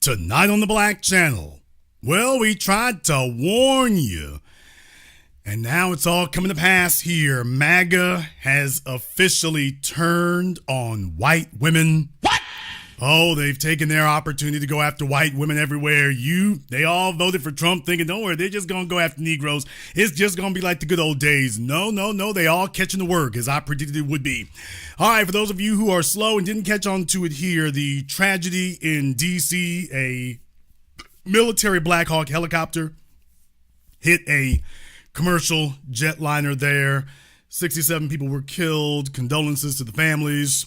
Tonight on the Black Channel. Well, we tried to warn you. And now it's all coming to pass here. MAGA has officially turned on white women. What? Oh, they've taken their opportunity to go after white women everywhere. They all voted for Trump thinking, don't worry, they're just going to go after Negroes. It's just going to be like the good old days. No, they all catching the work as I predicted it would be. All right, for those of you who are slow and didn't catch on to it here, the tragedy in D.C., a military Black Hawk helicopter hit a commercial jetliner there. 67 people were killed. Condolences to the families.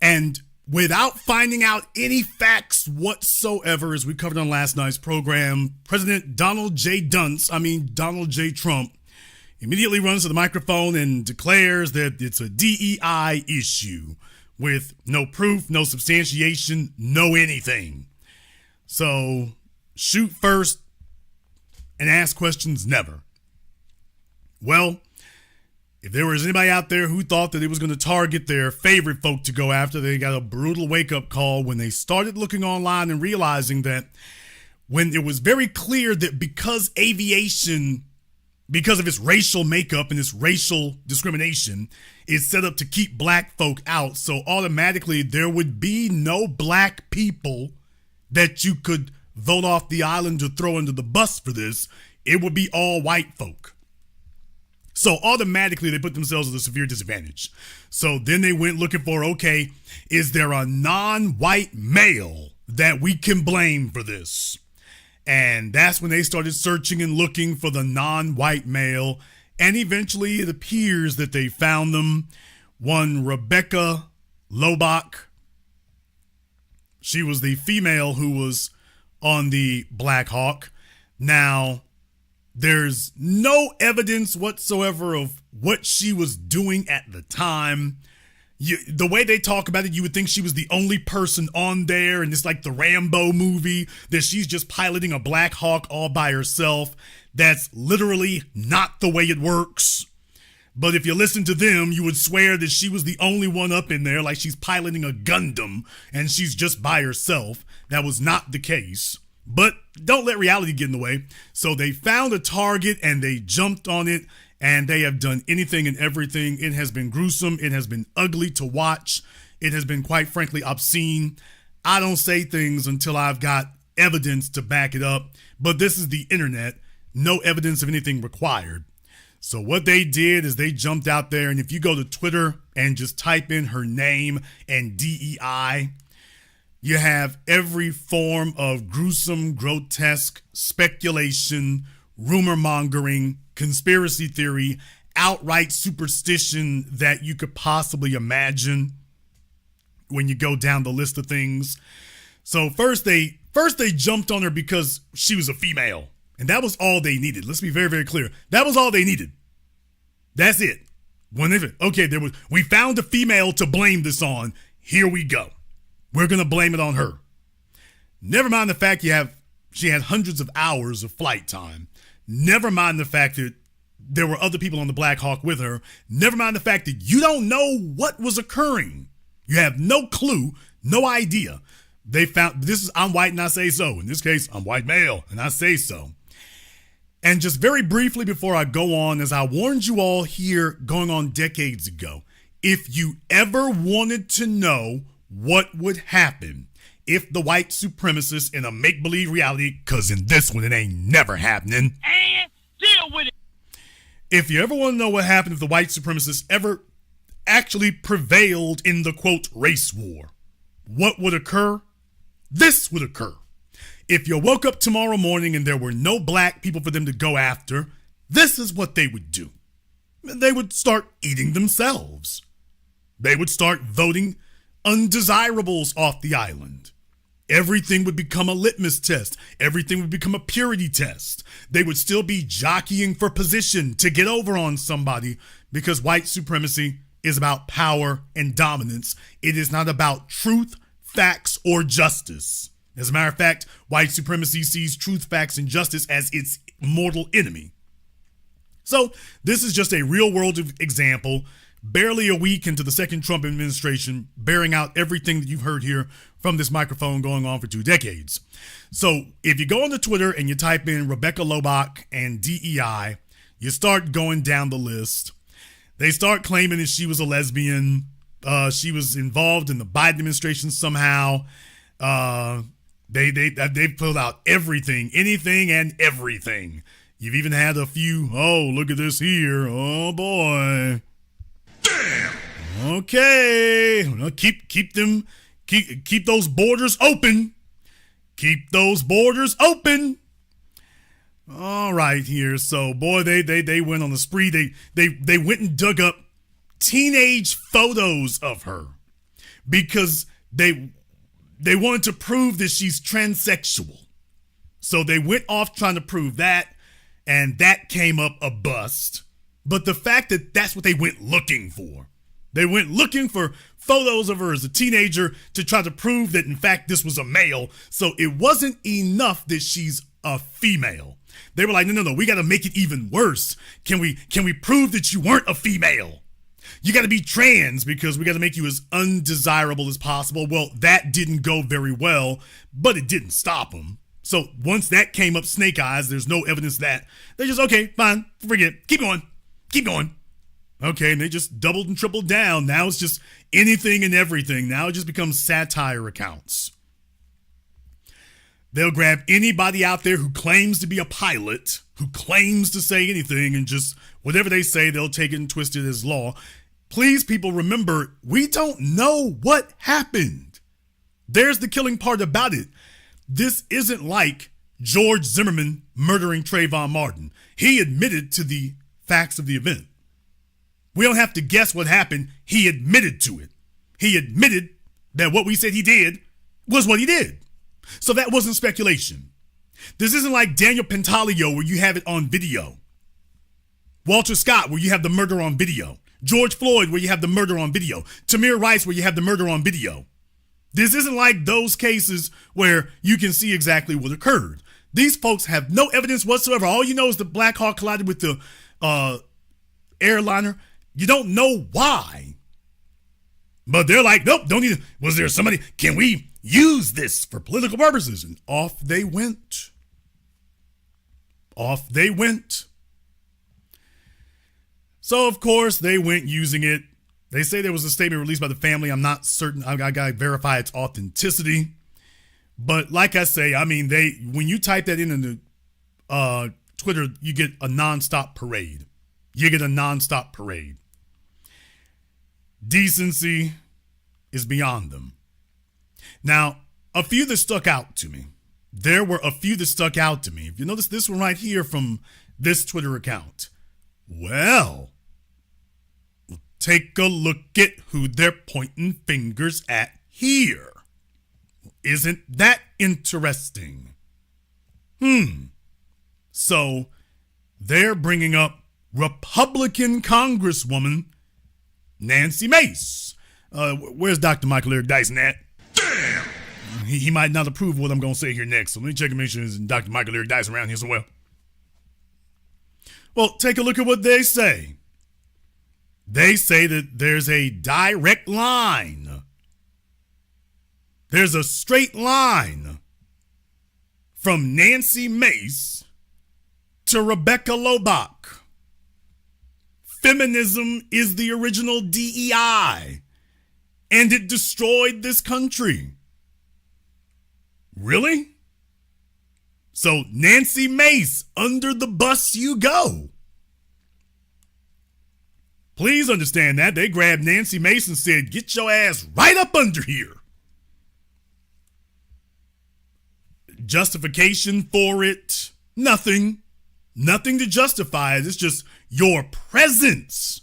And without finding out any facts whatsoever, as we covered on last night's program, President Donald J. Trump, immediately runs to the microphone and declares that it's a DEI issue with no proof, no substantiation, no anything. So shoot first and ask questions never. Well, if there was anybody out there who thought that it was going to target their favorite folk to go after, they got a brutal wake-up call when they started looking online and realizing that when it was very clear that because aviation, because of its racial makeup and its racial discrimination, is set up to keep black folk out, so automatically there would be no black people that you could vote off the island or throw under the bus for this. It would be all white folk. So automatically they put themselves at a severe disadvantage. So then they went looking for, okay, is there a non-white male that we can blame for this? And that's when they started searching and looking for the non-white male. And eventually it appears that they found them. One Rebecca Lobach. She was the female who was on the Black Hawk. Now, there's no evidence whatsoever of what she was doing at the time. The way they talk about it, you would think she was the only person on there, and it's like the Rambo movie, that she's just piloting a Black Hawk all by herself. That's literally not the way it works. But if you listen to them, you would swear that she was the only one up in there, like she's piloting a Gundam, and she's just by herself. That was not the case. But don't let reality get in the way. So they found a target and they jumped on it, and they have done anything and everything. It has been gruesome. It has been ugly to watch. It has been, quite frankly, obscene. I don't say things until I've got evidence to back it up. But this is the internet. No evidence of anything required. So what they did is they jumped out there, and if you go to Twitter and just type in her name and DEI, you have every form of gruesome, grotesque speculation, rumor mongering, conspiracy theory, outright superstition that you could possibly imagine when you go down the list of things. So first they jumped on her because she was a female, and that was all they needed. Let's be very, very clear. That was all they needed. That's it. We found a female to blame this on. Here we go. We're going to blame it on her. Never mind the fact she had hundreds of hours of flight time. Never mind the fact that there were other people on the Black Hawk with her. Never mind the fact that you don't know what was occurring. You have no clue, no idea. They found, I'm white and I say so. In this case, I'm white male and I say so. And just very briefly before I go on, as I warned you all here going on decades ago, if you ever wanted to know what would happen if the white supremacists in a make-believe reality, because in this one it ain't never happening, and deal with it. If you ever want to know what happened if the white supremacists ever actually prevailed in the, quote, race war, what would occur? This would occur. If you woke up tomorrow morning and there were no black people for them to go after, this is what they would do. They would start eating themselves. They would start voting undesirables off the island. Everything would become a litmus test. Everything would become a purity test. They would still be jockeying for position to get over on somebody, because white supremacy is about power and dominance. It is not about truth, facts, or justice. As a matter of fact, white supremacy sees truth, facts, and justice as its mortal enemy. So this is just a real world example, barely a week into the second Trump administration, bearing out everything that you've heard here from this microphone going on for 2 decades. So if you go on the Twitter and you type in Rebecca Lobach and DEI, you start going down the list. They start claiming that she was a lesbian. She was involved in the Biden administration somehow. They pulled out everything, anything and everything. You've even had a few, oh, look at this here. Oh, boy. Damn. Okay. Well, keep those borders open. Keep those borders open. All right here. So, boy, they went on the spree. They went and dug up teenage photos of her because they wanted to prove that she's transsexual. So they went off trying to prove that. And that came up a bust. But the fact that that's what they went looking for. They went looking for photos of her as a teenager to try to prove that, in fact, this was a male. So it wasn't enough that she's a female. They were like, no, we got to make it even worse. Can we prove that you weren't a female? You got to be trans because we got to make you as undesirable as possible. Well, that didn't go very well, but it didn't stop them. So once that came up snake eyes, there's no evidence of that. They just, okay, fine, forget it. Keep going. Okay, and they just doubled and tripled down. Now it's just anything and everything. Now it just becomes satire accounts. They'll grab anybody out there who claims to be a pilot, who claims to say anything, and just whatever they say, they'll take it and twist it as law. Please, people, remember, we don't know what happened. There's the killing part about it. This isn't like George Zimmerman murdering Trayvon Martin. He admitted to the facts of the event. We don't have to guess what happened. He admitted to it. He admitted that what we said he did was what he did. So that wasn't speculation. This isn't like Daniel Pantaleo where you have it on video. Walter Scott where you have the murder on video. George Floyd where you have the murder on video. Tamir Rice where you have the murder on video. This isn't like those cases where you can see exactly what occurred. These folks have no evidence whatsoever. All you know is the Black Hawk collided with the airliner. You don't know why. But they're like, nope, don't need it. Was there somebody? Can we use this for political purposes? And off they went. Off they went. So, of course, they went using it. They say there was a statement released by the family. I'm not certain. I got to verify its authenticity. But like I say, I mean, when you type that in the Twitter, you get a nonstop parade. You get a nonstop parade. Decency is beyond them. Now, a few that stuck out to me. There were a few that stuck out to me. If you notice this one right here from this Twitter account. Well, take a look at who they're pointing fingers at here. Isn't that interesting? So they're bringing up Republican Congresswoman Nancy Mace. Where's Dr. Michael Eric Dyson at? Damn! He might not approve of what I'm going to say here next, so let me check and make sure there's Dr. Michael Eric Dyson around here as well. Well, take a look at what they say. They say that there's a direct line. There's a straight line from Nancy Mace to Rebecca Lobach. Feminism is the original DEI, and it destroyed this country. Really? So Nancy Mace, under the bus you go. Please understand that. They grabbed Nancy Mace and said, get your ass right up under here. Justification for it? Nothing. Nothing to justify it. It's just your presence.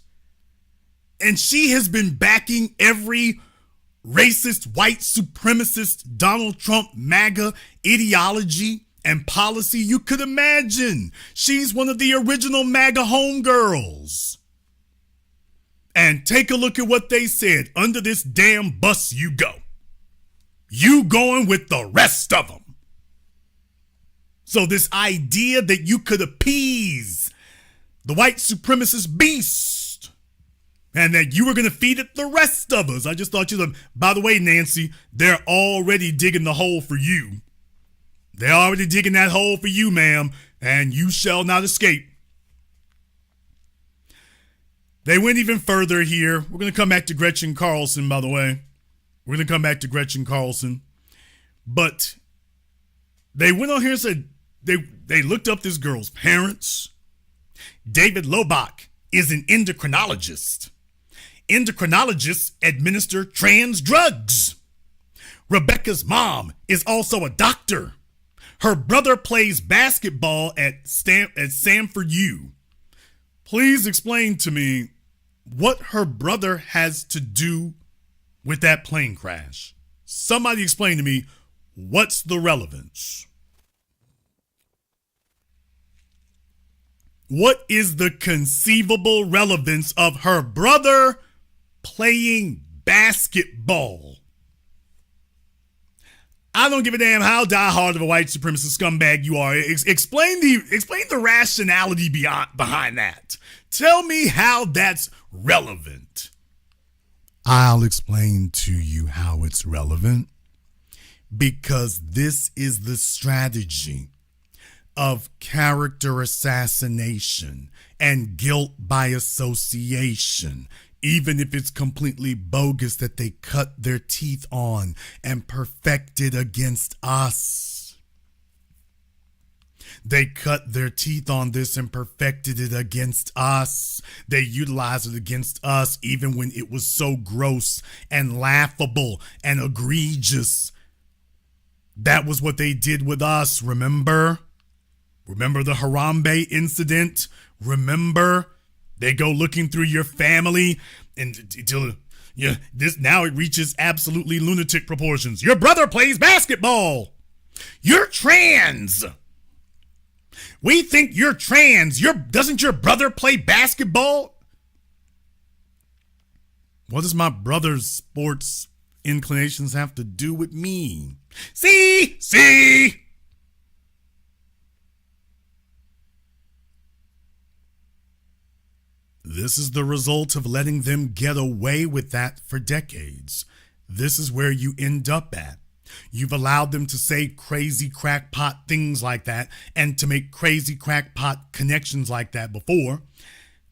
And she has been backing every racist, white supremacist, Donald Trump, MAGA ideology and policy you could imagine. She's one of the original MAGA homegirls. And take a look at what they said. Under this damn bus you go. You going with the rest of them. So this idea that you could appease the white supremacist beast and that you were going to feed it the rest of us. I just thought by the way, Nancy, they're already digging the hole for you. They're already digging that hole for you, ma'am, and you shall not escape. They went even further here. We're going to come back to Gretchen Carlson, by the way. We're going to come back to Gretchen Carlson. But they went on here and said they looked up this girl's parents. David Lobach is an endocrinologist. Endocrinologists administer trans drugs. Rebecca's mom is also a doctor. Her brother plays basketball at Sanford U. Please explain to me what her brother has to do with that plane crash. Somebody explain to me what's the relevance. What is the conceivable relevance of her brother playing basketball? I don't give a damn how diehard of a white supremacist scumbag you are. Explain the rationality behind that. Tell me how that's relevant. I'll explain to you how it's relevant. Because this is the strategy of character assassination and guilt by association, even if it's completely bogus that they cut their teeth on and perfected against us. They cut their teeth on this and perfected it against us. They utilized it against us even when it was so gross and laughable and egregious. That was what they did with us, remember? Remember the Harambe incident? Remember? They go looking through your family until this now it reaches absolutely lunatic proportions. Your brother plays basketball. You're trans. We think you're trans. Doesn't your brother play basketball? What does my brother's sports inclinations have to do with me? See? This is the result of letting them get away with that for decades. This is where you end up at. You've allowed them to say crazy crackpot things like that and to make crazy crackpot connections like that before.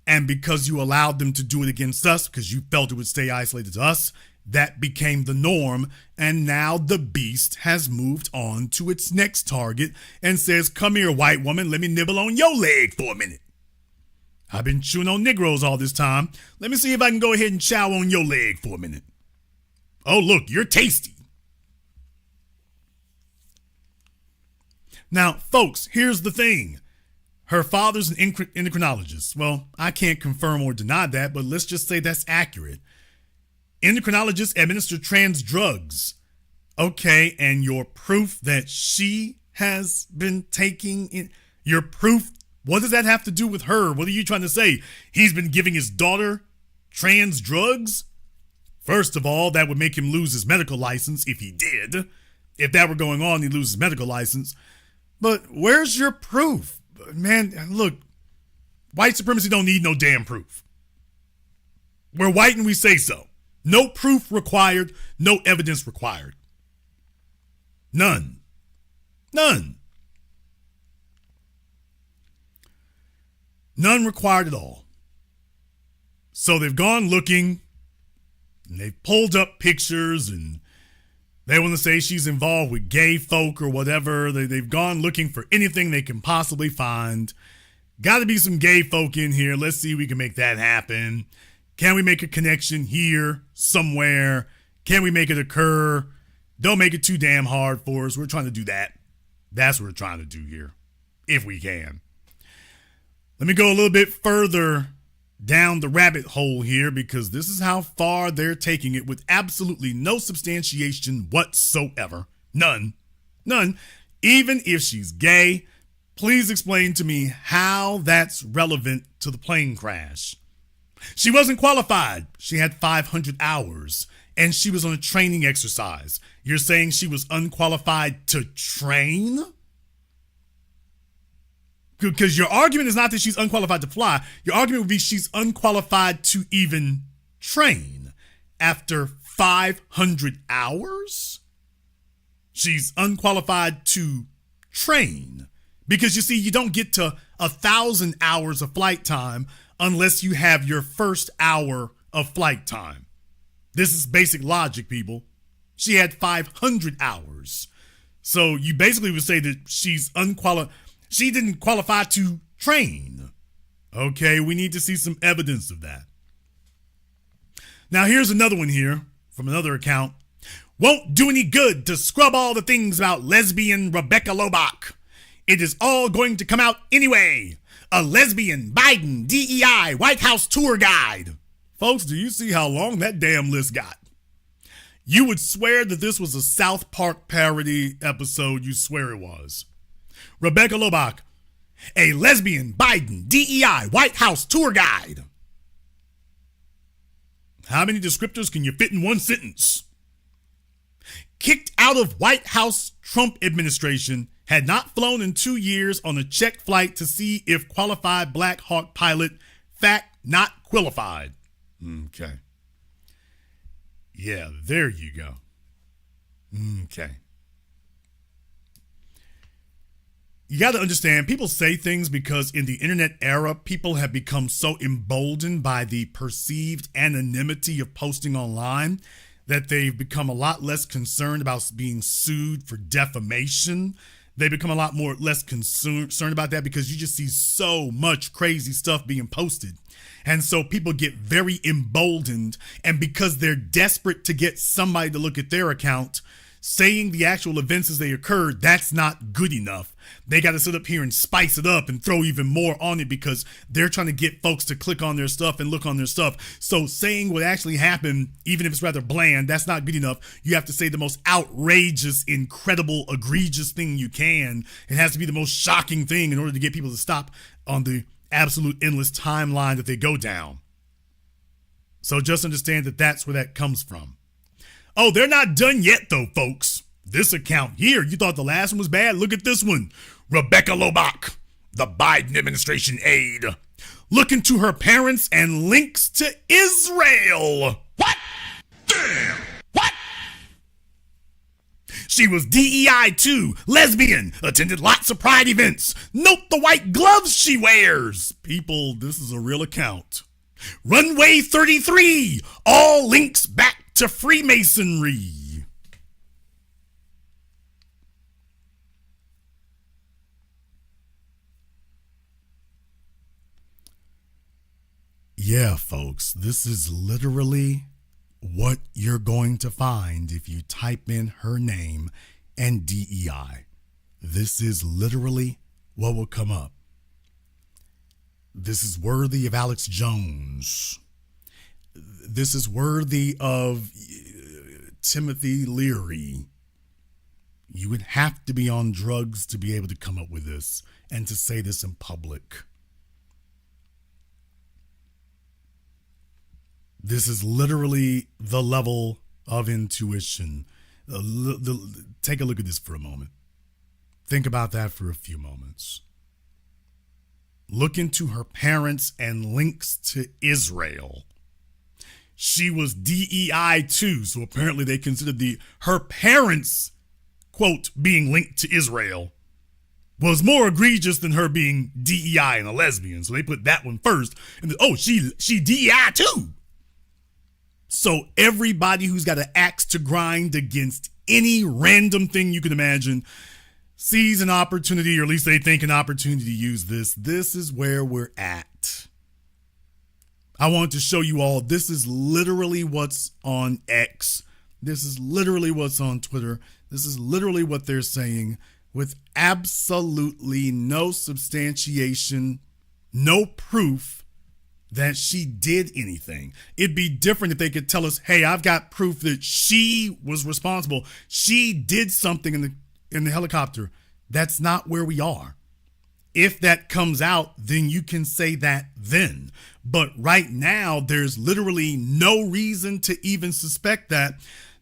And because you allowed them to do it against us, because you felt it would stay isolated to us, that became the norm. And now the beast has moved on to its next target and says, come here, white woman, let me nibble on your leg for a minute. I've been chewing on Negroes all this time. Let me see if I can go ahead and chow on your leg for a minute. Oh, look, you're tasty. Now, folks, here's the thing. Her father's an endocrinologist. Well, I can't confirm or deny that, but let's just say that's accurate. Endocrinologists administer trans drugs. Okay, and your proof that she has been taking your proof, what does that have to do with her? What are you trying to say? He's been giving his daughter trans drugs? First of all, that would make him lose his medical license if he did. If that were going on, he'd lose his medical license. But where's your proof? Man, look, white supremacy don't need no damn proof. We're white and we say so. No proof required, no evidence required. None. None required at all. So they've gone looking, and they've pulled up pictures, and they want to say she's involved with gay folk or whatever. They've gone looking for anything they can possibly find. Got to be some gay folk in here. Let's see if we can make that happen. Can we make a connection here, somewhere? Can we make it occur? Don't make it too damn hard for us. We're trying to do that. That's what we're trying to do here, if we can. Let me go a little bit further down the rabbit hole here, because this is how far they're taking it with absolutely no substantiation whatsoever. None. Even if she's gay, please explain to me how that's relevant to the plane crash. She wasn't qualified. She had 500 hours and she was on a training exercise. You're saying she was unqualified to train? Because your argument is not that she's unqualified to fly. Your argument would be she's unqualified to even train after 500 hours? She's unqualified to train because, you see, you don't get to 1,000 hours of flight time unless you have your first hour of flight time. This is basic logic, people. She had 500 hours. So you basically would say that she didn't qualify to train. Okay, we need to see some evidence of that. Now here's another one here from another account. Won't do any good to scrub all the things about lesbian Rebecca Lobach. It is all going to come out anyway. A lesbian Biden DEI White House tour guide. Folks, do you see how long that damn list got? You would swear that this was a South Park parody episode. You swear it was. Rebecca Lobach, a lesbian Biden DEI White House tour guide. How many descriptors can you fit in one sentence? Kicked out of White House Trump administration, had not flown in 2 years on a check flight to see if qualified Black Hawk pilot, fact not qualified. Okay. Yeah, there you go. Okay. You got to understand, people say things because in the internet era, people have become so emboldened by the perceived anonymity of posting online that they've become a lot less concerned about being sued for defamation. They become a lot less concerned about that because you just see so much crazy stuff being posted. And so people get very emboldened, and because they're desperate to get somebody to look at their account, saying the actual events as they occurred, that's not good enough. They got to sit up here and spice it up and throw even more on it because they're trying to get folks to click on their stuff and look on their stuff. So saying what actually happened, even if it's rather bland, that's not good enough. You have to say the most outrageous, incredible, egregious thing you can. It has to be the most shocking thing in order to get people to stop on the absolute endless timeline that they go down. So just understand that that's where that comes from. Oh, they're not done yet, though, folks. This account here, you thought the last one was bad? Look at this one. Rebecca Lobach, the Biden administration aide, looking to her parents and links to Israel. What? Damn. What? She was DEI too, lesbian, attended lots of pride events. Note the white gloves she wears. People, this is a real account. Runway 33, all links back to Freemasonry. Yeah, folks, this is literally what you're going to find if you type in her name and DEI. This is literally what will come up. This is worthy of Alex Jones. This is worthy of Timothy Leary. You would have to be on drugs to be able to come up with this and to say this in public. This is literally the level of intuition. Take a look at this for a moment. Think about that for a few moments. Look into her parents and links to Israel. She was DEI too, so apparently they considered her parents, quote, being linked to Israel was more egregious than her being DEI and a lesbian. So they put that one first. And then, oh, she DEI too. So everybody who's got an axe to grind against any random thing you can imagine sees an opportunity, or at least they think an opportunity to use this. This is where we're at. I want to show you all, this is literally what's on X. This is literally what's on Twitter. This is literally what they're saying with absolutely no substantiation, no proof that she did anything. It'd be different if they could tell us, hey, I've got proof that she was responsible. She did something in the helicopter. That's not where we are. If that comes out, then you can say that then. But right now, there's literally no reason to even suspect that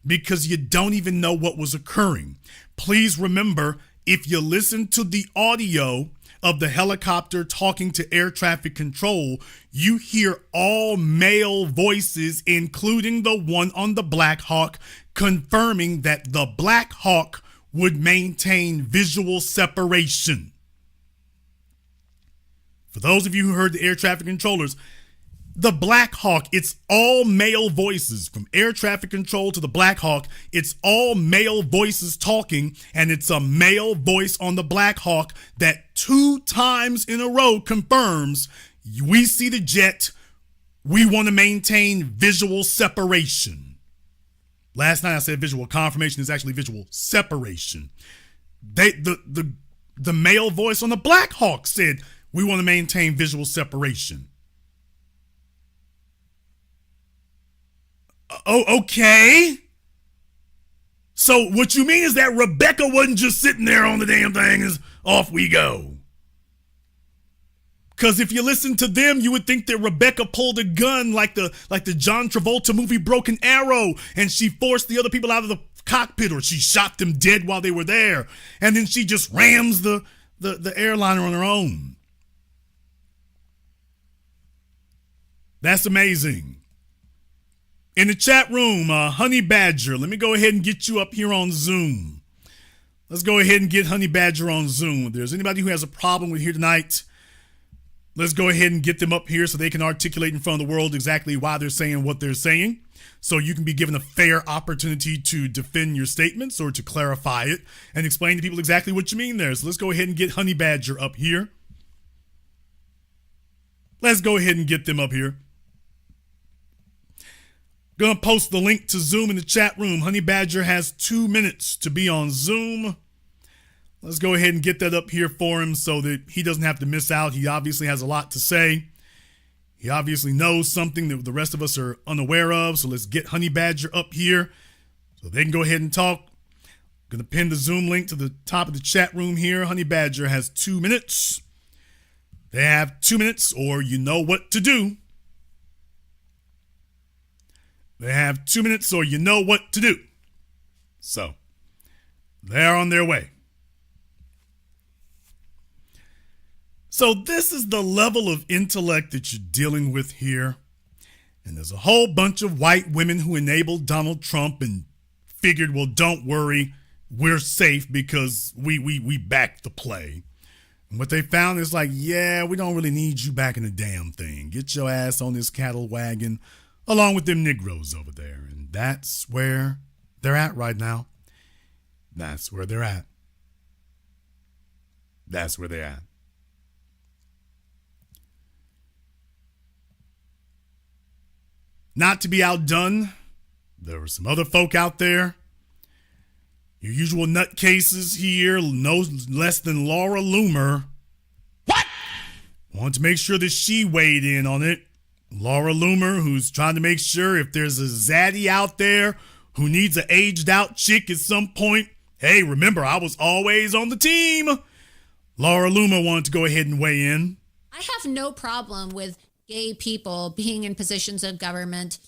because you don't even know what was occurring. Please remember, if you listen to the audio of the helicopter talking to air traffic control, you hear all male voices, including the one on the Black Hawk, confirming that the Black Hawk would maintain visual separation. For those of you who heard the air traffic controllers, the Black Hawk, it's all male voices. From air traffic control to the Black Hawk, it's all male voices talking, and it's a male voice on the Black Hawk that 2 times in a row confirms, we see the jet, we want to maintain visual separation. Last night I said visual confirmation, is actually visual separation. The male voice on the Black Hawk said, we want to maintain visual separation. Oh, okay. So what you mean is that Rebecca wasn't just sitting there on the damn thing, is off we go. Because if you listen to them, you would think that Rebecca pulled a gun like the John Travolta movie Broken Arrow, and she forced the other people out of the cockpit, or she shot them dead while they were there, and then she just rams the airliner on her own. That's amazing. In the chat room, Honey Badger, let me go ahead and get you up here on Zoom. Let's go ahead and get Honey Badger on Zoom. If there's anybody who has a problem with here tonight, let's go ahead and get them up here so they can articulate in front of the world exactly why they're saying what they're saying. So you can be given a fair opportunity to defend your statements or to clarify it and explain to people exactly what you mean there. So let's go ahead and get Honey Badger up here. Let's go ahead and get them up here. Gonna post the link to Zoom in the chat room. Honey Badger has 2 minutes to be on Zoom. Let's go ahead and get that up here for him so that he doesn't have to miss out. He obviously has a lot to say. He obviously knows something that the rest of us are unaware of. So let's get Honey Badger up here so they can go ahead and talk. Gonna pin the Zoom link to the top of the chat room here. Honey Badger has 2 minutes. They have 2 minutes, or you know what to do. They have 2 minutes, or you know what to do. So, they're on their way. So this is the level of intellect that you're dealing with here. And there's a whole bunch of white women who enabled Donald Trump and figured, well, don't worry, we're safe because we backed the play. And what they found is like, yeah, we don't really need you back in the damn thing. Get your ass on this cattle wagon along with them Negroes over there. And that's where they're at right now. That's where they're at. That's where they're at. Not to be outdone, there were some other folk out there. Your usual nutcases here, no less than Laura Loomer. What? Want to make sure that she weighed in on it. Laura Loomer, who's trying to make sure if there's a zaddy out there who needs an aged out chick at some point, hey, remember, I was always on the team. Laura Loomer wanted to go ahead and weigh in. I have no problem with gay people being in positions of government.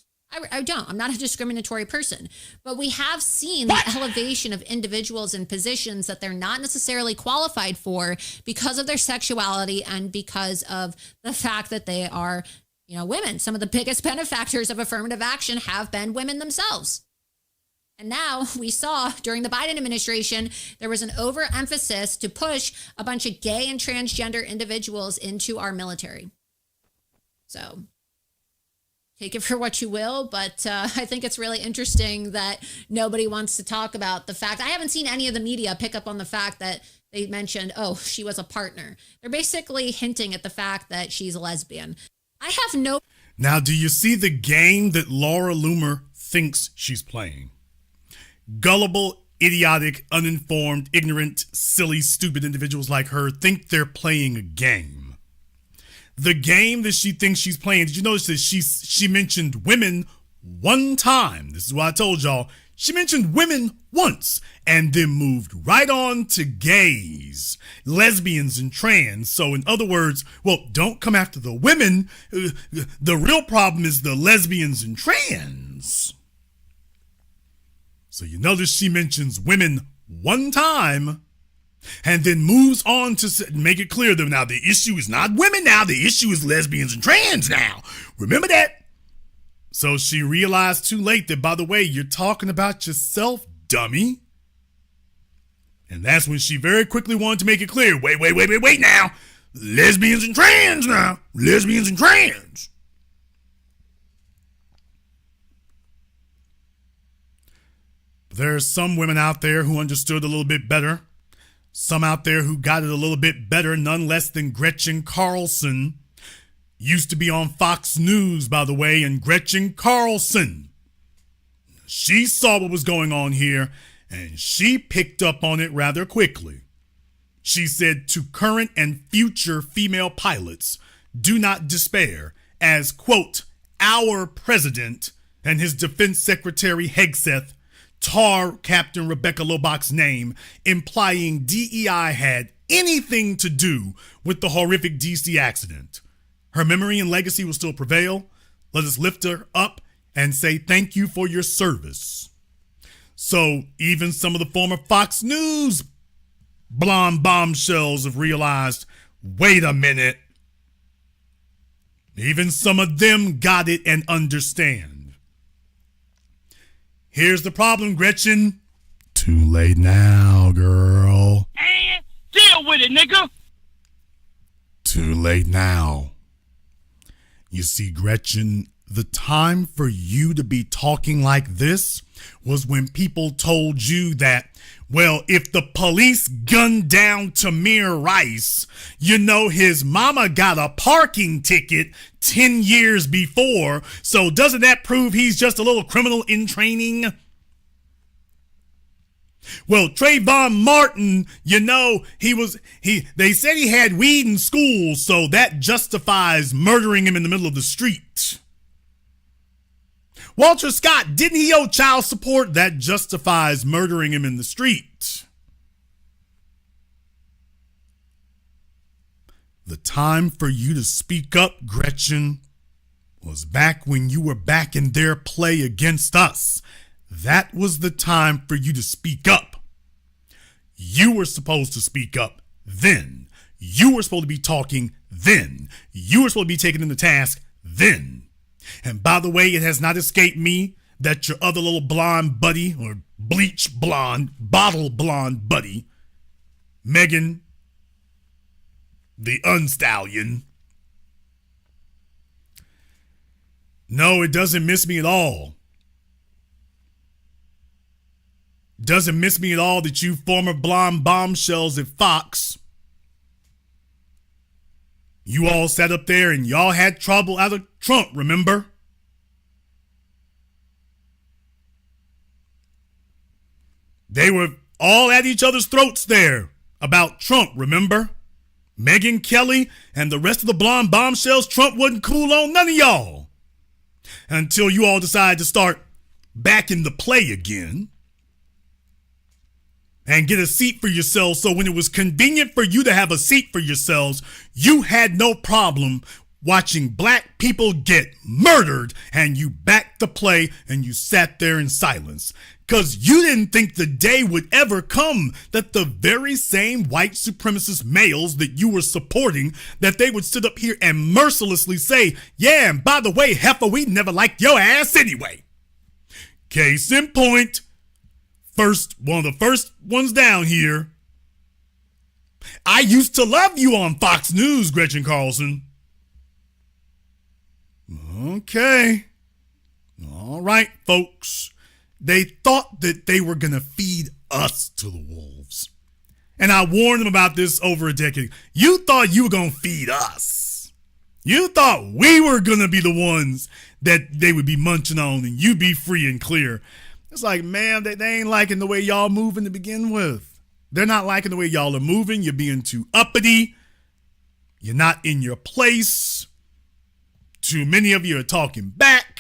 I don't. I'm not a discriminatory person. But we have seen the elevation of individuals in positions that they're not necessarily qualified for because of their sexuality and because of the fact that they are, women. Some of the biggest benefactors of affirmative action have been women themselves. And now we saw during the Biden administration, there was an overemphasis to push a bunch of gay and transgender individuals into our military. So take it for what you will, but I think it's really interesting that nobody wants to talk about the fact. I haven't seen any of the media pick up on the fact that they mentioned, oh, she was a partner. They're basically hinting at the fact that she's a lesbian. I have no... Now, do you see the game that Laura Loomer thinks she's playing? Gullible, idiotic, uninformed, ignorant, silly, stupid individuals like her think they're playing a game. The game that she thinks she's playing, did you notice that she mentioned women one time? This is what I told y'all. She mentioned women once and then moved right on to gays, lesbians, and trans. So in other words, well, don't come after the women. The real problem is the lesbians and trans. So you notice she mentions women one time and then moves on to make it clear that now the issue is not women now, the issue is lesbians and trans now. Remember that? So she realized too late that, by the way, you're talking about yourself, dummy. And that's when she very quickly wanted to make it clear, wait now. Lesbians and trans now. Lesbians and trans. There's some women out there who understood a little bit better. Some out there who got it a little bit better, none less than Gretchen Carlson. Used to be on Fox News, by the way, and Gretchen Carlson. She saw what was going on here, and she picked up on it rather quickly. She said to current and future female pilots, do not despair, as, quote, our president and his defense secretary Hegseth tar Captain Rebecca Lobach's name, implying DEI had anything to do with the horrific DC accident. Her memory and legacy will still prevail. Let us lift her up and say thank you for your service. So even some of the former Fox News blonde bombshells have realized, wait a minute. Even some of them got it and understand. Here's the problem, Gretchen. Too late now, girl. And deal with it, nigga. Too late now. You see, Gretchen, the time for you to be talking like this was when people told you that, well, if the police gunned down Tamir Rice, you know his mama got a parking ticket 10 years before, so doesn't that prove he's just a little criminal in training? Well, Trayvon Martin, you know, they said he had weed in school, so that justifies murdering him in the middle of the street. Walter Scott, didn't he owe child support? That justifies murdering him in the street. The time for you to speak up, Gretchen, was back when you were back in their play against us. That was the time for you to speak up. You were supposed to speak up then. You were supposed to be talking then. You were supposed to be taken into task then. And by the way, it has not escaped me that your other little blonde buddy, or bleach blonde, bottle blonde buddy, Megan, the unstallion. No, it doesn't miss me at all. Doesn't miss me at all that you former blonde bombshells at Fox, you all sat up there and y'all had trouble out of Trump, remember? They were all at each other's throats there about Trump, remember? Megyn Kelly and the rest of the blonde bombshells, Trump wasn't cool on none of y'all. Until you all decided to start back in the play again. And get a seat for yourselves, so when it was convenient for you to have a seat for yourselves, you had no problem watching black people get murdered, and you backed the play and you sat there in silence. Because you didn't think the day would ever come that the very same white supremacist males that you were supporting, that they would sit up here and mercilessly say, yeah, and by the way, heifer, we never liked your ass anyway. Case in point. One of the first ones down here. I used to love you on Fox News, Gretchen Carlson. Okay. All right, folks. They thought that they were going to feed us to the wolves. And I warned them about this over a decade. You thought you were going to feed us. You thought we were going to be the ones that they would be munching on and you'd be free and clear. It's like, man, they ain't liking the way y'all moving to begin with. They're not liking the way y'all are moving. You're being too uppity. You're not in your place. Too many of you are talking back.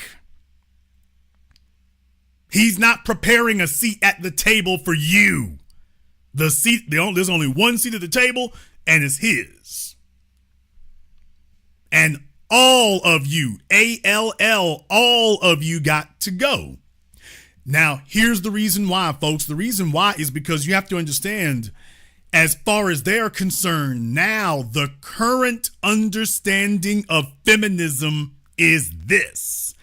He's not preparing a seat at the table for you. There's only one seat at the table, and it's his. And all of you, ALL, all of you got to go. Now, here's the reason why, folks. The reason why is because you have to understand As far as they're concerned, now the current understanding of feminism is this.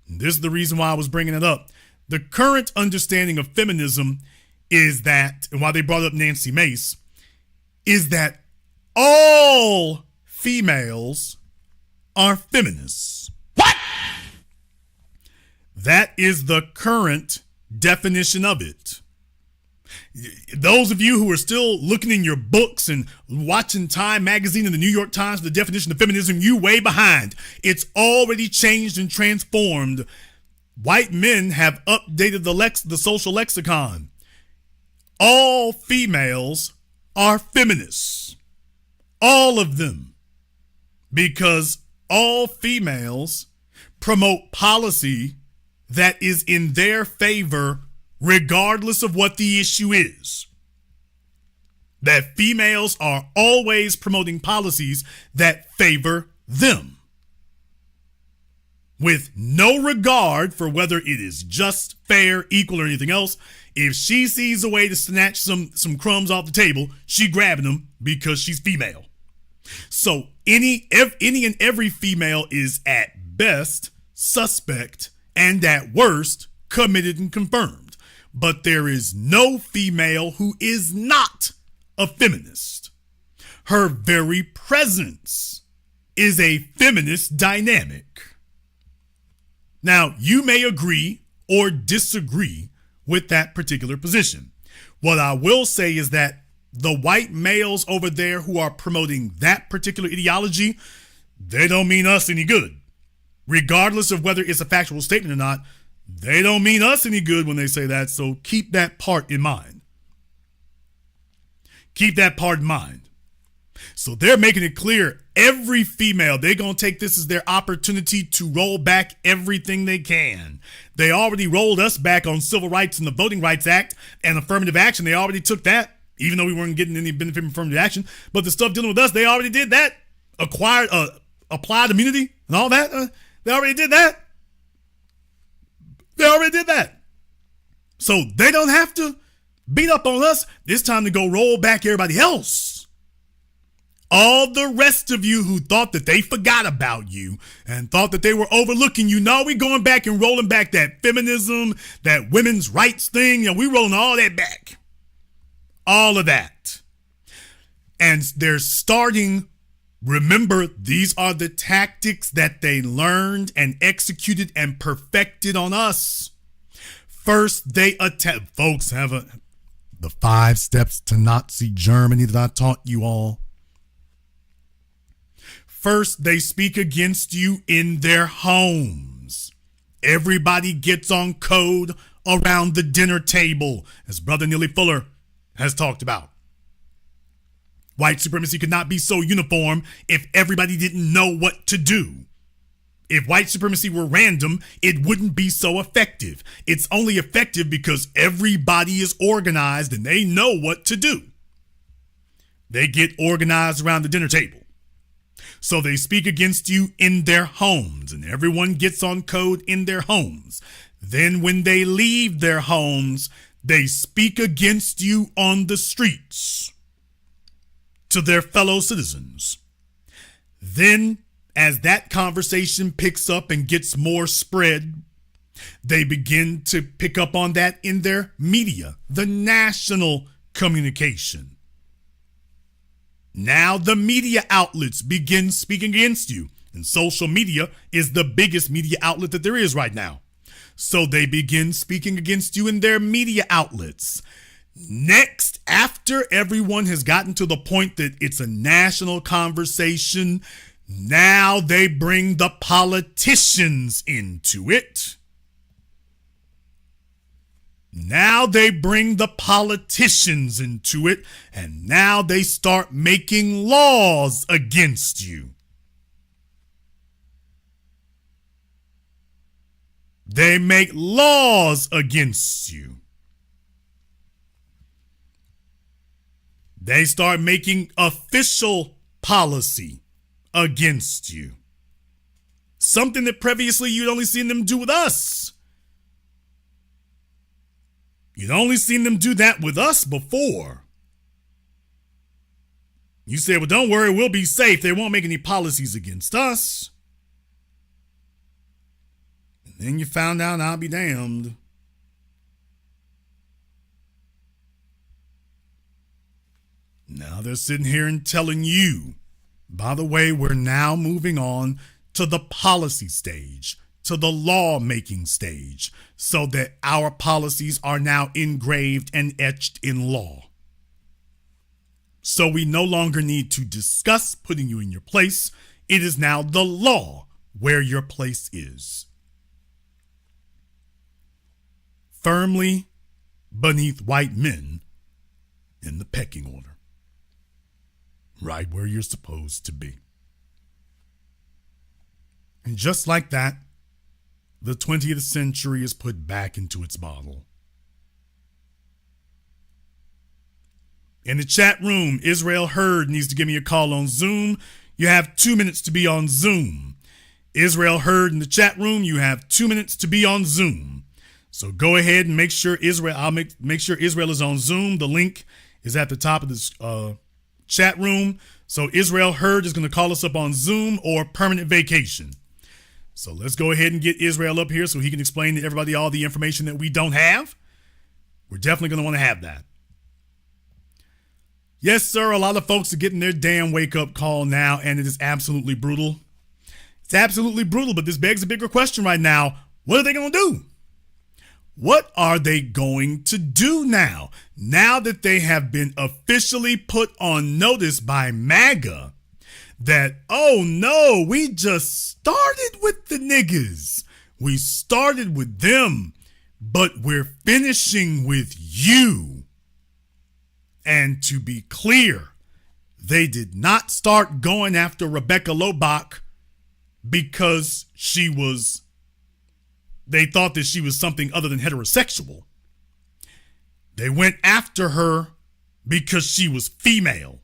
This is the reason why I was bringing it up. The current understanding of feminism is that, and why they brought up Nancy Mace, is that all females are feminists. What? That is the current definition of it. Those of you who are still looking in your books and watching Time Magazine and the New York Times for the definition of feminism, you way behind. It's already changed and transformed. White men have updated the social lexicon. All females are feminists. All of them. Because all females promote policy that is in their favor regardless of what the issue is. That females are always promoting policies that favor them, with no regard for whether it is just, fair, equal, or anything else. If she sees a way to snatch some crumbs off the table, she grabbing them because she's female. So any and every female is at best suspect and at worst committed and confirmed. But there is no female who is not a feminist. Her very presence is a feminist dynamic. Now, you may agree or disagree with that particular position. What I will say is that the white males over there who are promoting that particular ideology, they don't mean us any good. Regardless of whether it's a factual statement or not, they don't mean us any good when they say that, so keep that part in mind. Keep that part in mind. So they're making it clear, every female, they're going to take this as their opportunity to roll back everything they can. They already rolled us back on civil rights and the Voting Rights Act and affirmative action. They already took that, even though we weren't getting any benefit from affirmative action. But the stuff dealing with us, they already did that. Applied immunity and all that. They already did that. They already did that. So they don't have to beat up on us. It's time to go roll back everybody else. All the rest of you who thought that they forgot about you and thought that they were overlooking you. No, we're going back and rolling back that feminism, that women's rights thing. And we're rolling all that back. All of that. And they're starting. Remember, these are the tactics that they learned and executed and perfected on us. First, they attack. Folks have the 5 steps to Nazi Germany that I taught you all. First, they speak against you in their homes. Everybody gets on code around the dinner table, as Brother Neely Fuller has talked about. White supremacy could not be so uniform if everybody didn't know what to do. If white supremacy were random, it wouldn't be so effective. It's only effective because everybody is organized and they know what to do. They get organized around the dinner table. So they speak against you in their homes, and everyone gets on code in their homes. Then when they leave their homes, they speak against you on the streets to their fellow citizens. Then, as that conversation picks up and gets more spread, they begin to pick up on that in their media, the national communication. Now the media outlets begin speaking against you, and social media is the biggest media outlet that there is right now. So they begin speaking against you in their media outlets. Next, after everyone has gotten to the point that it's a national conversation, now they bring the politicians into it. Now they bring the politicians into it, and now they start making laws against you. They make laws against you. They start making official policy against you. Something that previously you'd only seen them do with us. You'd only seen them do that with us before. You said, well, don't worry, we'll be safe. They won't make any policies against us. And then you found out, I'll be damned. Now they're sitting here and telling you, by the way, we're now moving on to the policy stage, to the lawmaking stage, so that our policies are now engraved and etched in law. So we no longer need to discuss putting you in your place. It is now the law where your place is. Firmly beneath white men in the pecking order. Right where you're supposed to be. And just like that, the 20th century is put back into its bottle. In the chat room, Israel Hurd needs to give me a call on Zoom. You have 2 minutes to be on Zoom. Israel Hurd in the chat room, you have 2 minutes to be on Zoom. So go ahead and make sure I'll make sure Israel is on Zoom. The link is at the top of this chat room. So Israel Hurd is going to call us up on Zoom or permanent vacation. So let's go ahead and get Israel up here so he can explain to everybody all the information that we don't have. We're definitely going to want to have that. Yes, sir, a lot of folks are getting their damn wake-up call now, and it is absolutely brutal. It's absolutely brutal, but this begs a bigger question right now. What are they going to do? What are they going to do now? Now that they have been officially put on notice by MAGA that, oh no, we just started with the niggas. We started with them, but we're finishing with you. And to be clear, they did not start going after Rebecca Lobach because they thought that she was something other than heterosexual. They went after her because she was female.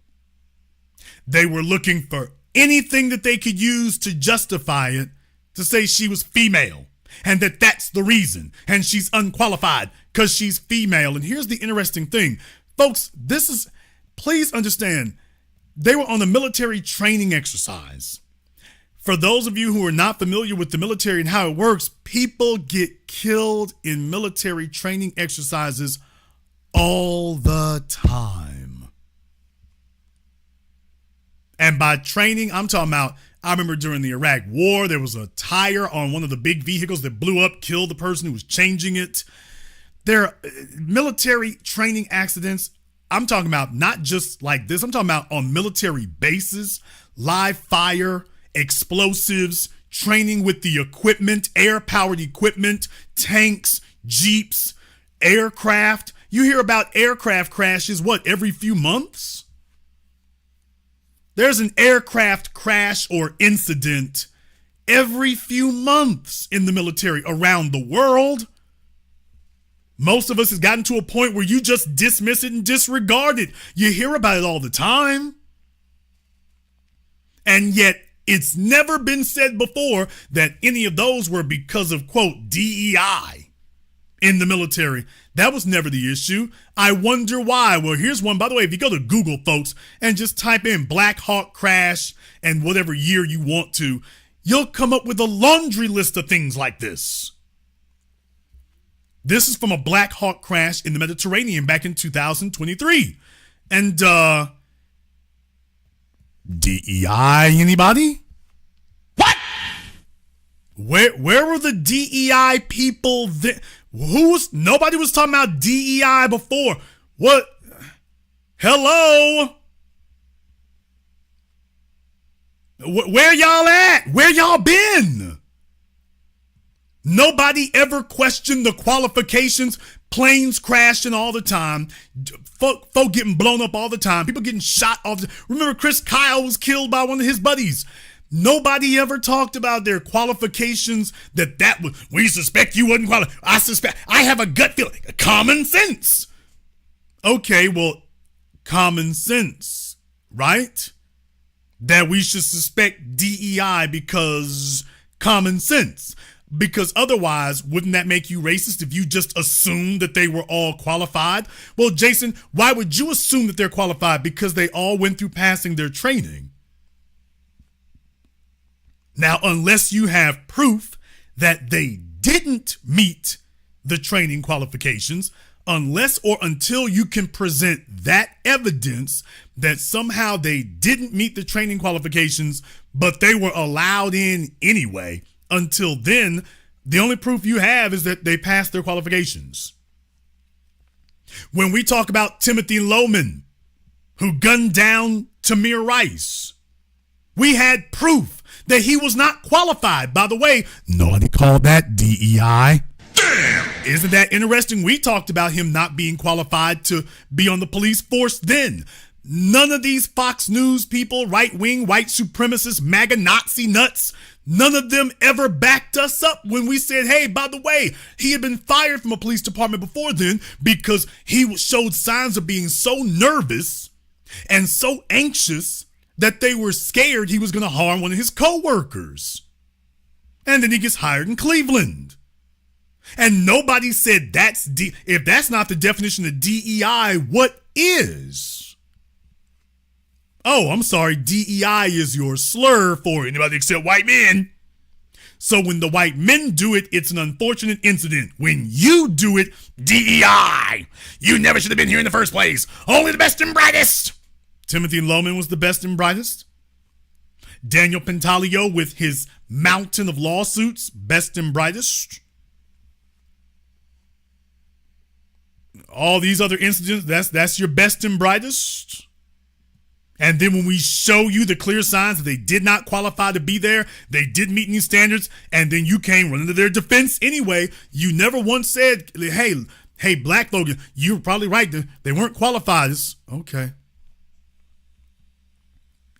They were looking for anything that they could use to justify it, to say she was female and that's the reason. And she's unqualified because she's female. And here's the interesting thing. Folks, please understand, they were on a military training exercise. For those of you who are not familiar with the military and how it works, people get killed in military training exercises all the time. And by training, I'm talking about, I remember during the Iraq War, there was a tire on one of the big vehicles that blew up, killed the person who was changing it. There are military training accidents. I'm talking about not just like this. I'm talking about on military bases, live fire, explosives, training with the equipment, air-powered equipment, tanks, jeeps, aircraft. You hear about aircraft crashes, every few months? There's an aircraft crash or incident every few months in the military around the world. Most of us has gotten to a point where you just dismiss it and disregard it. You hear about it all the time. And yet it's never been said before that any of those were because of, quote, DEI in the military. That was never the issue. I wonder why. Well, here's one. By the way, if you go to Google, folks, and just type in Black Hawk crash and whatever year you want to, you'll come up with a laundry list of things like this. This is from a Black Hawk crash in the Mediterranean back in 2023. And, DEI, anybody? What? Where were the DEI people nobody was talking about DEI before. What? Hello? Where y'all at? Where y'all been? Nobody ever questioned the qualifications. Planes crashing all the time. Folk getting blown up all the time. People getting shot all the time. Remember Chris Kyle was killed by one of his buddies. Nobody ever talked about their qualifications, that was, we suspect you wasn't qualified. I have a gut feeling. Common sense. Okay, well, common sense, right? That we should suspect DEI because common sense. Because otherwise, wouldn't that make you racist if you just assumed that they were all qualified? Well, Jason, why would you assume that they're qualified? Because they all went through passing their training. Now, unless you have proof that they didn't meet the training qualifications, unless or until you can present that evidence that somehow they didn't meet the training qualifications, but they were allowed in anyway, until then, the only proof you have is that they passed their qualifications. When we talk about Timothy Loman, who gunned down Tamir Rice, we had proof that he was not qualified. By the way, nobody called that DEI. Damn! Isn't that interesting? We talked about him not being qualified to be on the police force then. None of these Fox News people, right-wing, white supremacist, MAGA Nazi nuts, none of them ever backed us up when we said, hey, by the way, he had been fired from a police department before then because he showed signs of being so nervous and so anxious that they were scared he was going to harm one of his co-workers. And then he gets hired in Cleveland. And nobody said if that's not the definition of DEI, what is? Oh, I'm sorry, DEI is your slur for anybody except white men. So when the white men do it, it's an unfortunate incident. When you do it, DEI. You never should have been here in the first place. Only the best and brightest. Timothy Loman was the best and brightest. Daniel Pantaleo with his mountain of lawsuits, best and brightest. All these other incidents, that's your best and brightest. And then when we show you the clear signs that they did not qualify to be there, they didn't meet any standards, and then you came running to their defense anyway, you never once said, hey, Black Logan, you were probably right. They weren't qualified. Okay.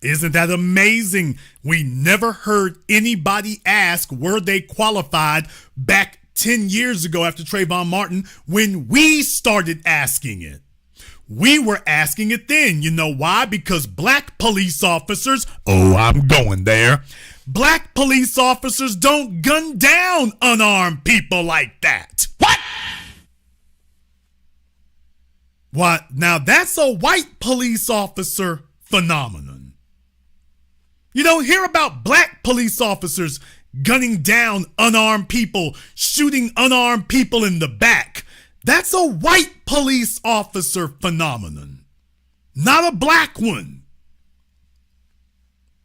Isn't that amazing? We never heard anybody ask, were they qualified back 10 years ago after Trayvon Martin when we started asking it. We were asking it then. You know why? Because black police officers, I'm going there. Black police officers don't gun down unarmed people like that. What? What? Now that's a white police officer phenomenon. You don't hear about black police officers gunning down unarmed people, shooting unarmed people in the back. That's a white police officer phenomenon, not a black one.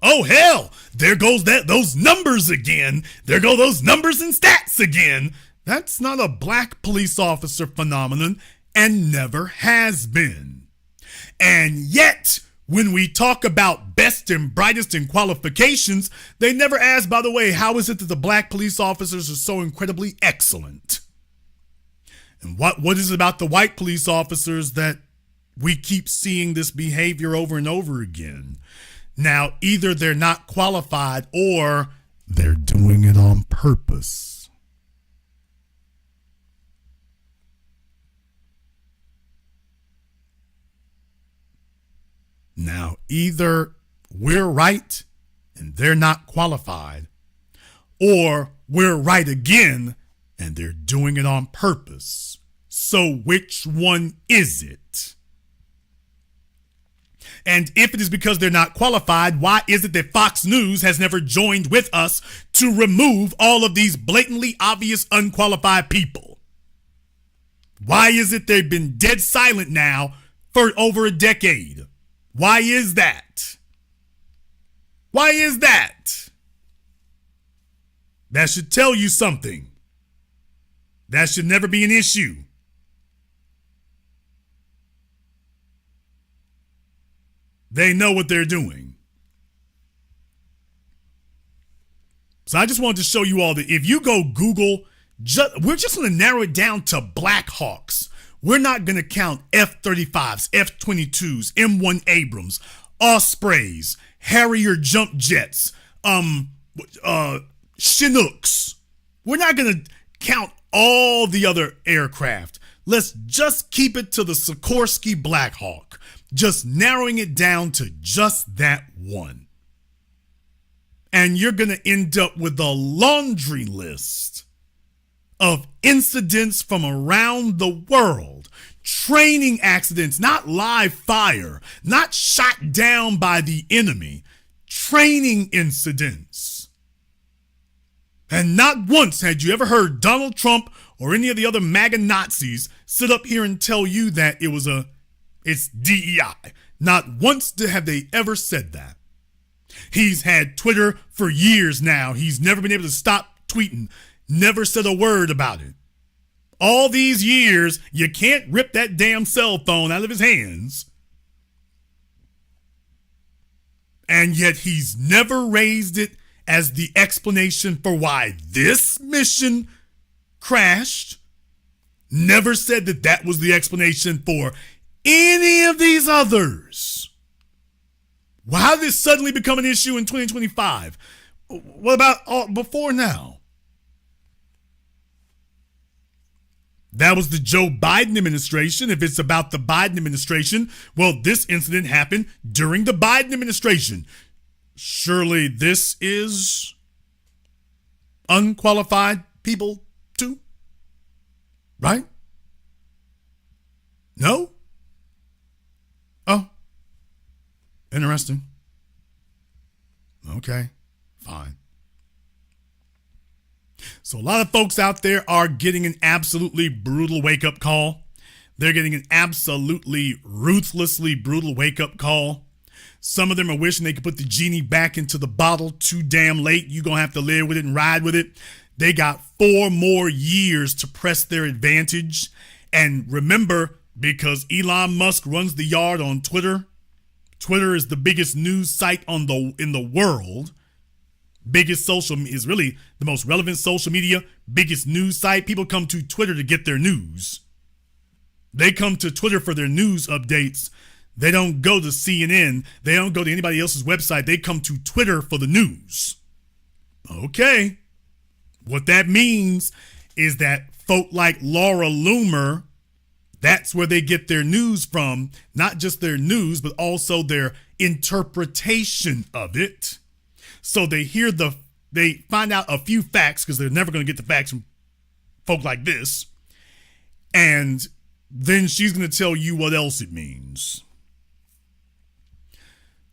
Oh, hell, there goes those numbers again. There go those numbers and stats again. That's not a black police officer phenomenon and never has been. And yet, when we talk about best and brightest in qualifications, they never ask, by the way, how is it that the black police officers are so incredibly excellent? And what is it about the white police officers that we keep seeing this behavior over and over again? Now, either they're not qualified or they're doing it on purpose. Now, either we're right and they're not qualified, or we're right again and they're doing it on purpose. So which one is it? And if it is because they're not qualified, why is it that Fox News has never joined with us to remove all of these blatantly obvious unqualified people? Why is it they've been dead silent now for over a decade? Why is that? Why is that? That should tell you something. That should never be an issue. They know what they're doing. So I just wanted to show you all that if you go Google, we're just going to narrow it down to Black Hawks. We're not going to count F-35s, F-22s, M1 Abrams, Ospreys, Harrier jump jets, Chinooks. We're not going to count all the other aircraft. Let's just keep it to the Sikorsky Black Hawk, just narrowing it down to just that one. And you're going to end up with a laundry list of incidents from around the world, training accidents, not live fire, not shot down by the enemy, training incidents. And not once had you ever heard Donald Trump or any of the other MAGA Nazis sit up here and tell you that it's DEI. Not once have they ever said that. He's had Twitter for years now. He's never been able to stop tweeting. Never said a word about it. All these years, you can't rip that damn cell phone out of his hands. And yet he's never raised it as the explanation for why this mission crashed. Never said that that was the explanation for any of these others. Why did this suddenly become an issue in 2025? What about before now? That was the Joe Biden administration. If it's about the Biden administration, well, this incident happened during the Biden administration. Surely this is unqualified people too, right? No? Oh, interesting. Okay, fine. So a lot of folks out there are getting an absolutely brutal wake-up call. They're getting an absolutely ruthlessly brutal wake-up call. Some of them are wishing they could put the genie back into the bottle. Too damn late. You're going to have to live with it and ride with it. They got 4 more years to press their advantage. And remember, because Elon Musk runs the yard on Twitter, Twitter is the biggest news site in the world. Biggest social is really the most relevant social media, biggest news site. People come to Twitter to get their news. They come to Twitter for their news updates. They don't go to CNN. They don't go to anybody else's website. They come to Twitter for the news. Okay. What that means is that folk like Laura Loomer, that's where they get their news from. Not just their news, but also their interpretation of it. So they find out a few facts, because they're never going to get the facts from folk like this. And then she's going to tell you what else it means.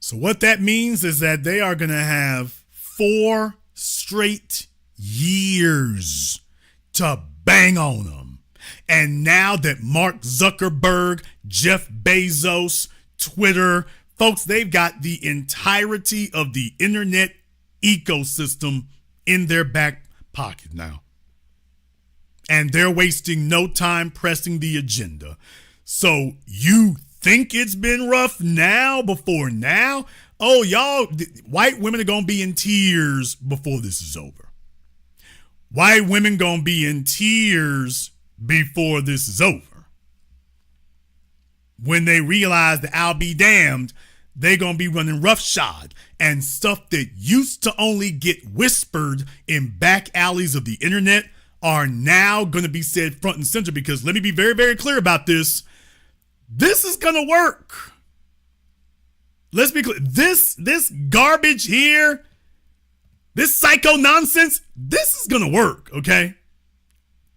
So what that means is that they are going to have 4 straight years to bang on them. And now that Mark Zuckerberg, Jeff Bezos, Twitter, folks, they've got the entirety of the internet ecosystem in their back pocket now. And they're wasting no time pressing the agenda. So you think it's been rough now before now? Oh, y'all, white women are going to be in tears before this is over. White women going to be in tears before this is over. When they realize that I'll be damned, they're going to be running roughshod, and stuff that used to only get whispered in back alleys of the internet are now going to be said front and center, because let me be very, very clear about this. This is going to work. Let's be clear. This garbage here, this psycho nonsense, this is going to work, okay?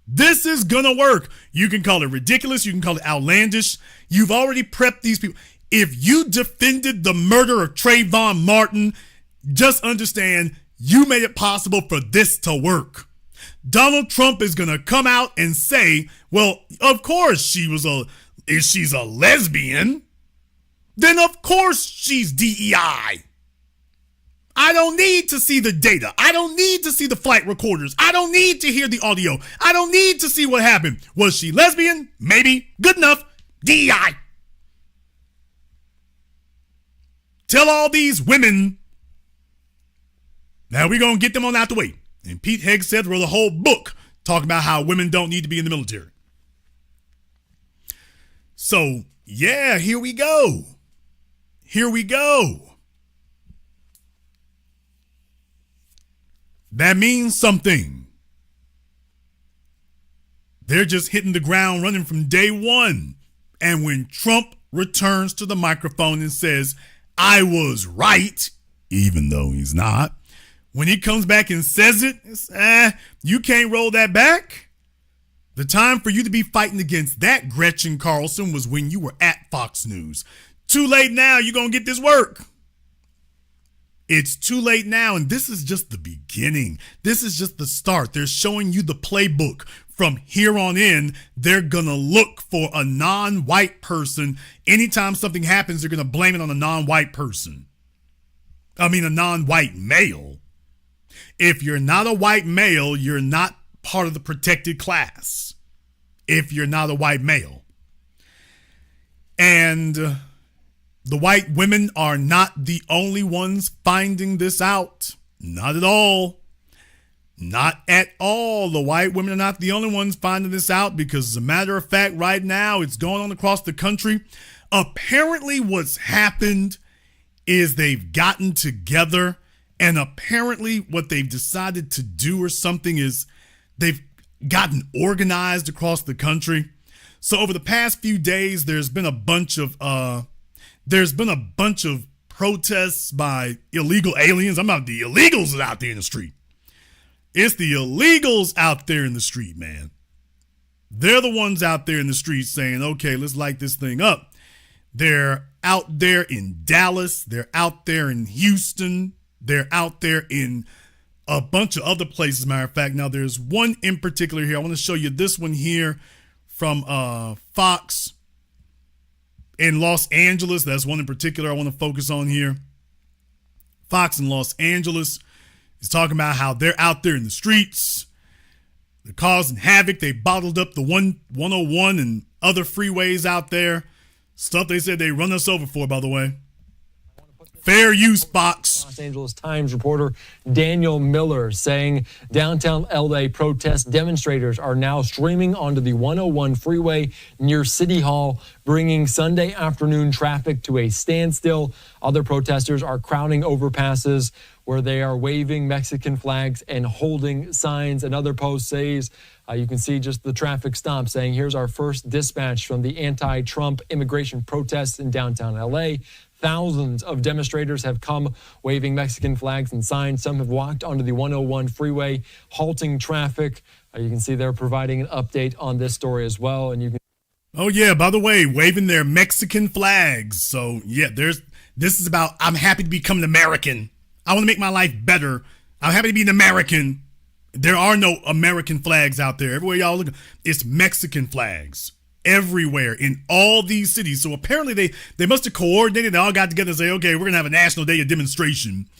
This is going to work. You can call it ridiculous. You can call it outlandish. You've already prepped these people. If you defended the murder of Trayvon Martin, just understand you made it possible for this to work. Donald Trump is going to come out and say, well, of course if she's a lesbian, then of course she's DEI. I don't need to see the data. I don't need to see the flight recorders. I don't need to hear the audio. I don't need to see what happened. Was she lesbian? Maybe. Good enough. DEI. Tell all these women. Now we're going to get them on out the way. And Pete Hegseth wrote a whole book talking about how women don't need to be in the military. So, yeah, here we go. Here we go. That means something. They're just hitting the ground running from day one. And when Trump returns to the microphone and says, I was right, even though he's not, when he comes back and says it, you can't roll that back. The time for you to be fighting against that, Gretchen Carlson, was when you were at Fox News. Too late now, you're going to get this work. It's too late now, and this is just the beginning. This is just the start. They're showing you the playbook. From here on in, they're going to look for a non-white person. Anytime something happens, they're going to blame it on a non-white person. A non-white male. If you're not a white male, you're not part of the protected class. If you're not a white male. And the white women are not the only ones finding this out. Not at all. Not at all. The white women are not the only ones finding this out, because as a matter of fact, right now, it's going on across the country. Apparently what's happened is they've gotten together, and apparently what they've decided to do or something is they've gotten organized across the country. So over the past few days, there's been a bunch of protests by illegal aliens. I'm not the illegals out there in the street. It's the illegals out there in the street, man. They're the ones out there in the street saying, okay, let's light this thing up. They're out there in Dallas. They're out there in Houston. They're out there in a bunch of other places, matter of fact. Now, there's one in particular here. I want to show you this one here from Fox in Los Angeles. That's one in particular I want to focus on here. Fox in Los Angeles is talking about how they're out there in the streets. They're causing havoc. They bottled up the 101 and other freeways out there. Stuff they said they run us over for, by the way. Fair use, Fox. Los Angeles Times reporter Daniel Miller saying downtown LA protest demonstrators are now streaming onto the 101 freeway near City Hall, bringing Sunday afternoon traffic to a standstill. Other protesters are crowding overpasses where they are waving Mexican flags and holding signs. Another post says, you can see just the traffic stop saying, here's our first dispatch from the anti-Trump immigration protests in downtown LA. Thousands of demonstrators have come waving Mexican flags and signs. Some have walked onto the 101 freeway, halting traffic. You can see they're providing an update on this story as well. And you can. Oh, yeah, by the way, waving their Mexican flags. So, yeah, this is about, I'm happy to become an American. I want to make my life better. I'm happy to be an American. There are no American flags out there. Everywhere y'all look, it's Mexican flags. Everywhere in all these cities. So apparently they must have coordinated. They all got together and say, okay, we're going to have a National Day of Demonstration.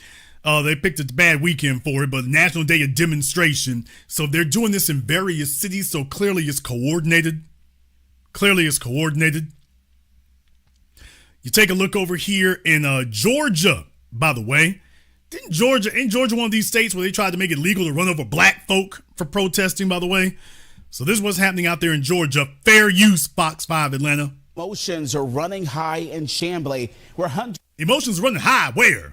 They picked a bad weekend for it, but National Day of Demonstration. So they're doing this in various cities. So clearly it's coordinated. You take a look over here in Georgia, by the way. Ain't Georgia one of these states where they tried to make it legal to run over black folk for protesting, by the way? So this is what's happening out there in Georgia. Fair use, Fox 5 Atlanta. Emotions are running high in Chamblee, where hundreds. Emotions are running high where?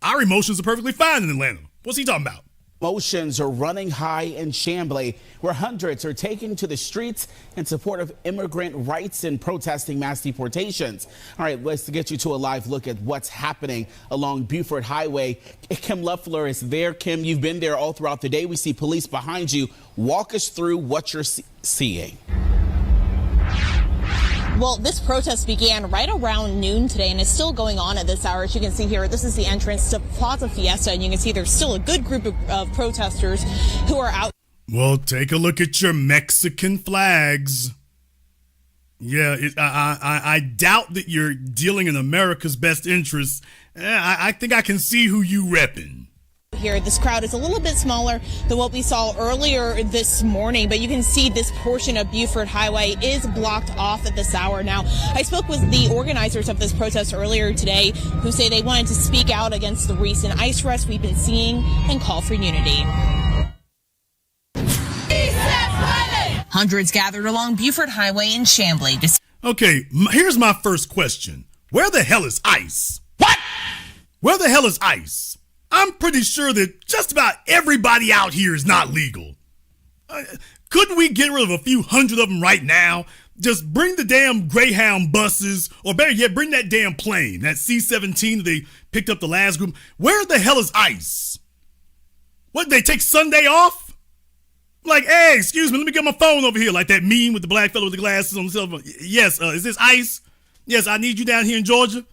Our emotions are perfectly fine in Atlanta. What's he talking about? Emotions are running high in Chamblee, where hundreds are taking to the streets in support of immigrant rights and protesting mass deportations. All right, let's get you to a live look at what's happening along Buford Highway. Kim Leffler is there. Kim, you've been there all throughout the day. We see police behind you. Walk us through what you're seeing. Well, this protest began right around noon today and is still going on at this hour. As you can see here, this is the entrance to Plaza Fiesta, and you can see there's still a good group of protesters who are out. Well, take a look at your Mexican flags. Yeah, I doubt that you're dealing in America's best interests. I think I can see who you repping. Here, this crowd is a little bit smaller than what we saw earlier this morning, but you can see this portion of Buford Highway is blocked off at this hour. Now, I spoke with the organizers of this protest earlier today, who say they wanted to speak out against the recent ICE arrests we've been seeing and call for unity. Hundreds gathered along Buford Highway in Chamblee. Okay, here's my first question. Where the hell is ICE? What? Where the hell is ICE? I'm pretty sure that just about everybody out here is not legal. Couldn't we get rid of a few hundred of them right now? Just bring the damn Greyhound buses, or better yet, bring that damn plane, that C-17 that they picked up the last group. Where the hell is ICE? What, they take Sunday off? Like, hey, excuse me, let me get my phone over here. Like that meme with the black fellow with the glasses on the cell phone. Yes, is this ICE? Yes, I need you down here in Georgia.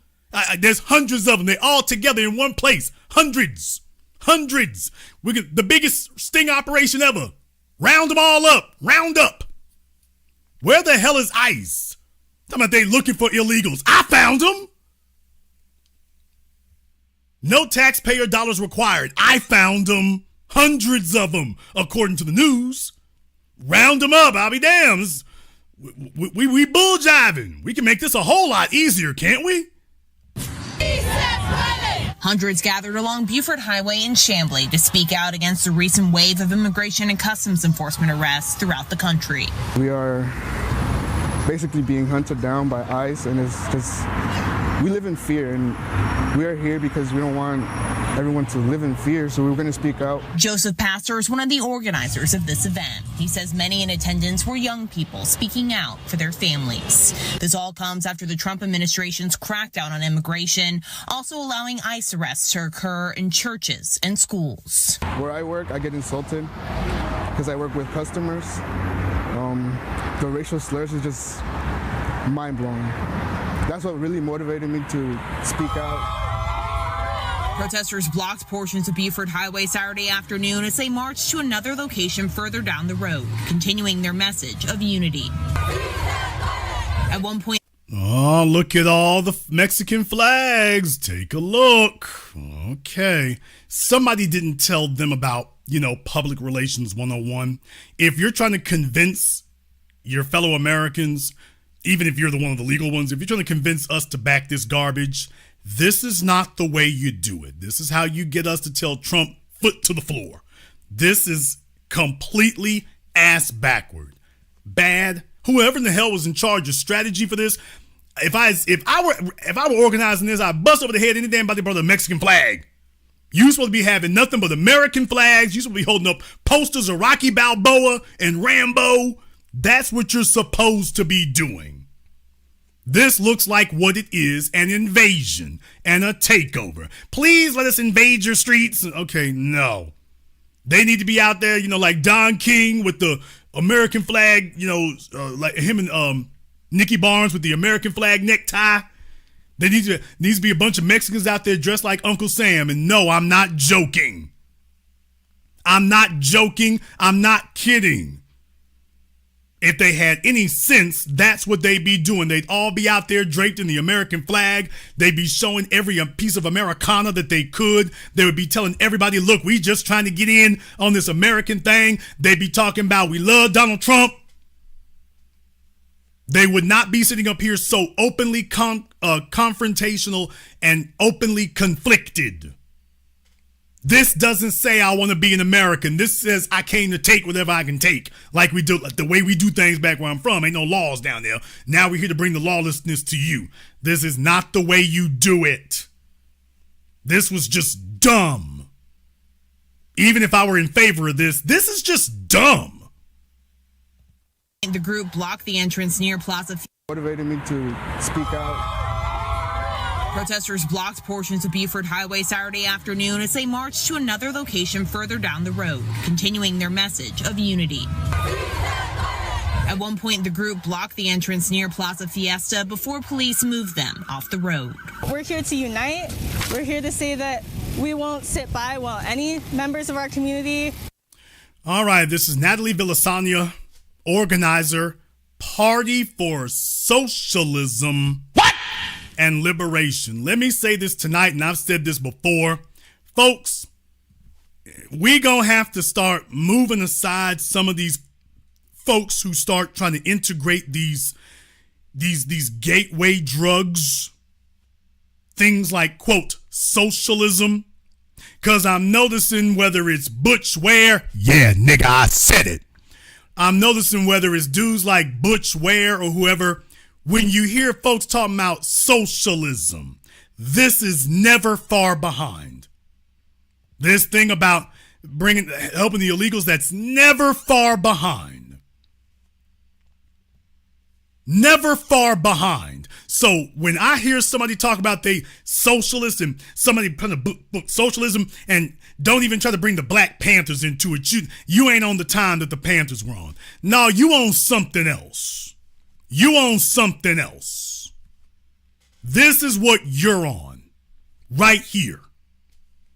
There's hundreds of them. They're all together in one place. Hundreds. The biggest sting operation ever. Round them all up. Round up. Where the hell is ICE? Talking about they looking for illegals. I found them. No taxpayer dollars required. I found them. Hundreds of them, according to the news. Round them up. I'll be damned. We bull jiving. We can make this a whole lot easier, can't we? Hundreds gathered along Buford Highway in Chamblee to speak out against the recent wave of immigration and customs enforcement arrests throughout the country. We are basically being hunted down by ICE, and it's just, we live in fear, and we are here because we don't want everyone to live in fear, so we're going to speak out. Joseph Pastor is one of the organizers of this event. He says many in attendance were young people speaking out for their families. This all comes after the Trump administration's crackdown on immigration, also allowing ICE arrests to occur in churches and schools. Where I work, I get insulted because I work with customers. The racial slurs is just mind-blowing. That's what really motivated me to speak out. Protesters blocked portions of Buford Highway Saturday afternoon as they marched to another location further down the road, continuing their message of unity. At one point, oh, look at all the Mexican flags. Take a look. Okay. Somebody didn't tell them about, public relations 101. If you're trying to convince your fellow Americans, even if you're one of the legal ones, if you're trying to convince us to back this garbage, this is not the way you do it. This is how you get us to tell Trump foot to the floor. This is completely ass backward. Bad. Whoever in the hell was in charge of strategy for this, if I were organizing this, I'd bust over the head of any damn body brother Mexican flag. You supposed to be having nothing but American flags. You supposed to be holding up posters of Rocky Balboa and Rambo. That's what you're supposed to be doing. This looks like what it is, an invasion and a takeover. Please let us invade your streets. Okay, no. They need to be out there, like Don King with the American flag, like him and Nikki Barnes with the American flag necktie. There needs to be a bunch of Mexicans out there dressed like Uncle Sam. And no, I'm not joking. I'm not joking. I'm not kidding. If they had any sense, that's what they'd be doing. They'd all be out there draped in the American flag. They'd be showing every piece of Americana that they could. They would be telling everybody, look, we just trying to get in on this American thing. They'd be talking about we love Donald Trump. They would not be sitting up here so openly confrontational and openly conflicted. This doesn't say I want to be an American. This says I came to take whatever I can take. Like we do, like the way we do things back where I'm from. Ain't no laws down there. Now we're here to bring the lawlessness to you. This is not the way you do it. This was just dumb. Even if I were in favor of this is just dumb. The group blocked the entrance near Plaza. Motivated me to speak out. Protesters blocked portions of Buford Highway Saturday afternoon as they marched to another location further down the road, continuing their message of unity. At one point, the group blocked the entrance near Plaza Fiesta before police moved them off the road. We're here to unite. We're here to say that we won't sit by while any members of our community. All right, this is Natalie Villasania, organizer, Party for Socialism. What? And Liberation. Let me say this tonight, and I've said this before. Folks, we gonna have to start moving aside some of these folks who start trying to integrate these gateway drugs. Things like, quote, socialism. Because I'm noticing whether it's Butch Ware. Yeah, nigga, I said it. I'm noticing whether it's dudes like Butch Ware or whoever, when you hear folks talking about socialism, this is never far behind. This thing about helping the illegals, that's never far behind. Never far behind. So when I hear somebody talk about they socialist and somebody put a book socialism and don't even try to bring the Black Panthers into it, you ain't on the time that the Panthers were on. No, you on something else. You on something else. This is what you're on right here.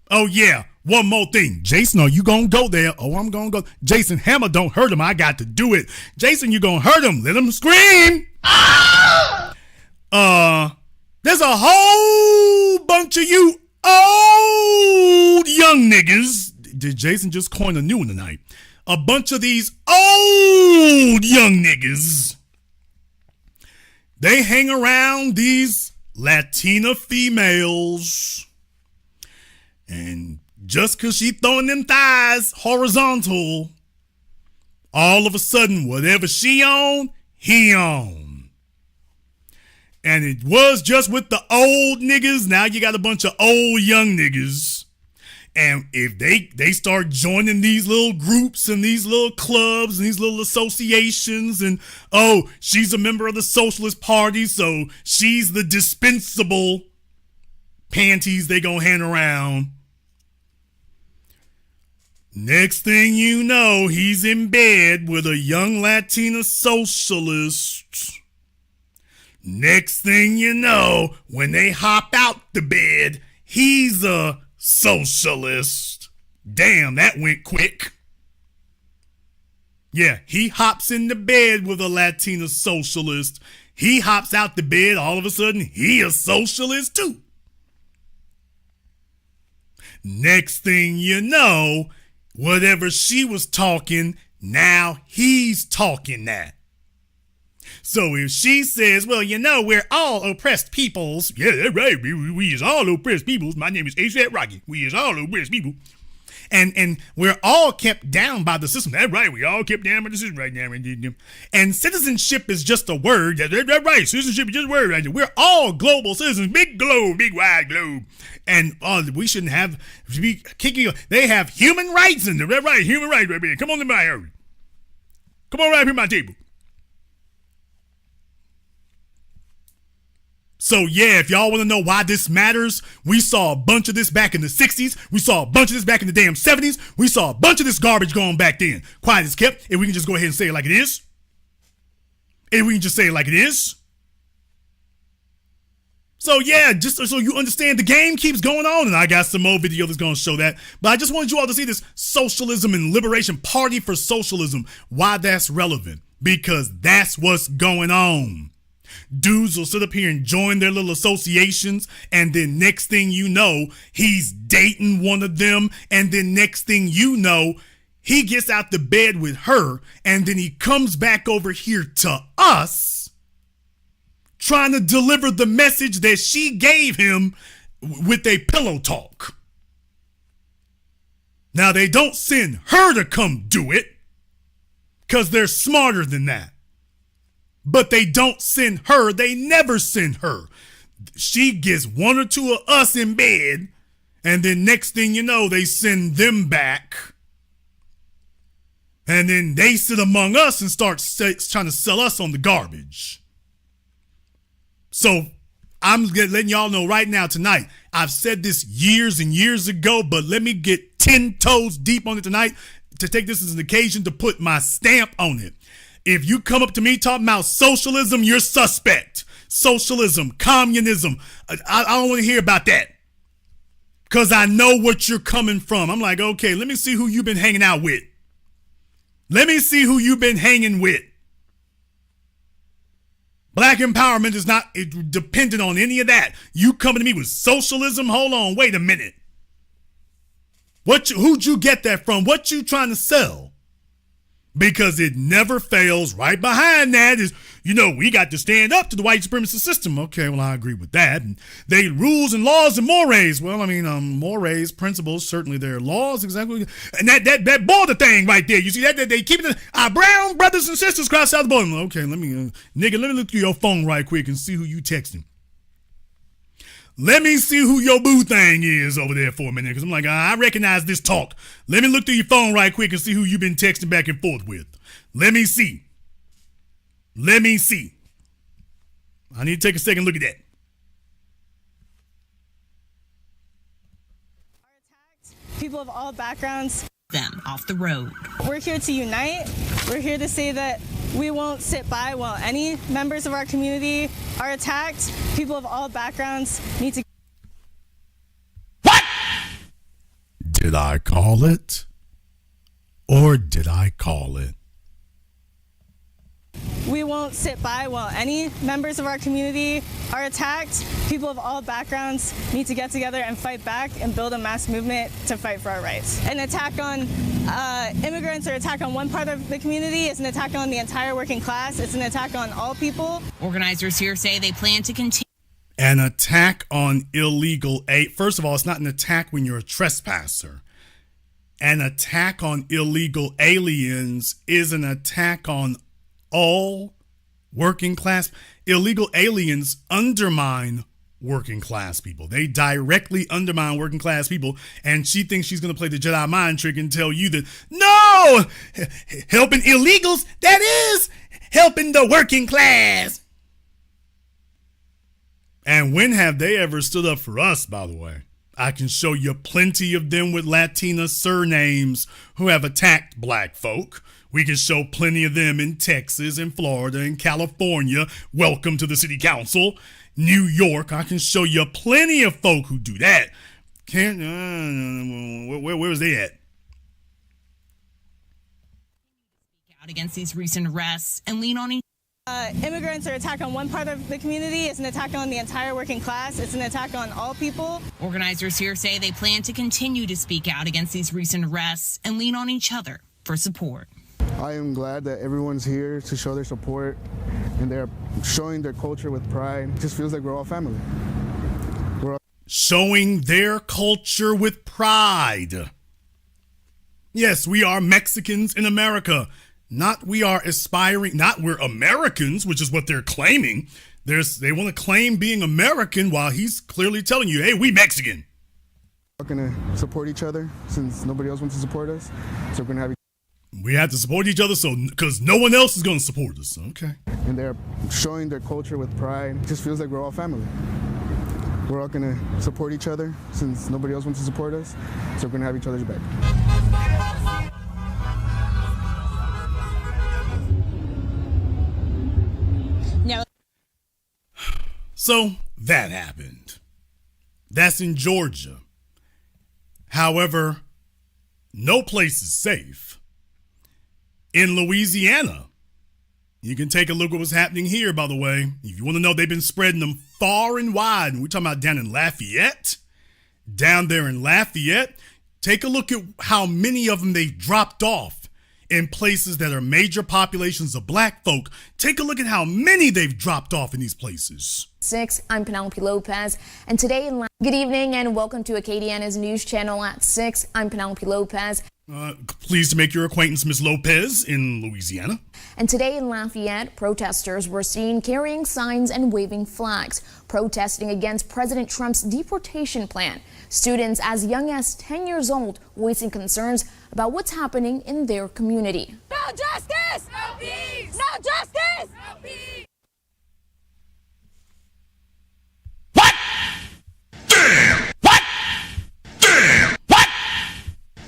Oh yeah, one more thing. Jason, are you gonna go there? Oh, I'm gonna go. Jason, hammer, don't hurt him. I got to do it. Jason, you gonna hurt him. Let him scream. There's a whole bunch of you old young niggas. Did Jason just coin a new one tonight? A bunch of these old young niggas. They hang around these Latina females. And just because she throwing them thighs horizontal, all of a sudden, whatever she on, he on. And it was just with the old niggas. Now you got a bunch of old young niggas. And if they start joining these little groups and these little clubs and these little associations and, oh, she's a member of the Socialist Party, so she's the dispensable panties they gonna hand around. Next thing you know, he's in bed with a young Latina socialist. Next thing you know, when they hop out the bed, he's a socialist. Damn, that went quick. Yeah, he hops in the bed with a Latina socialist. He hops out the bed, all of a sudden, he a socialist too. Next thing you know, whatever she was talking, now he's talking that. So if she says, well, you know, we're all oppressed peoples. Yeah, that's right. We is all oppressed peoples. My name is A$AP Rocky. We is all oppressed people. And we're all kept down by the system. That's right. We all kept down by the system right now. And citizenship is just a word. That's right. Citizenship is just a word right now. We're all global citizens. Big globe, big wide globe. And we shouldn't have to be kicking. They have human rights in there. That's right. Human rights right there. Come on to my area. Come on right here at my table. So yeah, if y'all want to know why this matters, we saw a bunch of this back in the 60s. We saw a bunch of this back in the damn 70s. We saw a bunch of this garbage going back then. Quiet as kept. If we can just go ahead and say it like it is. If we can just say it like it is. So yeah, just so you understand, the game keeps going on, and I got some more video that's going to show that. But I just wanted you all to see this Socialism and Liberation Party for Socialism, why that's relevant. Because that's what's going on. Dudes will sit up here and join their little associations, and then next thing you know, he's dating one of them, and then next thing you know, he gets out the bed with her, and then he comes back over here to us, trying to deliver the message that she gave him with a pillow talk. Now, they don't send her to come do it, because they're smarter than that. But they don't send her. They never send her. She gets one or two of us in bed, and then next thing you know, they send them back. And then they sit among us and start trying to sell us on the garbage. So I'm letting y'all know right now tonight, I've said this years and years ago, but let me get 10 toes deep on it tonight to take this as an occasion to put my stamp on it. If you come up to me talking about socialism, you're suspect. Socialism, communism, I don't want to hear about that. Because I know what you're coming from. I'm like, okay, let me see who you've been hanging out with. Let me see who you've been hanging with. Black empowerment is not dependent on any of that. You coming to me with socialism? Hold on, wait a minute. Who'd you get that from? What you trying to sell? Because it never fails. Right behind that is, we got to stand up to the white supremacist system. Okay, well, I agree with that. And they rules and laws and mores. Well, mores, principles, certainly they're laws, exactly. And that border thing right there, you see that they keep our brown brothers and sisters cross out the border. Okay, let me look through your phone right quick and see who you texting. Let me see who your boo thing is over there for a minute, because I'm like, I recognize this talk. Let me look through your phone right quick and see who you've been texting back and forth with. Let me see. I need to take a second look at that. People of all backgrounds. Them off the road. We're here to unite. We're here to say that we won't sit by while any members of our community are attacked. People of all backgrounds need to. What? Did I call it? Or did I call it? We won't sit by while any members of our community are attacked. People of all backgrounds need to get together and fight back and build a mass movement to fight for our rights. An attack on immigrants or attack on one part of the community is an attack on the entire working class. It's an attack on all people. Organizers here say they plan to continue. An attack on illegal aid. First of all, it's not an attack when you're a trespasser. An attack on illegal aliens is an attack on all working class. Illegal aliens undermine working class people. They directly undermine working class people. And she thinks she's going to play the Jedi mind trick and tell you that, no, helping illegals, that is helping the working class. And when have they ever stood up for us, by the way? I can show you plenty of them with Latina surnames who have attacked black folk. We can show plenty of them in Texas and Florida and California. Welcome to the city council. New York, I can show you plenty of folk who do that. Where was they at? Out against these recent arrests and lean on each. Immigrants or attack on one part of the community is an attack on the entire working class. It's an attack on all people. Organizers here say they plan to continue to speak out against these recent arrests and lean on each other for support. I am glad that everyone's here to show their support and they're showing their culture with pride. It just feels like we're all family. Showing their culture with pride. Yes, we are Mexicans in America. Not we are aspiring, not we're Americans, which is what they're claiming. They want to claim being American while he's clearly telling you, hey, we Mexican. We're going to support each other since nobody else wants to support us. So we're going to have we have to support each other because no one else is going to support us. Okay. And they're showing their culture with pride. It just feels like we're all family. We're all going to support each other since nobody else wants to support us. So we're going to have each other's back. Now, so that happened. That's in Georgia. However, no place is safe. In Louisiana, you can take a look at what's happening here, by the way. If you want to know, they've been spreading them far and wide. And we're talking about down in Lafayette. Down there in Lafayette, take a look at how many of them they've dropped off in places that are major populations of black folk. Take a look at how many they've dropped off in these places. 6, I'm Penelope Lopez, and today in good evening and welcome to Acadiana's news channel at 6. I'm Penelope Lopez. Pleased to make your acquaintance, Ms. Lopez in Louisiana. And today in Lafayette, protesters were seen carrying signs and waving flags, protesting against President Trump's deportation plan. Students as young as 10 years old voicing concerns about what's happening in their community. No justice! No peace! No justice! No peace! What? Damn! What? Damn! What?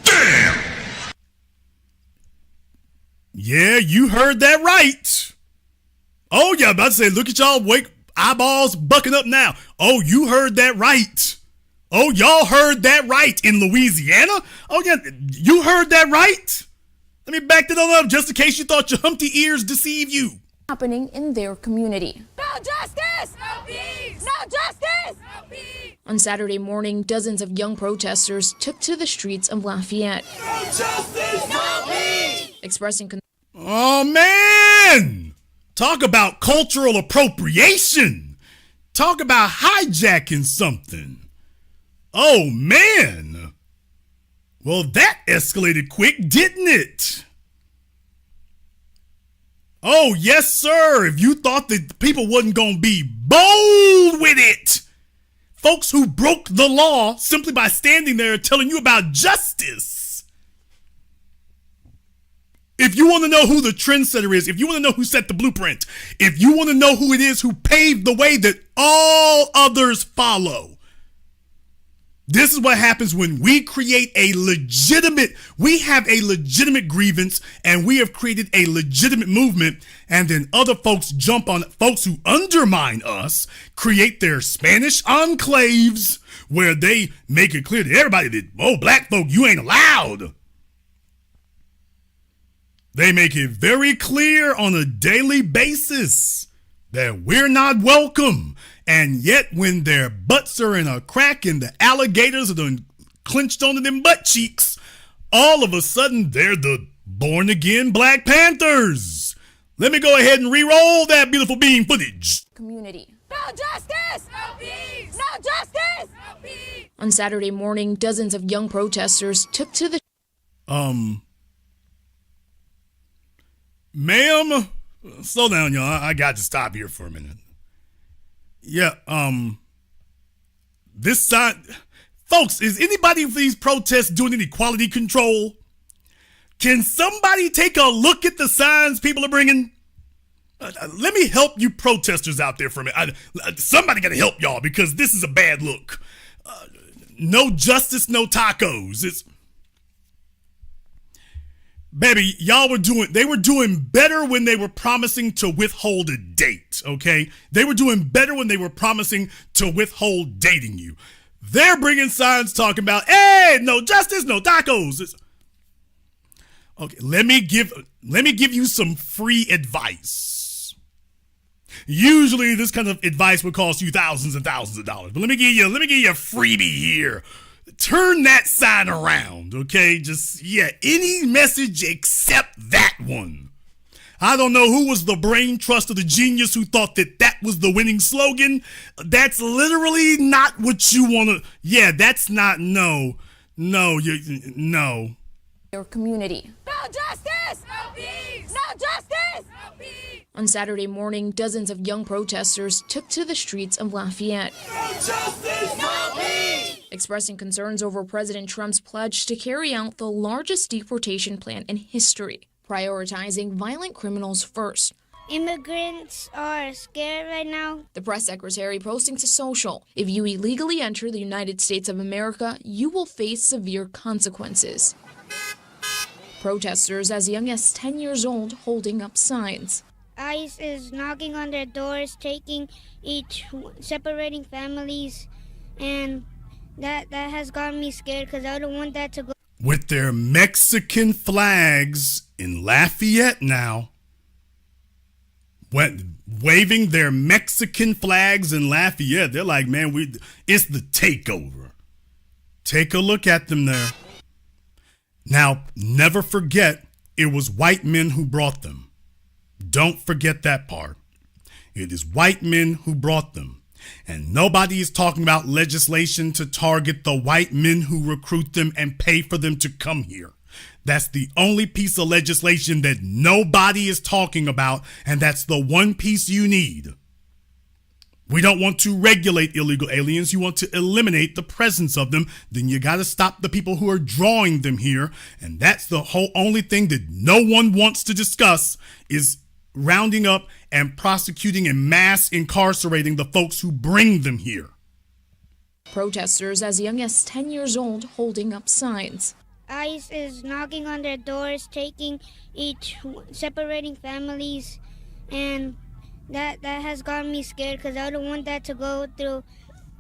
Damn! Yeah, you heard that right. Oh, yeah, I'm about to say, look at y'all, wake eyeballs bucking up now. Oh, you heard that right. Oh, y'all heard that right in Louisiana? Oh, yeah, you heard that right? Let me back that on up just in case you thought your Humpty ears deceive you. Happening in their community. No justice! No peace! No justice! No peace! On Saturday morning, dozens of young protesters took to the streets of Lafayette. No justice! No peace! Expressing oh, man! Talk about cultural appropriation. Talk about hijacking something. Oh, man. Well, that escalated quick, didn't it? Oh, yes, sir. If you thought that people wasn't going to be bold with it. Folks who broke the law simply by standing there telling you about justice. If you want to know who the trendsetter is, if you want to know who set the blueprint, if you want to know who it is who paved the way that all others follow, this is what happens when we create we have a legitimate grievance and we have created a legitimate movement, and then other folks jump on it. Folks who undermine us create their Spanish enclaves where they make it clear to everybody that, oh, black folk, you ain't allowed. They make it very clear on a daily basis that we're not welcome. And yet when their butts are in a crack and the alligators are done clenched onto them butt cheeks, all of a sudden they're the born again Black Panthers. Let me go ahead and re-roll that beautiful bean footage. Community. No justice! No peace! No justice! No peace! On Saturday morning, dozens of young protesters took to the Ma'am, slow down, y'all. I got to stop here for a minute. Yeah, this side, folks, is anybody for these protests doing any quality control? Can somebody take a look at the signs people are bringing? Let me help you protesters out there for a minute. Somebody got to help y'all because this is a bad look. No justice, no tacos. Baby, they were doing better when they were promising to withhold a date, okay? They were doing better when they were promising to withhold dating you. They're bringing signs talking about, hey, no justice, no tacos. Okay, let me give you some free advice. Usually this kind of advice would cost you thousands and thousands of dollars, but let me give you a freebie here. Turn that sign around, okay? Any message except that one. I don't know who was the brain trust of the genius who thought that was the winning slogan. That's literally not what you want to. Yeah, that's not. No. Your community. No justice! No peace! No justice! No peace! On Saturday morning, dozens of young protesters took to the streets of Lafayette. No justice! No peace! Expressing concerns over President Trump's pledge to carry out the largest deportation plan in history, prioritizing violent criminals first. Immigrants are scared right now. The press secretary posting to social, if you illegally enter the United States of America, you will face severe consequences. Protesters as young as 10 years old holding up signs. ICE is knocking on their doors, separating families, and that has gotten me scared because I don't want that to go. With their Mexican flags in Lafayette now, waving their Mexican flags in Lafayette, they're like, man, it's the takeover. Take a look at them there. Now, never forget, it was white men who brought them. Don't forget that part. It is white men who brought them. And nobody is talking about legislation to target the white men who recruit them and pay for them to come here. That's the only piece of legislation that nobody is talking about, and that's the one piece you need. We don't want to regulate illegal aliens. You want to eliminate the presence of them. Then you got to stop the people who are drawing them here. And that's the whole only thing that no one wants to discuss is rounding up and prosecuting and mass incarcerating the folks who bring them here. Protesters as young as 10 years old holding up signs. ICE is knocking on their doors, separating families, and that has gotten me scared because I don't want that to go through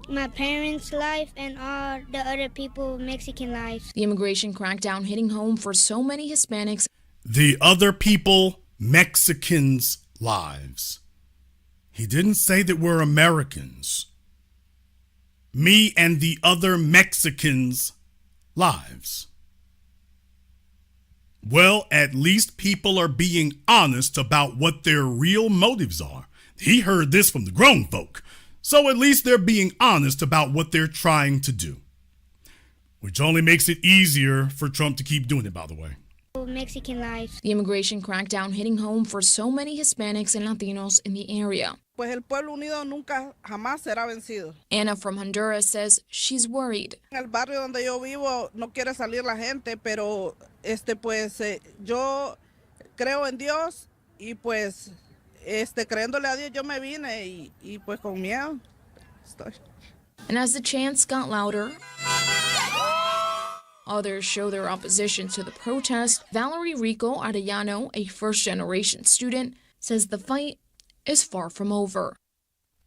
my parents' life and all the other people, Mexican lives. The immigration crackdown hitting home for so many Hispanics. The other people, Mexicans' lives. He didn't say that we're Americans. Me and the other Mexicans' lives. Well, at least people are being honest about what their real motives are. He heard this from the grown folk. So at least they're being honest about what they're trying to do. Which only makes it easier for Trump to keep doing it, by the way. Mexican lives. The immigration crackdown hitting home for so many Hispanics and Latinos in the area. Pues el pueblo unido nunca jamás será vencido. Anna from Honduras says she's worried. En el barrio donde yo vivo no quiere salir la gente, pero pues yo creo en Dios y pues creyéndole a Dios yo me vine y pues con miedo estoy. And as the chants got louder, others show their opposition to the protest. Valerie Rico Arellano, a first-generation student, says the fight is far from over.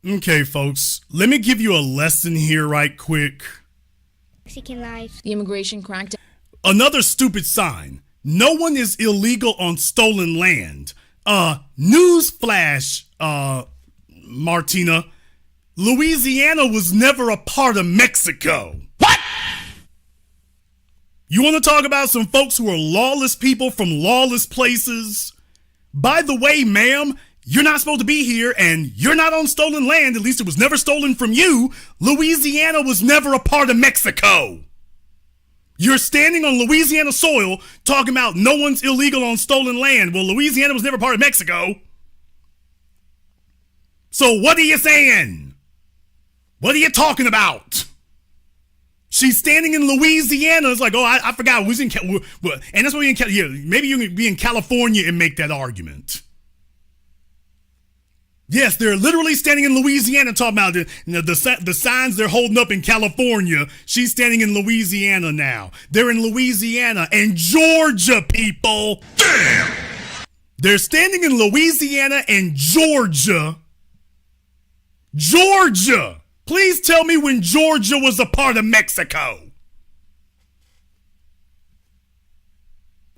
Okay, folks, let me give you a lesson here right quick. Mexican life. The immigration crackdown. Another stupid sign. No one is illegal on stolen land. Newsflash, Martina. Louisiana was never a part of Mexico. What? You want to talk about some folks who are lawless people from lawless places? By the way, ma'am, you're not supposed to be here and you're not on stolen land. At least it was never stolen from you. Louisiana was never a part of Mexico. You're standing on Louisiana soil talking about no one's illegal on stolen land. Well, Louisiana was never part of Mexico. So what are you saying? What are you talking about? She's standing in Louisiana. It's like, oh, I forgot. And that's why we in California. Maybe you can be in California and make that argument. Yes, they're literally standing in Louisiana talking about the signs they're holding up in California. She's standing in Louisiana now. They're in Louisiana and Georgia, people. Damn! They're standing in Louisiana and Georgia. Georgia! Please tell me when Georgia was a part of Mexico.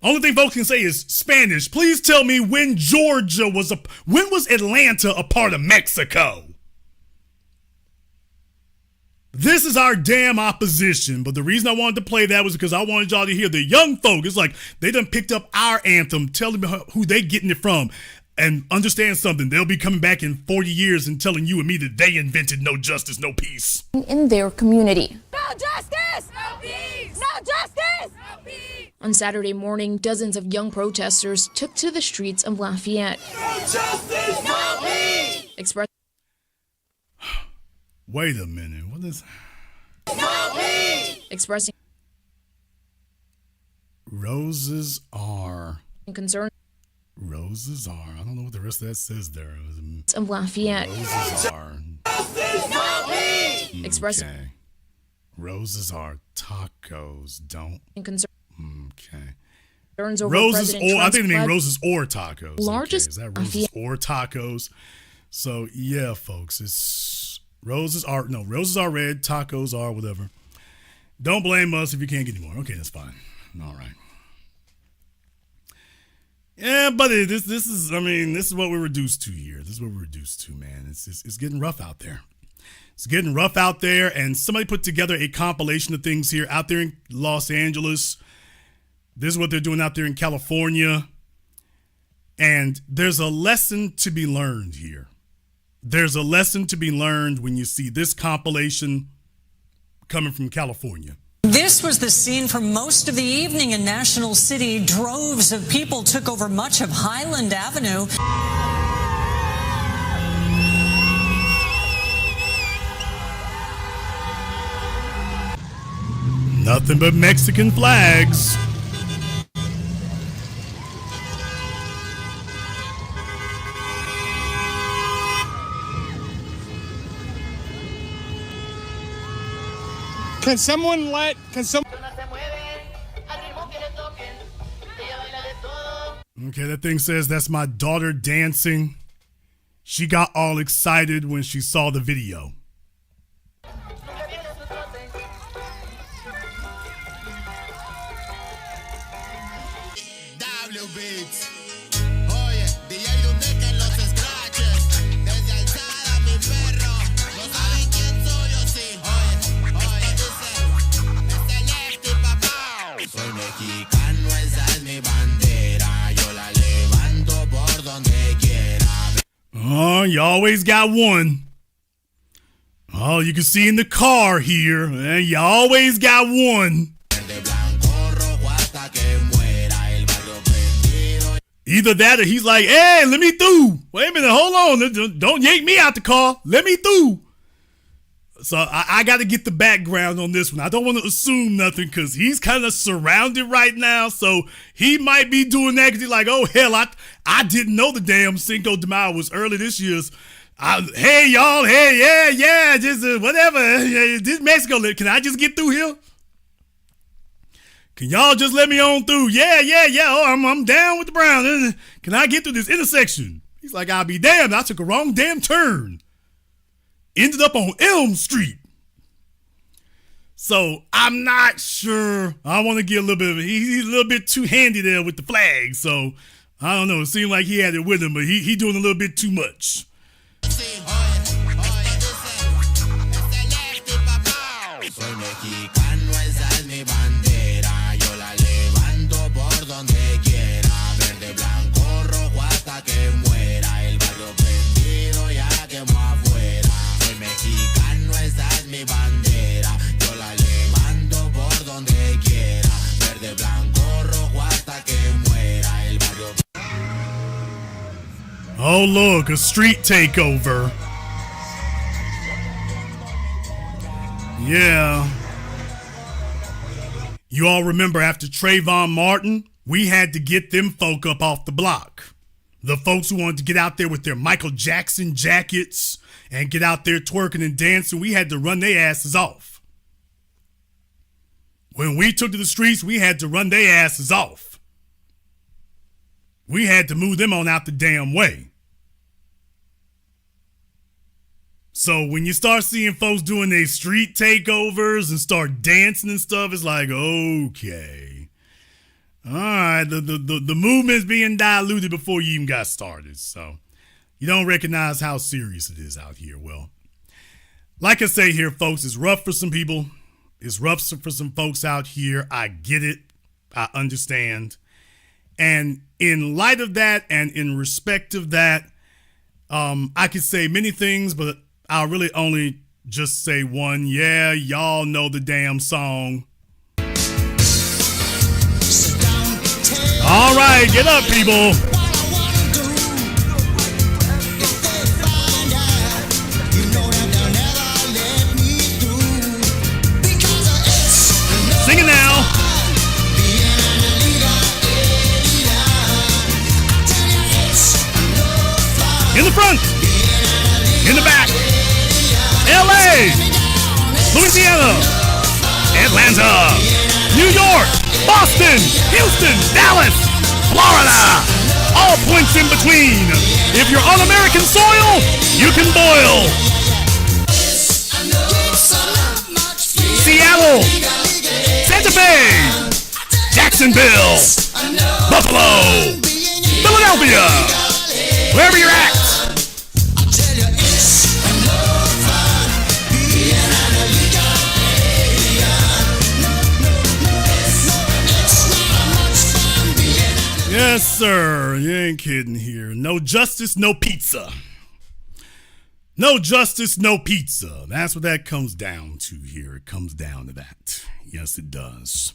Only thing folks can say is Spanish. Please tell me when when was Atlanta a part of Mexico? This is our damn opposition. But the reason I wanted to play that was because I wanted y'all to hear the young folk. It's like they done picked up our anthem, telling me who they getting it from. And understand something, they'll be coming back in 40 years and telling you and me that they invented no justice, no peace. In their community. No justice! No peace! No justice! No peace! On Saturday morning, dozens of young protesters took to the streets of Lafayette. No justice! No peace! Wait a minute, what is... No peace! Expressing Roses are... concern. Roses are. I don't know what the rest of that says there. Of Lafayette. Roses are. Okay. Roses are tacos. Don't. Okay. Roses or I think they mean roses or tacos. Largest. Okay. Is that roses or tacos? So yeah, folks, it's roses are red, tacos are whatever. Don't blame us if you can't get any more. Okay, that's fine. All right. Yeah, buddy, this is what we're reduced to here. This is what we're reduced to, man. It's getting rough out there. It's getting rough out there, and somebody put together a compilation of things here out there in Los Angeles. This is what they're doing out there in California. And there's a lesson to be learned here. There's a lesson to be learned when you see this compilation coming from California. This was the scene for most of the evening in National City. Droves of people took over much of Highland Avenue. Nothing but Mexican flags. Can someone Okay, that thing says that's my daughter dancing. She got all excited when she saw the video. Oh, you always got one. Oh, you can see in the car here. You always got one. Either that or he's like, hey, let me through. Wait a minute, hold on. Don't yank me out the car. Let me through. So I got to get the background on this one. I don't want to assume nothing because he's kind of surrounded right now. So he might be doing that because he's like, oh, hell, I didn't know the damn Cinco de Mayo was early this year's. Hey, y'all. Hey, yeah, just whatever. This Mexico, can I just get through here? Can y'all just let me on through? Yeah. Oh, I'm down with the brown. Can I get through this intersection? He's like, I'll be damned. I took a wrong damn turn. Ended up on Elm Street. So I'm not sure. I want to get a little bit of it. He's a little bit too handy there with the flag. So I don't know. It seemed like he had it with him, but he doing a little bit too much. Oh, look, a street takeover. Yeah. You all remember after Trayvon Martin, we had to get them folk up off the block. The folks who wanted to get out there with their Michael Jackson jackets and get out there twerking and dancing, we had to run their asses off. When we took to the streets, we had to run their asses off. We had to move them on out the damn way. So when you start seeing folks doing their street takeovers and start dancing and stuff, it's like, okay. All right, the movement's being diluted before you even got started. So you don't recognize how serious it is out here. Well, like I say here, folks, it's rough for some people. It's rough for some folks out here. I get it. I understand. And in light of that and in respect of that, I could say many things, but I'll really only just say one. Yeah, y'all know the damn song. All right, get up, people. Sing it now. In the front. In the back. LA, Louisiana, Atlanta, New York, Boston, Houston, Dallas, Florida, all points in between. If you're on American soil, you can boil. Seattle, Santa Fe, Jacksonville, Buffalo, Philadelphia, wherever you're at. Yes, sir. You ain't kidding here. No justice, no pizza. No justice, no pizza. That's what that comes down to here. It comes down to that. Yes, it does.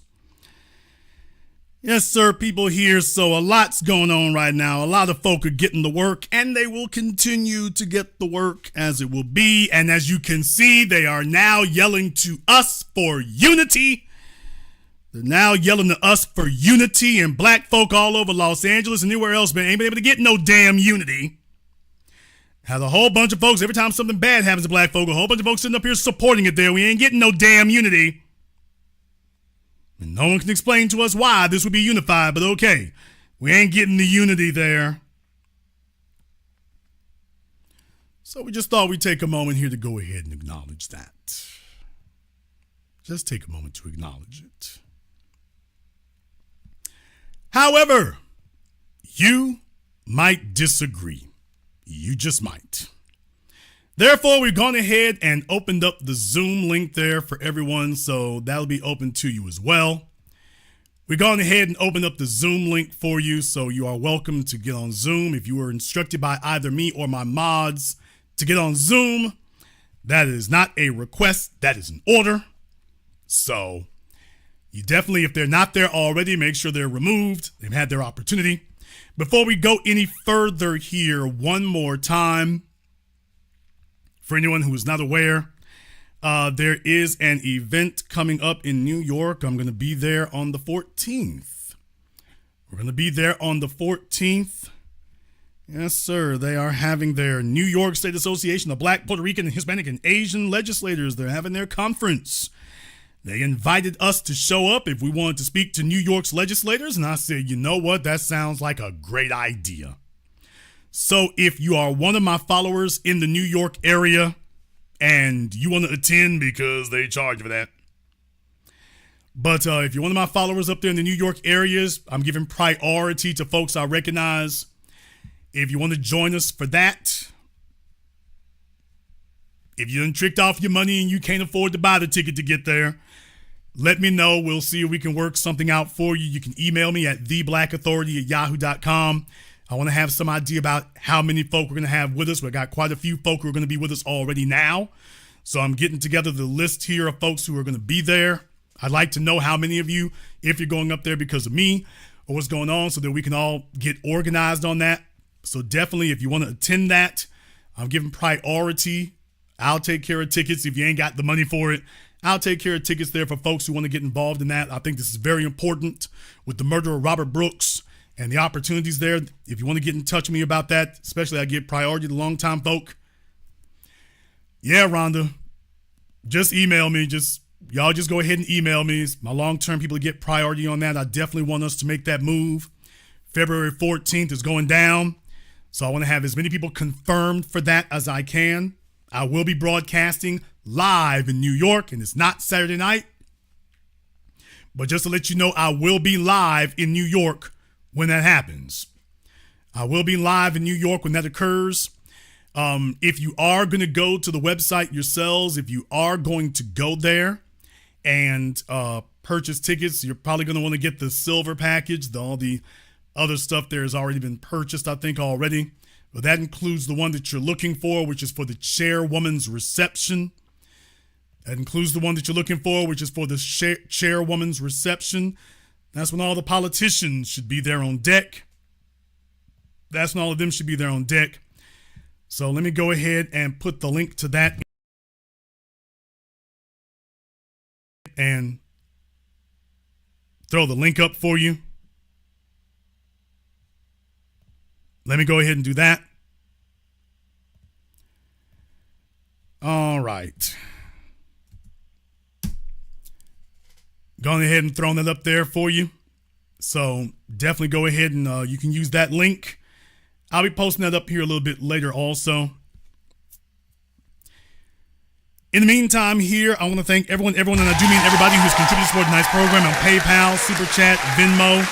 Yes, sir. People here. So a lot's going on right now. A lot of folk are getting the work, and they will continue to get the work as it will be. And as you can see, they are now yelling to us for unity. They're now yelling to us for unity, and black folk all over Los Angeles and anywhere else, man, ain't been able to get no damn unity. Has a whole bunch of folks, every time something bad happens to black folk, a whole bunch of folks sitting up here supporting it there. We ain't getting no damn unity. And no one can explain to us why this would be unified, but okay. We ain't getting the unity there. So we just thought we'd take a moment here to go ahead and acknowledge that. Just take a moment to acknowledge it. However, you might disagree. You just might. Therefore, we've gone ahead and opened up the Zoom link there for everyone, so that'll be open to you as well. We've gone ahead and opened up the Zoom link for you, so you are welcome to get on Zoom. If you were instructed by either me or my mods to get on Zoom, that is not a request, that is an order. So you definitely, if they're not there already, make sure they're removed. They've had their opportunity. Before we go any further here, one more time, for anyone who is not aware, There is an event coming up in New York. I'm going to be there on the 14th. We're going to be there on the 14th. Yes, sir. They are having their New York State Association of Black, Puerto Rican, Hispanic, and Asian legislators. They're having their conference. They invited us to show up if we wanted to speak to New York's legislators. And I said, you know what? That sounds like a great idea. So if you are one of my followers in the New York area and you want to attend, because they charge for that. But if you're one of my followers up there in the New York areas, I'm giving priority to folks I recognize. If you want to join us for that, if you done tricked off your money and you can't afford to buy the ticket to get there, let me know. We'll see if we can work something out for you. You can email me at theblackauthority@yahoo.com. I want to have some idea about how many folk we're going to have with us. We've got quite a few folk who are going to be with us already now. So I'm getting together the list here of folks who are going to be there. I'd like to know how many of you, if you're going up there because of me or what's going on, so that we can all get organized on that. So definitely, if you want to attend that, I'm giving priority. I'll take care of tickets if you ain't got the money for it. I'll take care of tickets there for folks who want to get involved in that. I think this is very important with the murder of Robert Brooks and the opportunities there. If you want to get in touch with me about that, especially I give priority to longtime folk. Yeah, Rhonda, just email me. Y'all just go ahead and email me. It's my long-term people to get priority on that. I definitely want us to make that move. February 14th is going down. So I want to have as many people confirmed for that as I can. I will be broadcasting live in New York, and it's not Saturday night. But just to let you know, I will be live in New York when that happens. I will be live in New York when that occurs. If you are going to go to the website yourselves, if you are going to go there and purchase tickets, you're probably going to want to get the silver package. All the other stuff there has already been purchased, I think, already. But that includes the one that you're looking for, which is for the chairwoman's reception. That includes the one that you're looking for, which is for the chairwoman's reception. That's when all the politicians should be there on deck. That's when all of them should be there on deck. So let me go ahead and put the link to that and throw the link up for you. Let me go ahead and do that. All right. Gone ahead and thrown that up there for you. So definitely go ahead and you can use that link. I'll be posting that up here a little bit later also. In the meantime here, I want to thank everyone, and I do mean everybody who's contributed to tonight's program on PayPal, Super Chat, Venmo.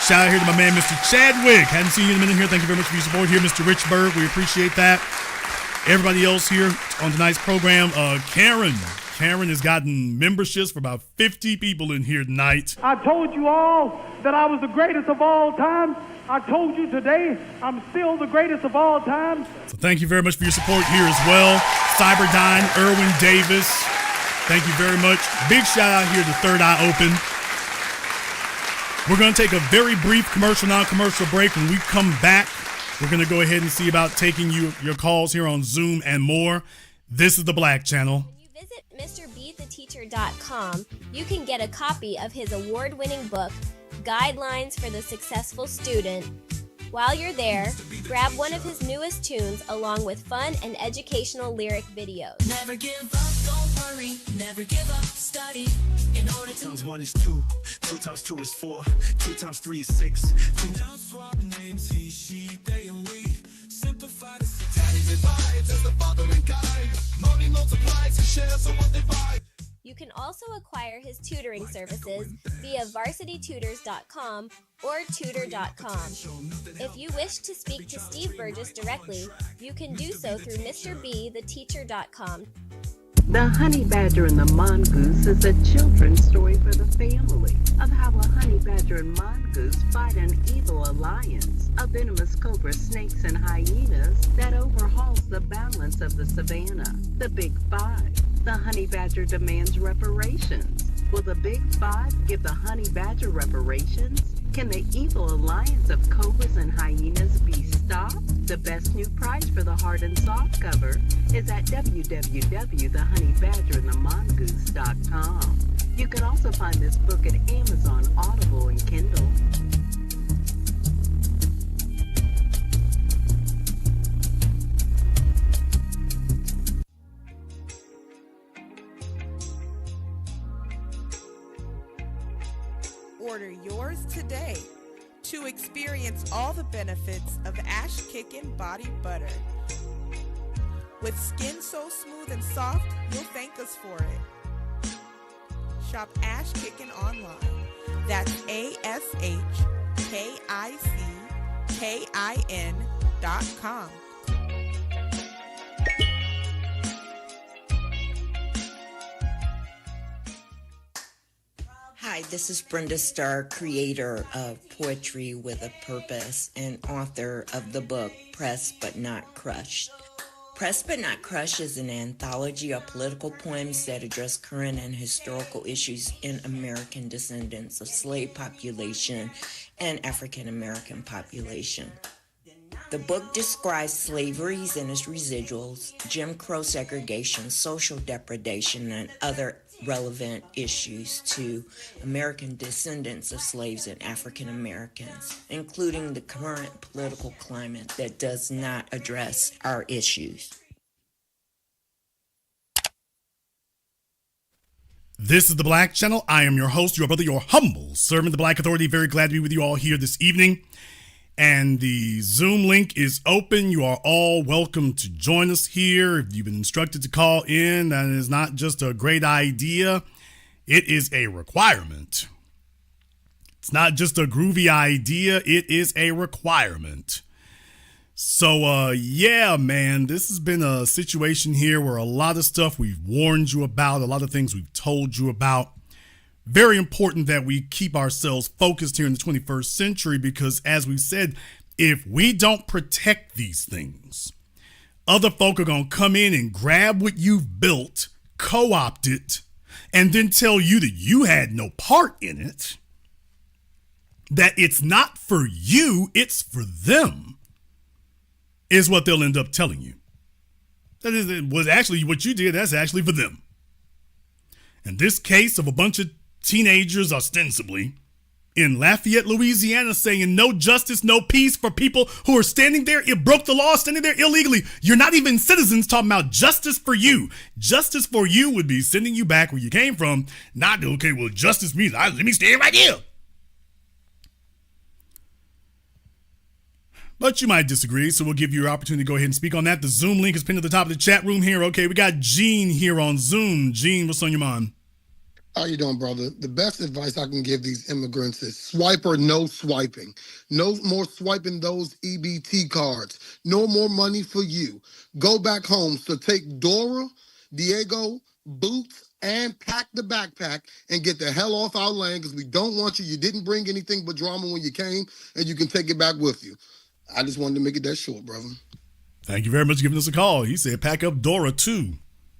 Shout out here to my man, Mr. Chadwick. Hadn't seen you in a minute here. Thank you very much for your support here, Mr. Richburg. We appreciate that. Everybody else here on tonight's program, Karen. Karen has gotten memberships for about 50 people in here tonight. I told you all that I was the greatest of all time. I told you today I'm still the greatest of all time. So thank you very much for your support here as well. Cyberdyne, Erwin Davis, thank you very much. Big shout out here to Third Eye Open. We're going to take a very brief commercial, non-commercial break. When we come back, we're going to go ahead and see about taking your calls here on Zoom and more. This is the Black Channel. Visit MrBeTheTeacher.com. You can get a copy of his award-winning book, Guidelines for the Successful Student. While you're there, grab one of his newest tunes along with fun and educational lyric videos. Never give up, don't worry, never give up, study. In order to 1 is 2, 2 times 2 is 4, 2 times 3 is 6. 2 times swap names, he, she, they, and we. Simplify the syntax, divides as the father and guide. Money multiplies and shares of what they buy. You can also acquire his tutoring services via varsitytutors.com or tutor.com. If you wish to speak to Steve Burgess directly, you can do so through MrBeTheTeacher.com. The Honey Badger and the Mongoose is a children's story for the family of how a honey badger and mongoose fight an evil alliance of venomous cobra snakes and hyenas that overhauls the balance of the savannah. The Big Five. The honey badger demands reparations. Will the Big Five give the honey badger reparations? Can the evil alliance of cobras and hyenas be stopped? The best new price for the hard and soft cover is at www.thehoneyBadgerandthemongoose.com. You can also find this book at Amazon, Audible, and Kindle. Order yours today to experience all the benefits of Ash Kickin' Body Butter. With skin so smooth and soft, you'll thank us for it. Shop Ash Kickin' online. That's ASHKICKIN.com. Hi, this is Brenda Starr, creator of Poetry with a Purpose and author of the book Pressed But Not Crushed. Pressed But Not Crushed is an anthology of political poems that address current and historical issues in American descendants of slave population and African American population. The book describes slavery and its residuals, Jim Crow segregation, social depredation, and other relevant issues to American descendants of slaves and African Americans, including the current political climate that does not address our issues. This is the Black Channel. I am your host, your brother, your humble servant, the Black Authority. Very glad to be with you all here this evening. And the Zoom link is open. You are all welcome to join us here. If you've been instructed to call in, that is not just a great idea. It is a requirement. It's not just a groovy idea. It is a requirement. So, yeah, man, this has been a situation here where a lot of stuff we've warned you about, a lot of things we've told you about. Very important that we keep ourselves focused here in the 21st century because, as we said, if we don't protect these things, other folk are going to come in and grab what you've built, co-opt it, and then tell you that you had no part in it, that it's not for you, it's for them, is what they'll end up telling you. That is, it was actually what you did, that's actually for them. In this case of a bunch of teenagers, ostensibly, in Lafayette, Louisiana, saying no justice, no peace for people who are standing there, it broke the law, standing there illegally. You're not even citizens, talking about justice for you. Justice for you would be sending you back where you came from. Not, okay, well, justice means, let me stand right here. But you might disagree, so we'll give you your opportunity to go ahead and speak on that. The Zoom link is pinned at the top of the chat room here. Okay, we got Gene here on Zoom. Gene, what's on your mind? How you doing, brother? The best advice I can give these immigrants is swipe or no swiping. No more swiping those EBT cards. No more money for you. Go back home. So take Dora, Diego, Boots, and pack the backpack and get the hell off our land because we don't want you. You didn't bring anything but drama when you came, and you can take it back with you. I just wanted to make it that short, brother. Thank you very much for giving us a call. He said pack up Dora, too.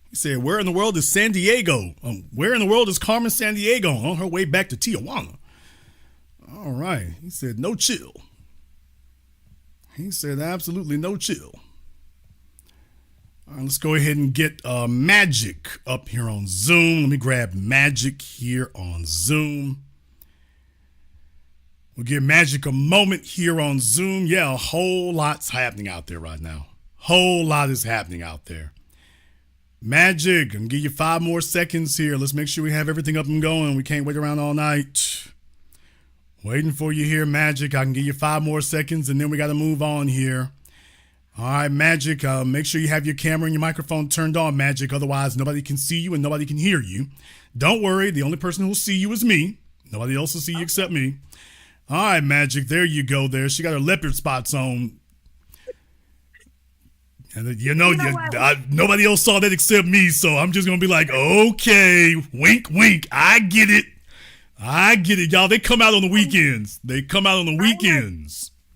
He said, where in the world is San Diego? Where in the world is Carmen San Diego on her way back to Tijuana? All right. He said, no chill. He said, absolutely no chill. All right, let's go ahead and get Magic up here on Zoom. Let me grab Magic here on Zoom. We'll give Magic a moment here on Zoom. Yeah, a whole lot's happening out there right now. Whole lot is happening out there. Magic, I'm gonna give you 5 more seconds here. Let's make sure we have everything up and going. We can't wait around all night. Waiting for you here, Magic. I can give you 5 more seconds and then we got to move on here. All right, Magic, make sure you have your camera and your microphone turned on, Magic. Otherwise, nobody can see you and nobody can hear you. Don't worry, the only person who will see you is me. Nobody else will see you except me. All right, Magic, there you go there. She got her leopard spots on. And nobody else saw that except me, so I'm just going to be like, okay, wink, wink. I get it. Y'all, they come out on the weekends.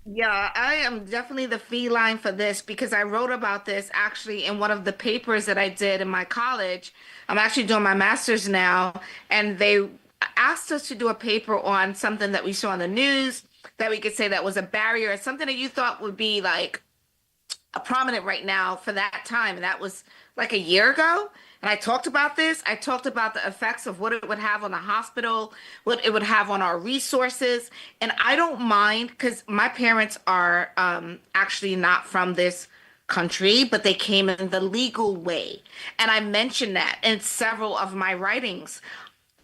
Yeah, I am definitely the feline for this because I wrote about this actually in one of the papers that I did in my college. I'm actually doing my master's now, and they asked us to do a paper on something that we saw on the news that we could say that was a barrier, something that you thought would be like a prominent right now for that time. And that was like a year ago. And I talked about this. I talked about the effects of what it would have on the hospital, what it would have on our resources. And I don't mind because my parents are actually not from this country, but they came in the legal way. And I mentioned that in several of my writings.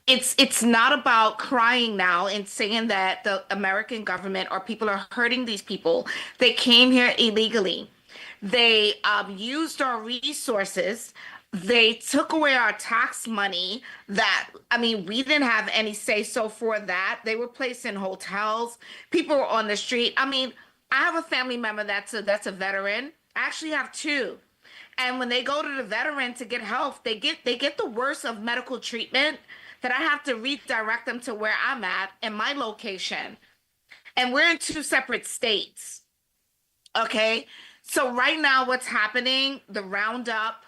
It's not about crying now and saying that the American government or people are hurting these people. They came here illegally. They used our resources. They took away our tax money that, I mean, we didn't have any say so for that. They were placed in hotels. People were on the street. I mean, I have a family member that's a veteran. I actually have two. And when they go to the veteran to get help, they get the worst of medical treatment that I have to redirect them to where I'm at in my location. And we're in two separate states. Okay? So right now what's happening, the roundup,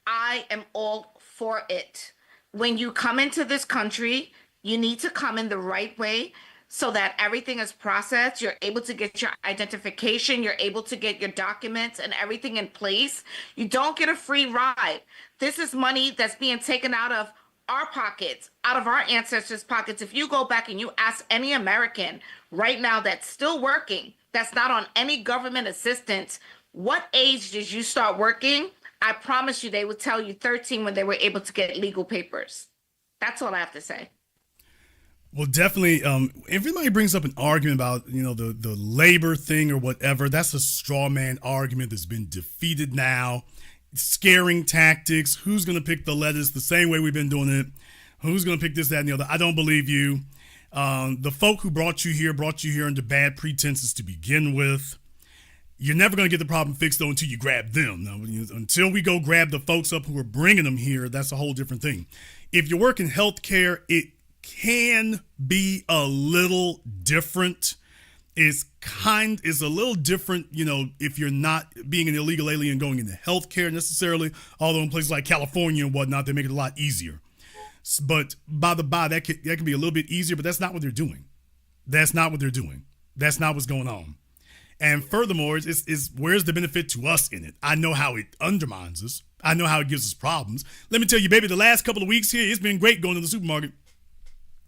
I am all for it. When you come into this country, you need to come in the right way so that everything is processed. You're able to get your identification. You're able to get your documents and everything in place. You don't get a free ride. This is money that's being taken out of our pockets, out of our ancestors' pockets. If you go back and you ask any American right now that's still working, that's not on any government assistance, what age did you start working? I promise you they would tell you 13 when they were able to get legal papers. That's all I have to say. Well, definitely, if anybody brings up an argument about, the labor thing or whatever, that's a straw man argument that's been defeated now. Scaring tactics. Who's going to pick the lettuce the same way we've been doing it? Who's going to pick this, that, and the other? I don't believe you. The folk who brought you here under bad pretenses to begin with. You're never going to get the problem fixed, though, until you grab them. Now, until we go grab the folks up who are bringing them here, that's a whole different thing. If you work in healthcare, it can be a little different. Is a little different, if you're not being an illegal alien going into healthcare necessarily, although in places like California and whatnot, they make it a lot easier. But by the by, that can be a little bit easier, but that's not what they're doing. That's not what they're doing. That's not what's going on. And furthermore, is where's the benefit to us in it? I know how it undermines us. I know how it gives us problems. Let me tell you, baby, the last couple of weeks here, it's been great going to the supermarket.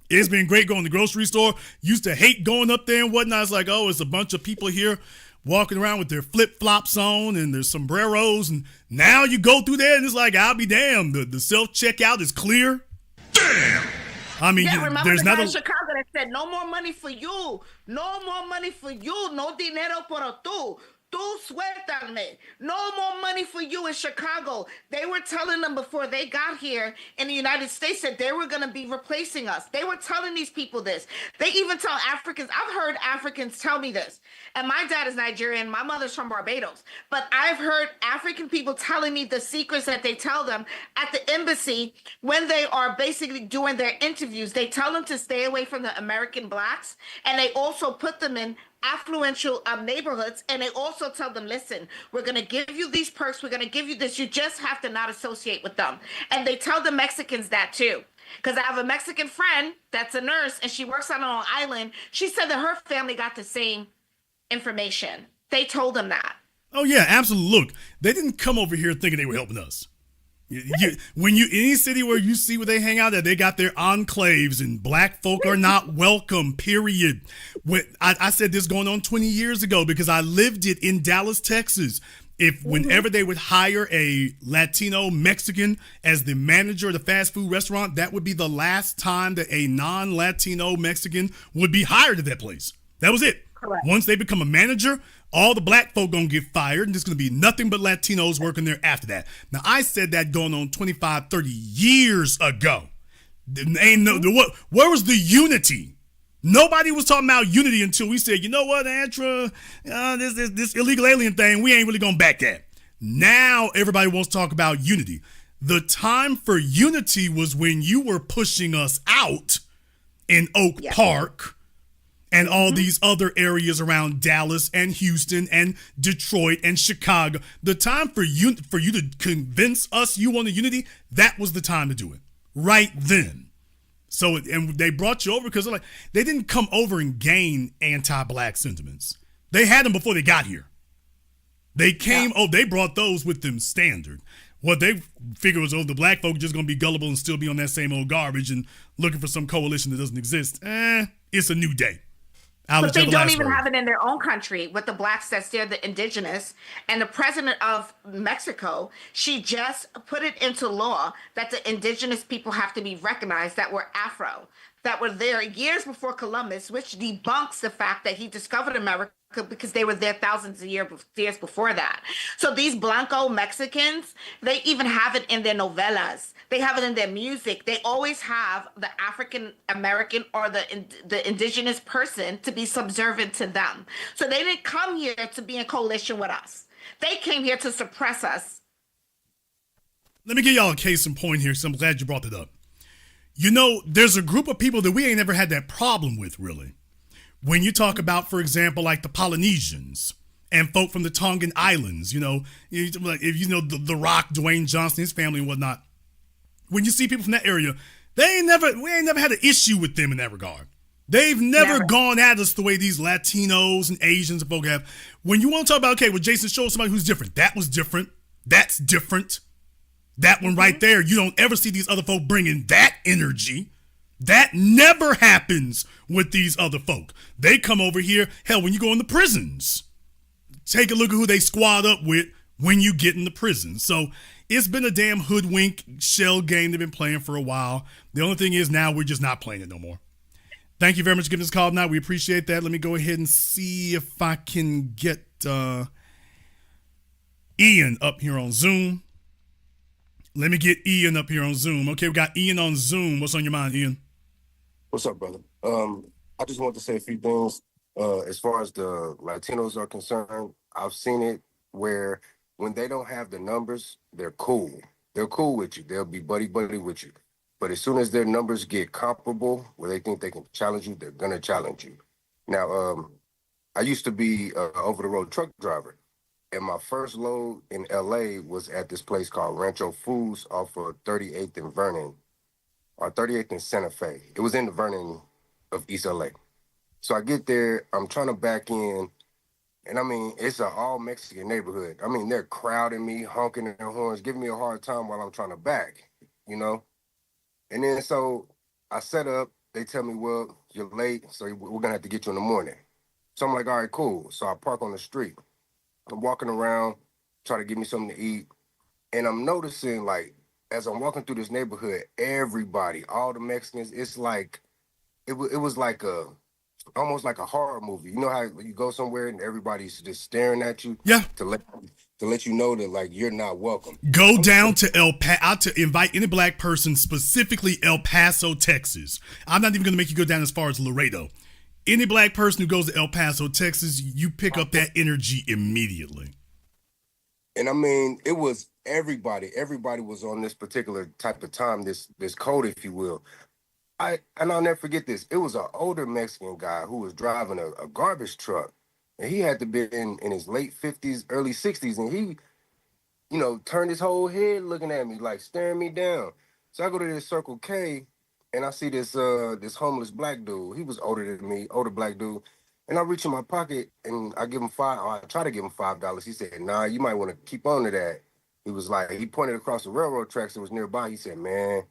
It's been great going to the grocery store. Used to hate going up there and whatnot. It's like, oh, it's a bunch of people here walking around with their flip-flops on and their sombreros. And now you go through there and it's like, I'll be damned. The self-checkout is clear. Damn. I mean, remember there's the not guy in Chicago that said, no more money for you. No more money for you. No dinero para tú. Tú suéltame. No more money for you in Chicago. They were telling them before they got here in the United States that they were going to be replacing us. They were telling these people this. They even tell Africans. I've heard Africans tell me this. And my dad is Nigerian. My mother's from Barbados. But I've heard African people telling me the secrets that they tell them at the embassy when they are basically doing their interviews. They tell them to stay away from the American blacks. And they also put them in affluential neighborhoods, and they also tell them, listen, we're going to give you these perks, we're going to give you this, you just have to not associate with them. And they tell the Mexicans that too, because I have a Mexican friend that's a nurse and she works on Long Island. She said that her family got the same information. They told them that. Oh yeah, absolutely. Look, they didn't come over here thinking they were helping us. When you any city where you see where they hang out, that they got their enclaves and black folk are not welcome, period. I said this going on 20 years ago because I lived it in Dallas, Texas. Whenever they would hire a Latino Mexican as the manager of the fast food restaurant, that would be the last time that a non-Latino Mexican would be hired at that place. That was it. Correct. Once they become a manager, all the black folk gonna get fired, and there's gonna be nothing but Latinos working there after that. Now, I said that going on 25, 30 years ago. Where was the unity? Nobody was talking about unity until we said, you know what, Antra, this illegal alien thing, we ain't really gonna back that. Now everybody wants to talk about unity. The time for unity was when you were pushing us out in Oak Park and all these other areas around Dallas and Houston and Detroit and Chicago. The time for you to convince us you wanted unity, that was the time to do it. Right then. So, and they brought you over because they didn't come over and gain anti-black sentiments. They had them before they got here. They came, they brought those with them standard. What they figured was, the black folk are just going to be gullible and still be on that same old garbage and looking for some coalition that doesn't exist. It's a new day. But they don't even have it in their own country with the blacks that's there, the indigenous. And the president of Mexico, she just put it into law that the indigenous people have to be recognized that were Afro, that were there years before Columbus, which debunks the fact that he discovered America because they were there thousands of years before that. So these Blanco Mexicans, they even have it in their novelas. They have it in their music. They always have the African American or the indigenous person to be subservient to them. So they didn't come here to be in coalition with us. They came here to suppress us. Let me give y'all a case in point here, so I'm glad you brought that up. There's a group of people that we ain't never had that problem with, really. When you talk about, for example, like the Polynesians and folk from the Tongan Islands, if you know the Rock, Dwayne Johnson, his family and whatnot, when you see people from that area, we ain't never had an issue with them in that regard. They've never gone at us the way these Latinos and Asians and folk have. When you want to talk about, okay, well, Jason showed somebody who's different. That was different. That's different. That one right there, you don't ever see these other folk bringing that energy. That never happens with these other folk. They come over here, hell, when you go in the prisons, take a look at who they squad up with when you get in the prison. So it's been a damn hoodwink shell game they've been playing for a while. The only thing is now we're just not playing it no more. Thank you very much for giving us a call tonight. We appreciate that. Let me go ahead and see if I can get Ian up here on Zoom. Let me get Ian up here on Zoom. Okay, we got Ian on Zoom. What's on your mind, Ian? What's up, brother? I just want to say a few things. As far as the Latinos are concerned, I've seen it where when they don't have the numbers, they're cool. They're cool with you. They'll be buddy-buddy with you. But as soon as their numbers get comparable, where they think they can challenge you, they're going to challenge you. Now, I used to be an over-the-road truck driver. And my first load in L.A. was at this place called Rancho Foods off of 38th and Vernon, or 38th and Santa Fe. It was in the Vernon of East L.A. So I get there, I'm trying to back in, and I mean, it's an all-Mexican neighborhood. I mean, they're crowding me, honking their horns, giving me a hard time while I'm trying to back, And then so I set up, they tell me, well, you're late, so we're going to have to get you in the morning. So I'm like, all right, cool. So I park on the street. I'm walking around, trying to get me something to eat. And I'm noticing, like, as I'm walking through this neighborhood, everybody, all the Mexicans, it's like, it was like almost like a horror movie. You know how you go somewhere and everybody's just staring at you? Yeah. To let you know that, like, you're not welcome. Go down to out to invite any black person, specifically El Paso, Texas. I'm not even going to make you go down as far as Laredo. Any black person who goes to El Paso, Texas, you pick up that energy immediately. And I mean, it was everybody. Everybody was on this particular type of time, this code, if you will. And I'll never forget this. It was an older Mexican guy who was driving a garbage truck. And he had to be in his late 50s, early 60s. And he, turned his whole head looking at me, like staring me down. So I go to this Circle K. And I see this homeless black dude. He was older than me, older black dude. And I reach in my pocket and I give him I try to give him $5. He said, nah, you might want to keep on to that. He was like, he pointed across the railroad tracks that was nearby. He said, man,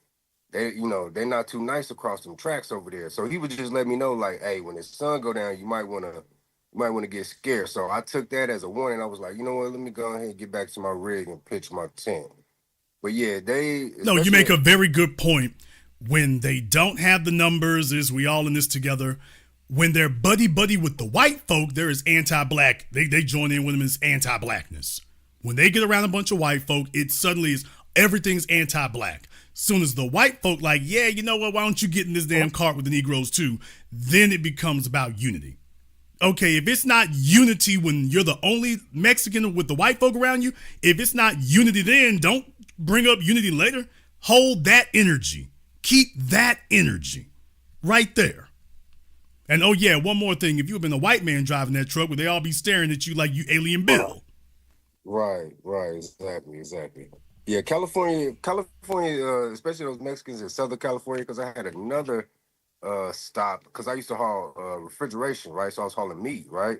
they're not too nice across them tracks over there. So he would just let me know, like, hey, when the sun go down, you might want to get scared. So I took that as a warning. I was like, you know what, let me go ahead and get back to my rig and pitch my tent. But yeah, you make a very good point. When they don't have the numbers, is we all in this together. When they're buddy-buddy with the white folk, there is anti-black. They join in with them as anti-blackness. When they get around a bunch of white folk, it suddenly is everything's anti-black. Soon as the white folk like, yeah, you know what, why don't you get in this damn cart with the Negroes too? Then it becomes about unity. Okay, if it's not unity when you're the only Mexican with the white folk around you, if it's not unity then, don't bring up unity later. Hold that energy. Keep that energy right there. And oh yeah, one more thing. If you had been a white man driving that truck, would they all be staring at you like you Alien Bill? Right. Exactly. Yeah, California, especially those Mexicans in Southern California, because I had another stop because I used to haul refrigeration, right? So I was hauling meat, right?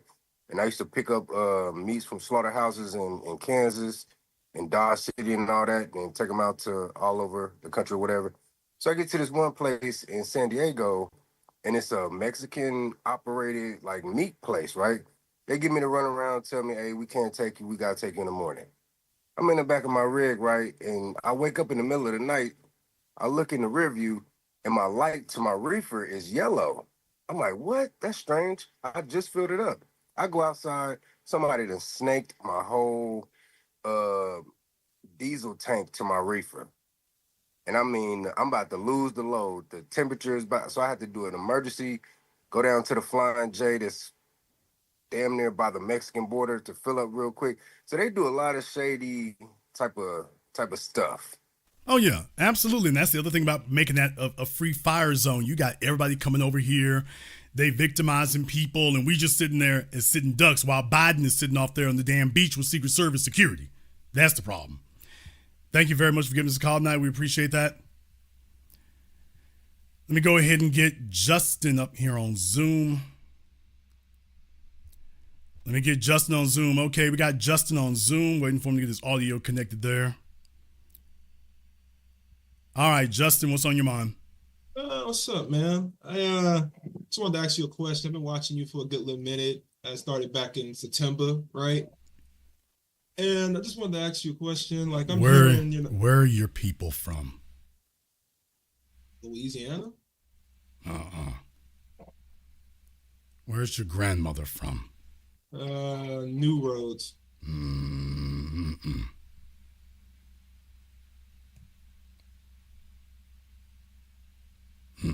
And I used to pick up meats from slaughterhouses in Kansas and Dodge City and all that, and take them out to all over the country, whatever. So I get to this one place in San Diego, and it's a Mexican operated like meat place, right? They give me the run around, tell me, hey, we can't take you, we gotta take you in the morning. I'm in the back of my rig, right? And I wake up in the middle of the night. I look in the rear view, and my light to my reefer is yellow. I'm like, what? That's strange. I just filled it up. I go outside. Somebody done snaked my whole uh, diesel tank to my reefer. And I mean, I'm about to lose the load. The temperature is about, so I had to do an emergency, go down to the Flying J that's damn near by the Mexican border to fill up real quick. So they do a lot of shady type of stuff. Oh yeah, absolutely. And that's the other thing about making that a free fire zone. You got everybody coming over here, they victimizing people, and we just sitting there and sitting ducks while Biden is sitting off there on the damn beach with Secret Service security. That's the problem. Thank you very much for giving us a call tonight. We appreciate that. Let me go ahead and get Justin up here on Zoom. Okay, we got Justin on Zoom, waiting for him to get his audio connected there. All right, Justin, what's on your mind? What's up, man? I just wanted to ask you a question. I've been watching you for a good little minute. I started back in September, right? And I just wanted to ask you a question. Like, I'm hearing, where are your people from? Louisiana? Where's your grandmother from? New Roads.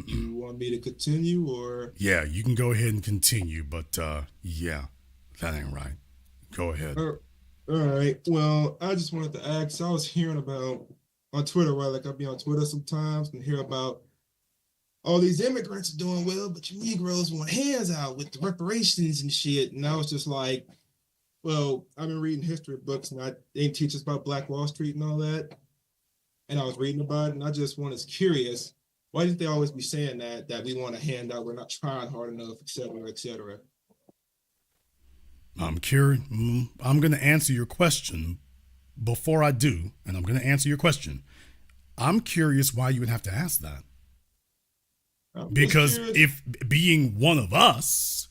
You want me to continue or? Yeah, you can go ahead and continue, but yeah, that ain't right. Go ahead. All right. Well, I just wanted to ask. I was hearing about on Twitter, right? Like I'll be on Twitter sometimes and hear about all these immigrants are doing well, but you Negroes want hands out with the reparations and shit. And I was just like, well, I've been reading history books and they teach us about Black Wall Street and all that. And I was reading about it and I just was curious. Why didn't they always be saying that we want a handout, we're not trying hard enough, et cetera, et cetera? I'm curious. I'm going to answer your question. Before I do, and I'm going to answer your question, I'm curious why you would have to ask that. Because if being one of us,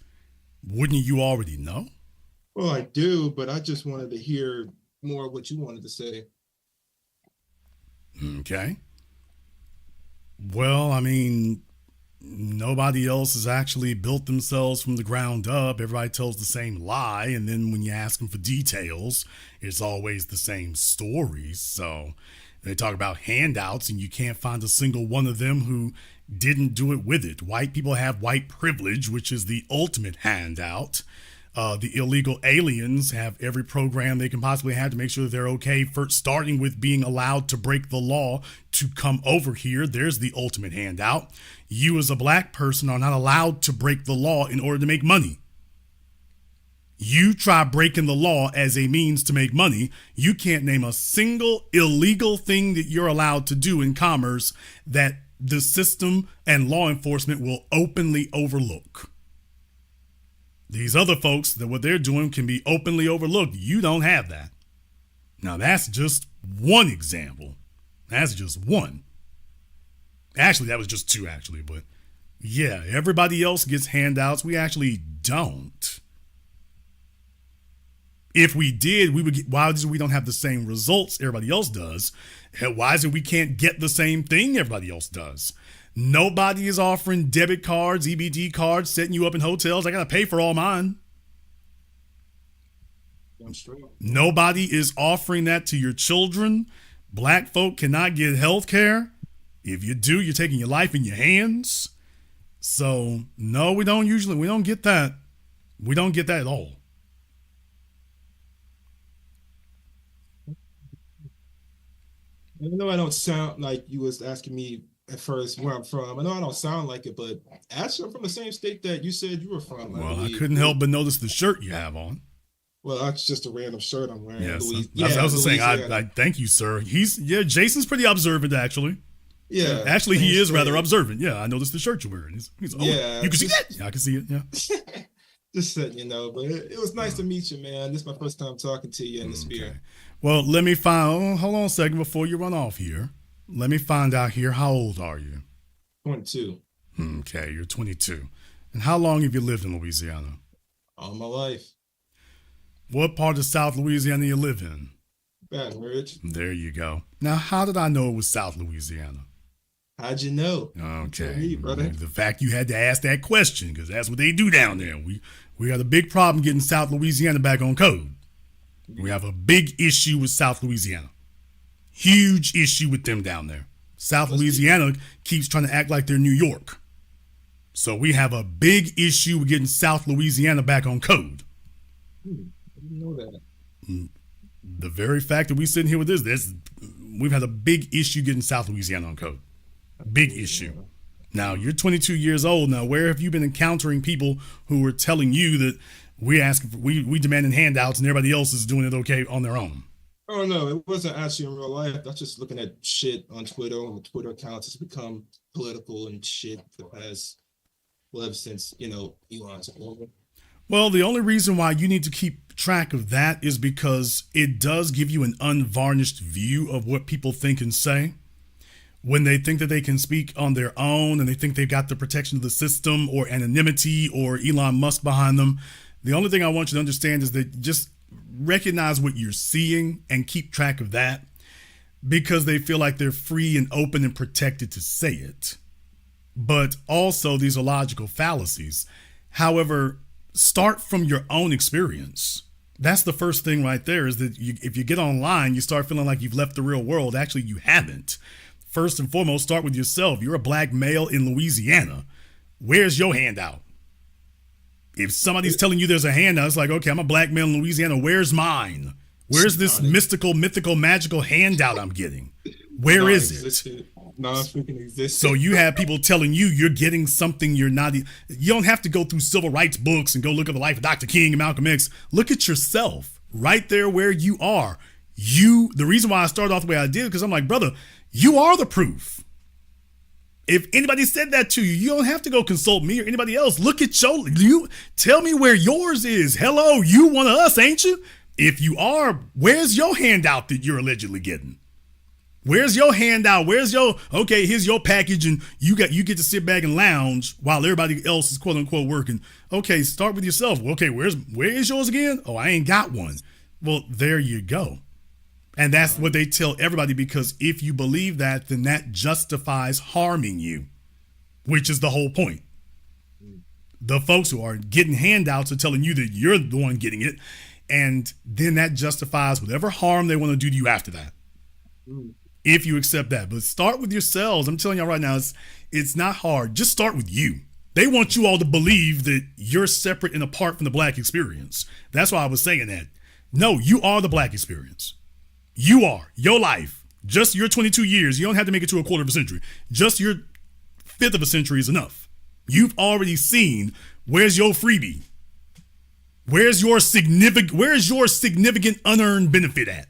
wouldn't you already know? Well, I do, but I just wanted to hear more of what you wanted to say. Okay. Well, I mean, nobody else has actually built themselves from the ground up. Everybody tells the same lie. And then when you ask them for details, it's always the same stories. So they talk about handouts and you can't find a single one of them who didn't do it with it. White people have white privilege, which is the ultimate handout. The illegal aliens have every program they can possibly have to make sure that they're okay, first starting with being allowed to break the law to come over here. There's the ultimate handout. You as a black person are not allowed to break the law in order to make money. You try breaking the law as a means to make money. You can't name a single illegal thing that you're allowed to do in commerce that the system and law enforcement will openly overlook. These other folks, that what they're doing can be openly overlooked. You don't have that. Now, that's just one example. That's just one. Actually, that was just two, actually. But yeah, everybody else gets handouts. We actually don't. If we did, we would get, why is it we don't have the same results everybody else does? Why is it we can't get the same thing everybody else does? Nobody is offering debit cards, EBT cards, setting you up in hotels. I got to pay for all mine. Nobody is offering that to your children. Black folk cannot get health care. If you do, you're taking your life in your hands. So, no, we don't get that. We don't get that at all. I know I don't sound like you was asking me at first where I'm from. I know I don't sound like it, but actually I'm from the same state that you said you were from. Well, I couldn't help but notice the shirt you have on. Well, that's just a random shirt I'm wearing. Yes, Louis, I was just saying. Louisiana. I thank you, sir. Jason's pretty observant, actually. Yeah, actually, he is rather straight. observant. Yeah, I noticed the shirt you're wearing. Yeah, you can see that. Yeah, I can see it. Yeah. Just letting you know, but it was nice to meet you, man. This is my first time talking to you in the spirit. Well, let me find. Hold on a second before you run off here. Let me find out here. How old are you? 22. Okay, you're 22. And how long have you lived in Louisiana? All my life. What part of South Louisiana you live in? Baton Rouge. There you go. Now, how did I know it was South Louisiana? How'd you know? Okay, me, brother. The fact you had to ask that question, because that's what they do down there. We got a big problem getting South Louisiana back on code. We have a big issue with South Louisiana. Huge issue with them down there. South Louisiana keeps trying to act like they're New York. So we have a big issue with getting South Louisiana back on code. I didn't know that. The very fact that we sitting here with this, we've had a big issue getting South Louisiana on code. Big issue. Now, you're 22 years old. Now, where have you been encountering people who are telling you that we demanding handouts and everybody else is doing it okay on their own? Oh, no, it wasn't actually in real life. That's just looking at shit on Twitter, and the Twitter accounts has become political and shit for the past, ever since, Elon's over. Well, the only reason why you need to keep track of that is because it does give you an unvarnished view of what people think and say. When they think that they can speak on their own and they think they've got the protection of the system or anonymity or Elon Musk behind them, the only thing I want you to understand is that just recognize what you're seeing and keep track of that, because they feel like they're free and open and protected to say it. But also, these are logical fallacies. However, start from your own experience. That's the first thing right there, is that if you get online, you start feeling like you've left the real world. Actually, you haven't. First and foremost, start with yourself. You're a black male in Louisiana. Where's your handout? If somebody's telling you there's a handout, it's like, okay, I'm a black male in Louisiana. Where's mine? Where's this mystical, magical handout I'm getting? Where is it? Non-freaking existent. So you have people telling you you're getting something you're not. You don't have to go through civil rights books and go look at the life of Dr. King and Malcolm X. Look at yourself right there where you are. The reason why I started off the way I did, because I'm like, brother, you are the proof. If anybody said that to you, you don't have to go consult me or anybody else. Look at you. Tell me where yours is. Hello, you one of us, ain't you? If you are, where's your handout that you're allegedly getting? Where's your handout? Okay, here's your package, and you get to sit back and lounge while everybody else is quote unquote working. Okay, start with yourself. Okay, where is yours again? Oh, I ain't got one. Well, there you go. And that's what they tell everybody, because if you believe that, then that justifies harming you, which is the whole point. The folks who are getting handouts are telling you that you're the one getting it, and then that justifies whatever harm they want to do to you after that. If you accept that. But start with yourselves. I'm telling y'all right now, it's not hard. Just start with you. They want you all to believe that you're separate and apart from the black experience. That's why I was saying that. No, you are the black experience. You are. Your life. Just your 22 years. You don't have to make it to a quarter of a century. Just your fifth of a century is enough. You've already seen. Where's your freebie? Where's your significant unearned benefit at?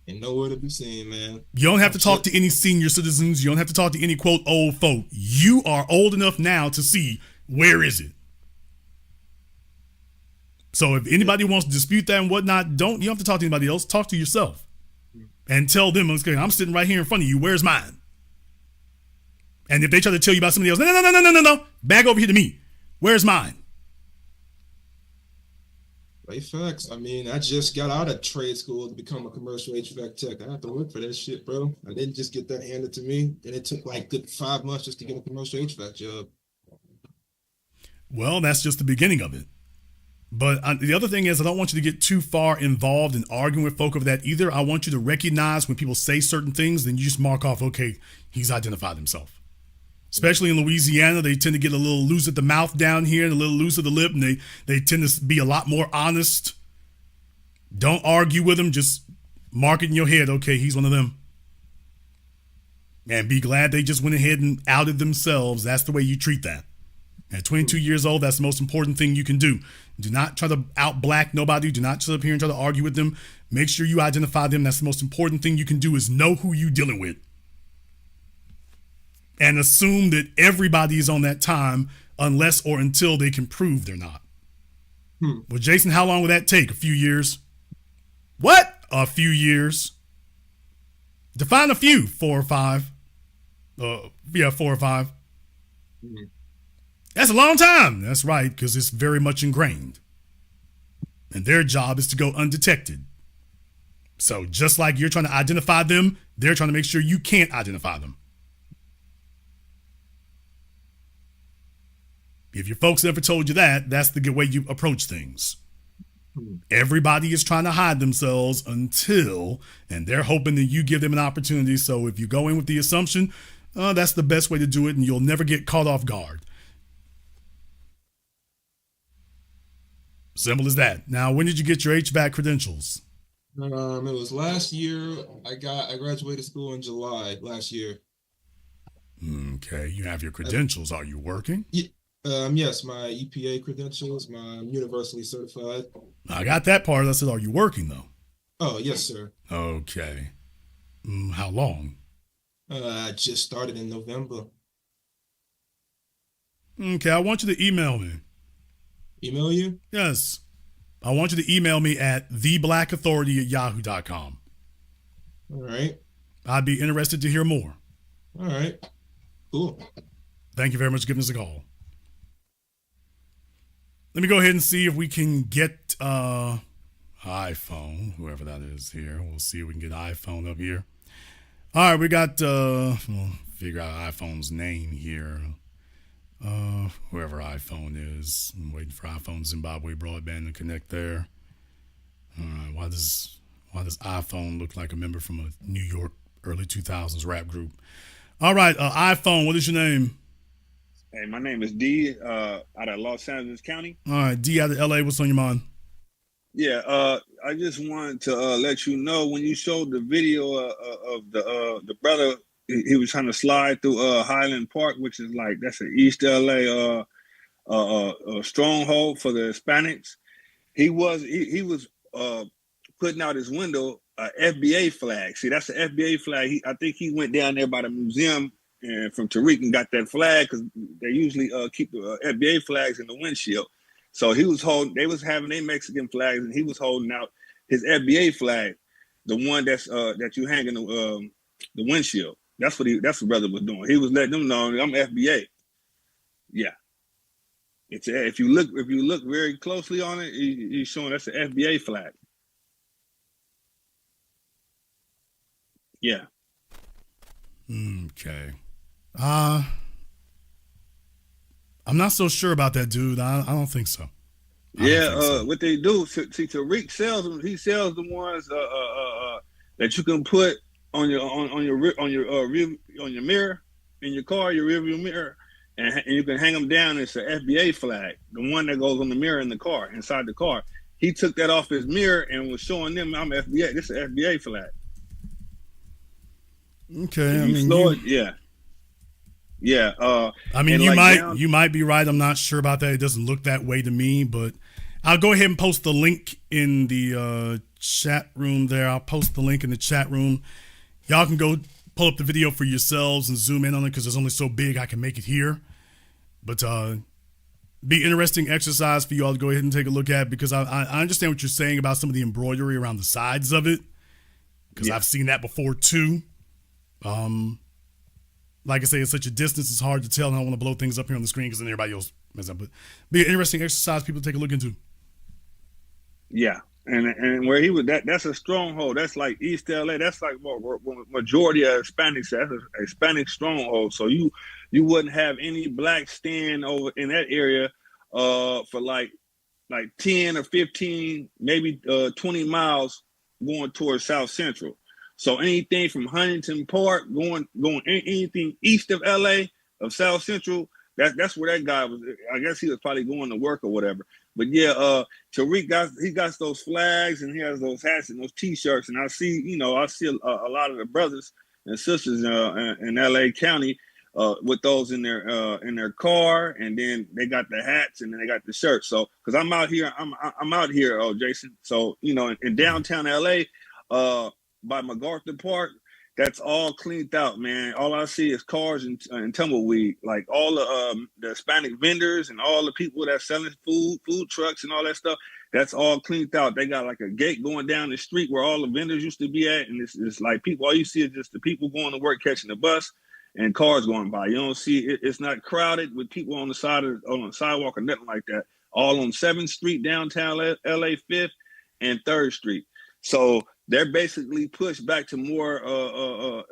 Ain't nowhere to be seen, man. You don't have to talk to any senior citizens. You don't have to talk to any, quote, old folk. You are old enough now to see, where is it? So if anybody wants to dispute that and whatnot, you don't have to talk to anybody else. Talk to yourself and tell them, okay, I'm sitting right here in front of you. Where's mine? And if they try to tell you about somebody else, no. Back over here to me. Where's mine? Right, facts. I mean, I just got out of trade school to become a commercial HVAC tech. I have to work for that shit, bro. I didn't just get that handed to me. And it took like good 5 months just to get a commercial HVAC job. Well, that's just the beginning of it. But the other thing is, I don't want you to get too far involved in arguing with folk over that either. I want you to recognize when people say certain things, then you just mark off, okay, he's identified himself. Especially in Louisiana, they tend to get a little loose at the mouth down here and a little loose at the lip, and they tend to be a lot more honest. Don't argue with them. Just mark it in your head, okay, he's one of them. And be glad they just went ahead and outed themselves. That's the way you treat that. At 22 years old, that's the most important thing you can do. Do not try to out-black nobody. Do not sit up here and try to argue with them. Make sure you identify them. That's the most important thing you can do, is know who you're dealing with. And assume that everybody is on that time unless or until they can prove they're not. Well, Jason, how long will that take? A few years? What? A few years. Define a few. 4 or 5. 4 or 5. That's a long time. That's right, because it's very much ingrained. And their job is to go undetected. So just like you're trying to identify them, they're trying to make sure you can't identify them. If your folks never told you that, that's the way you approach things. Everybody is trying to hide themselves until, and they're hoping that you give them an opportunity. So if you go in with the assumption, that's the best way to do it, and you'll never get caught off guard. Simple as that. Now, when did you get your HVAC credentials? It was last year. I graduated school in July last year. Okay, you have your credentials. Are you working? Yes, my EPA credentials, my universally certified. I got that part. I said, are you working though? Oh, yes, sir. Okay. How long? I just started in November. Okay, I want you to email me. Email you? Yes. I want you to email me at theblacauthority@yahoo.com. All right. I'd be interested to hear more. All right. Cool. Thank you very much for giving us a call. Let me go ahead and see if we can get iPhone, whoever that is here. We'll see if we can get iPhone up here. All right, we got, we'll figure out iPhone's name here. Whoever iPhone is. I'm waiting for iPhone Zimbabwe broadband to connect there. All right, why does iPhone look like a member from a New York early 2000s rap group? All right, iPhone, what is your name? Hey, my name is D, out of Los Angeles County. All right, D out of LA, what's on your mind? Yeah, I just wanted to let you know, when you showed the video of the brother, he was trying to slide through Highland Park, which is like, that's an East LA stronghold for the Hispanics. He was putting out his window FBA flag. See, that's the FBA flag. I think he went down there by the museum and from Tariq and got that flag, because they usually keep the FBA flags in the windshield. So they was having their Mexican flags, and he was holding out his FBA flag, the one that's that you hang in the windshield. That's what brother was doing. He was letting them know, I'm FBA. Yeah. If you look very closely on it, he's showing that's the FBA flag. Yeah. Okay. I'm not so sure about that, dude. I don't think so. What they do, see, Tariq sells them. He sells the ones that you can put on your mirror in your car, your rearview mirror, and you can hang them down. It's an FBA flag, the one that goes on the mirror in the car, inside the car. He took that off his mirror and was showing them, I'm FBA. This is an FBA flag. Okay, Yeah. I mean, you might be right. I'm not sure about that. It doesn't look that way to me, but I'll go ahead and post the link in the chat room there. I'll post the link in the chat room. Y'all can go pull up the video for yourselves and zoom in on it, because it's only so big I can make it here. But be interesting exercise for you all to go ahead and take a look at, because I understand what you're saying about some of the embroidery around the sides of it, because I've seen that before too. Like I say, it's such a distance, it's hard to tell, and I don't want to blow things up here on the screen because then everybody else mess up. But be an interesting exercise for people to take a look into. Yeah, and where he was, that's a stronghold. That's like East LA. That's like what majority of Hispanics. That's a Hispanic stronghold. So you wouldn't have any blacks staying over in that area for like 10 or 15, maybe 20 miles going towards South Central. So anything from Huntington Park going anything east of LA, of South Central, that's where that guy was. I guess he was probably going to work or whatever. But yeah, Tariq got those flags, and he has those hats and those T-shirts. And I see a lot of the brothers and sisters in LA County with those in their car, and then they got the hats, and then they got the shirts. So, because I'm out here, Jason. So, in downtown LA, by MacArthur Park, that's all cleaned out, man. All I see is cars and tumbleweed. Like all the Hispanic vendors and all the people that selling food trucks and all that stuff. That's all cleaned out. They got like a gate going down the street where all the vendors used to be at, and it's like people. All you see is just the people going to work, catching the bus, and cars going by. You don't see it. It's not crowded with people on the sidewalk or nothing like that. All on 7th Street, downtown LA, 5th and 3rd Street. So they're basically pushed back to more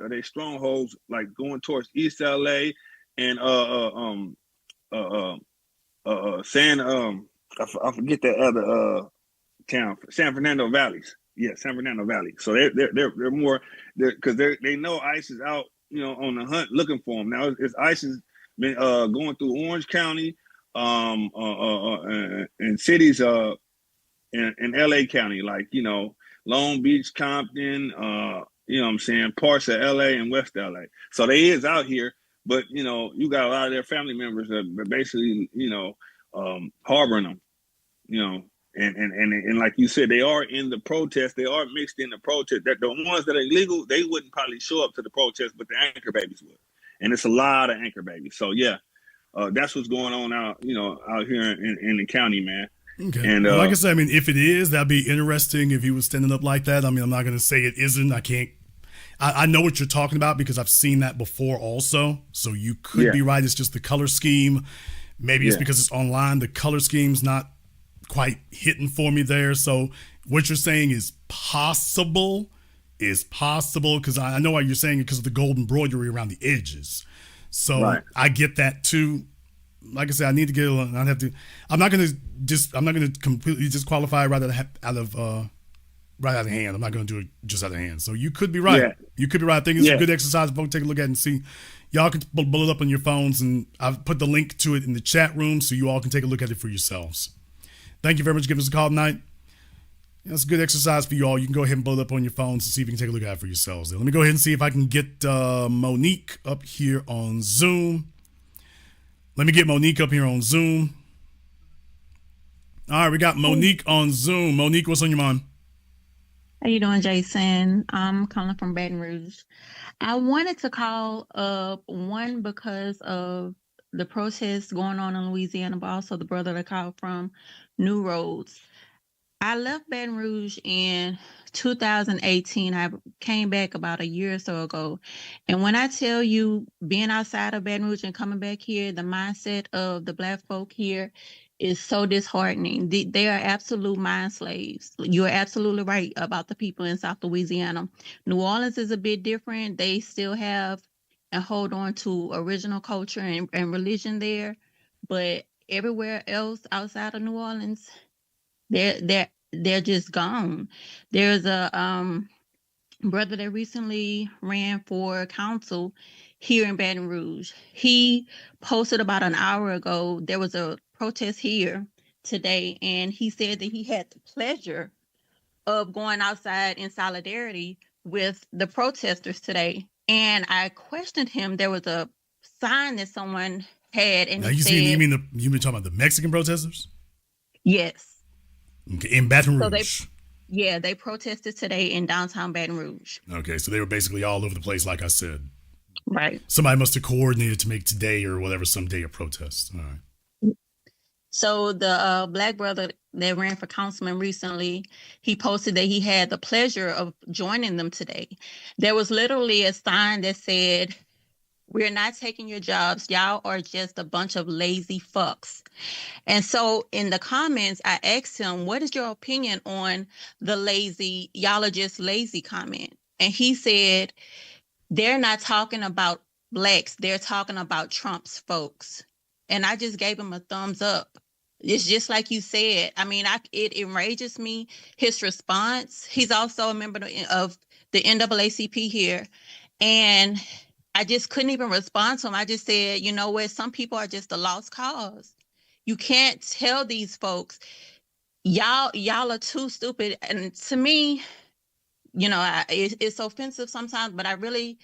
their strongholds, like going towards East LA and I forget the other town, San Fernando Valleys. Yeah, San Fernando Valley. So they're more because they know ICE is out, on the hunt looking for them. Now it's ICE has been going through Orange County, and cities in LA County, like Long Beach, Compton, parts of LA and West LA. So they is out here, but you got a lot of their family members that are basically, harboring them, and like you said, they are in the protest. They are mixed in the protest. That the ones that are illegal, they wouldn't probably show up to the protest, but the anchor babies would. And it's a lot of anchor babies. So yeah, that's what's going on out here in the county, man. Okay. And like I said, if it is, that'd be interesting if he was standing up like that. I'm not going to say it isn't. I can't. I know what you're talking about because I've seen that before also. So you could be right. It's just the color scheme. Maybe it's because it's online. The color scheme's not quite hitting for me there. So what you're saying is possible because I know why you're saying it because of the gold embroidery around the edges. So I get that too. Like I said, I need to get. I'm not going to completely disqualify right out of hand. I'm not going to do it just out of hand. So you could be right. Yeah. You could be right. I think it's a good exercise. Folks, take a look at it and see. Y'all can pull it up on your phones, and I've put the link to it in the chat room so you all can take a look at it for yourselves. Thank you very much for giving us a call tonight. That's a good exercise for you all. You can go ahead and pull it up on your phones and see if you can take a look at it for yourselves. Let me go ahead and see if I can get Monique up here on Zoom. Let me get Monique up here on Zoom. All right, we got Monique on Zoom. Monique, what's on your mind? How you doing, Jason? I'm calling from Baton Rouge. I wanted to call up, one, because of the protests going on in Louisiana, but also the brother that called from New Roads. I left Baton Rouge in 2018. I came back about a year or so ago. And when I tell you, being outside of Baton Rouge and coming back here, the mindset of the Black folk here is so disheartening. They are absolute mind slaves. You're absolutely right about the people in South Louisiana. New Orleans is a bit different. They still have and hold on to original culture and religion there. But everywhere else outside of New Orleans, they're just gone. There's a brother that recently ran for council here in Baton Rouge. He posted about an hour ago. There was a protest here today, and he said that he had the pleasure of going outside in solidarity with the protesters today. And I questioned him. There was a sign that someone had, and now you've been talking about the Mexican protesters? Yes. Okay, in Baton Rouge. So they protested today in downtown Baton Rouge. Okay, so they were basically all over the place, like I said. Right. Somebody must have coordinated to make today or whatever some day a protest. All right. So the Black brother that ran for councilman recently, he posted that he had the pleasure of joining them today. There was literally a sign that said, "We're not taking your jobs. Y'all are just a bunch of lazy fucks." And so in the comments, I asked him, what is your opinion on the lazy, y'all are just lazy comment? And he said, they're not talking about Blacks. They're talking about Trump's folks. And I just gave him a thumbs up. It's just like you said. It enrages me, his response. He's also a member of the NAACP here. And I just couldn't even respond to him. I just said, you know what? Some people are just a lost cause. You can't tell these folks, y'all are too stupid. And to me, it's offensive sometimes, but I really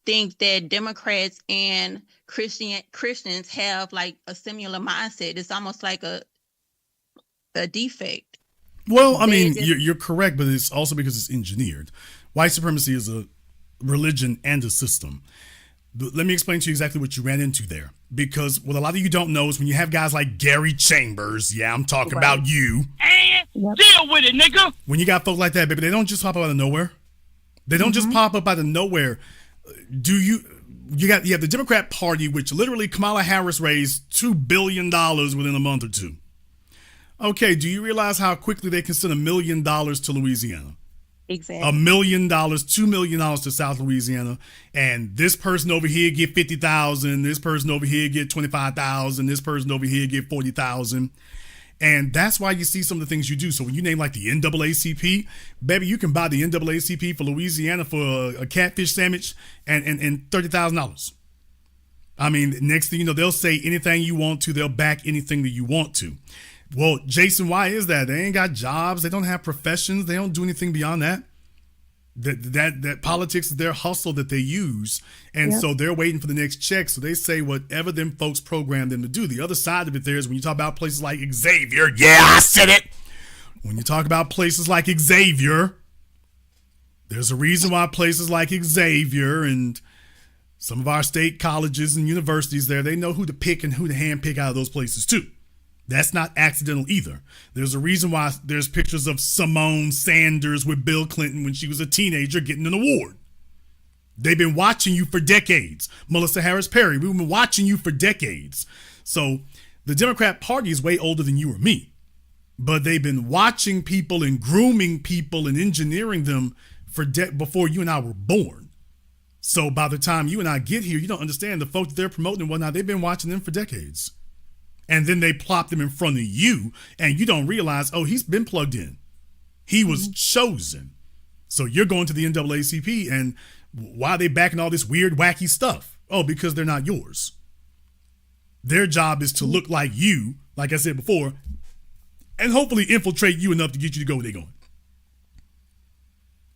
think that Democrats and Christians have like a similar mindset. It's almost like a defect. Well, I mean, you're correct, but it's also because it's engineered. White supremacy is a religion and a system. Let me explain to you exactly what you ran into there. Because what a lot of you don't know is when you have guys like Gary Chambers, yeah, I'm talking about you. And deal with it, nigga. When you got folks like that, baby, they don't just pop up out of nowhere. They don't just pop up out of nowhere. You have the Democrat Party, which literally Kamala Harris raised $2 billion within a month or two. Okay, do you realize how quickly they can send $1 million to Louisiana? Exactly. $1 million, $2 million to South Louisiana, and this person over here get 50,000. This person over here get 25,000. This person over here get 40,000. And that's why you see some of the things you do. So when you name like the NAACP, baby, you can buy the NAACP for Louisiana for a catfish sandwich and $30,000. I mean, next thing you know, they'll say anything you want to. They'll back anything that you want to. Well, Jason, why is that? They ain't got jobs. They don't have professions. They don't do anything beyond that. That politics is their hustle that they use. And so they're waiting for the next check. So they say whatever them folks program them to do. The other side of it there is when you talk about places like Xavier. Yeah, I said it. When you talk about places like Xavier, there's a reason why places like Xavier and some of our state colleges and universities there, they know who to pick and who to handpick out of those places too. That's not accidental either. There's a reason why there's pictures of Simone Sanders with Bill Clinton when she was a teenager getting an award. They've been watching you for decades. Melissa Harris Perry, we've been watching you for decades. So the Democrat Party is way older than you or me, but they've been watching people and grooming people and engineering them for before you and I were born. So by the time you and I get here, you don't understand the folks that they're promoting and whatnot. They've been watching them for decades. And then they plop them in front of you and you don't realize, oh, he's been plugged in. He was chosen. So you're going to the NAACP and why are they backing all this weird, wacky stuff? Oh, because they're not yours. Their job is to look like you, like I said before, and hopefully infiltrate you enough to get you to go where they're going.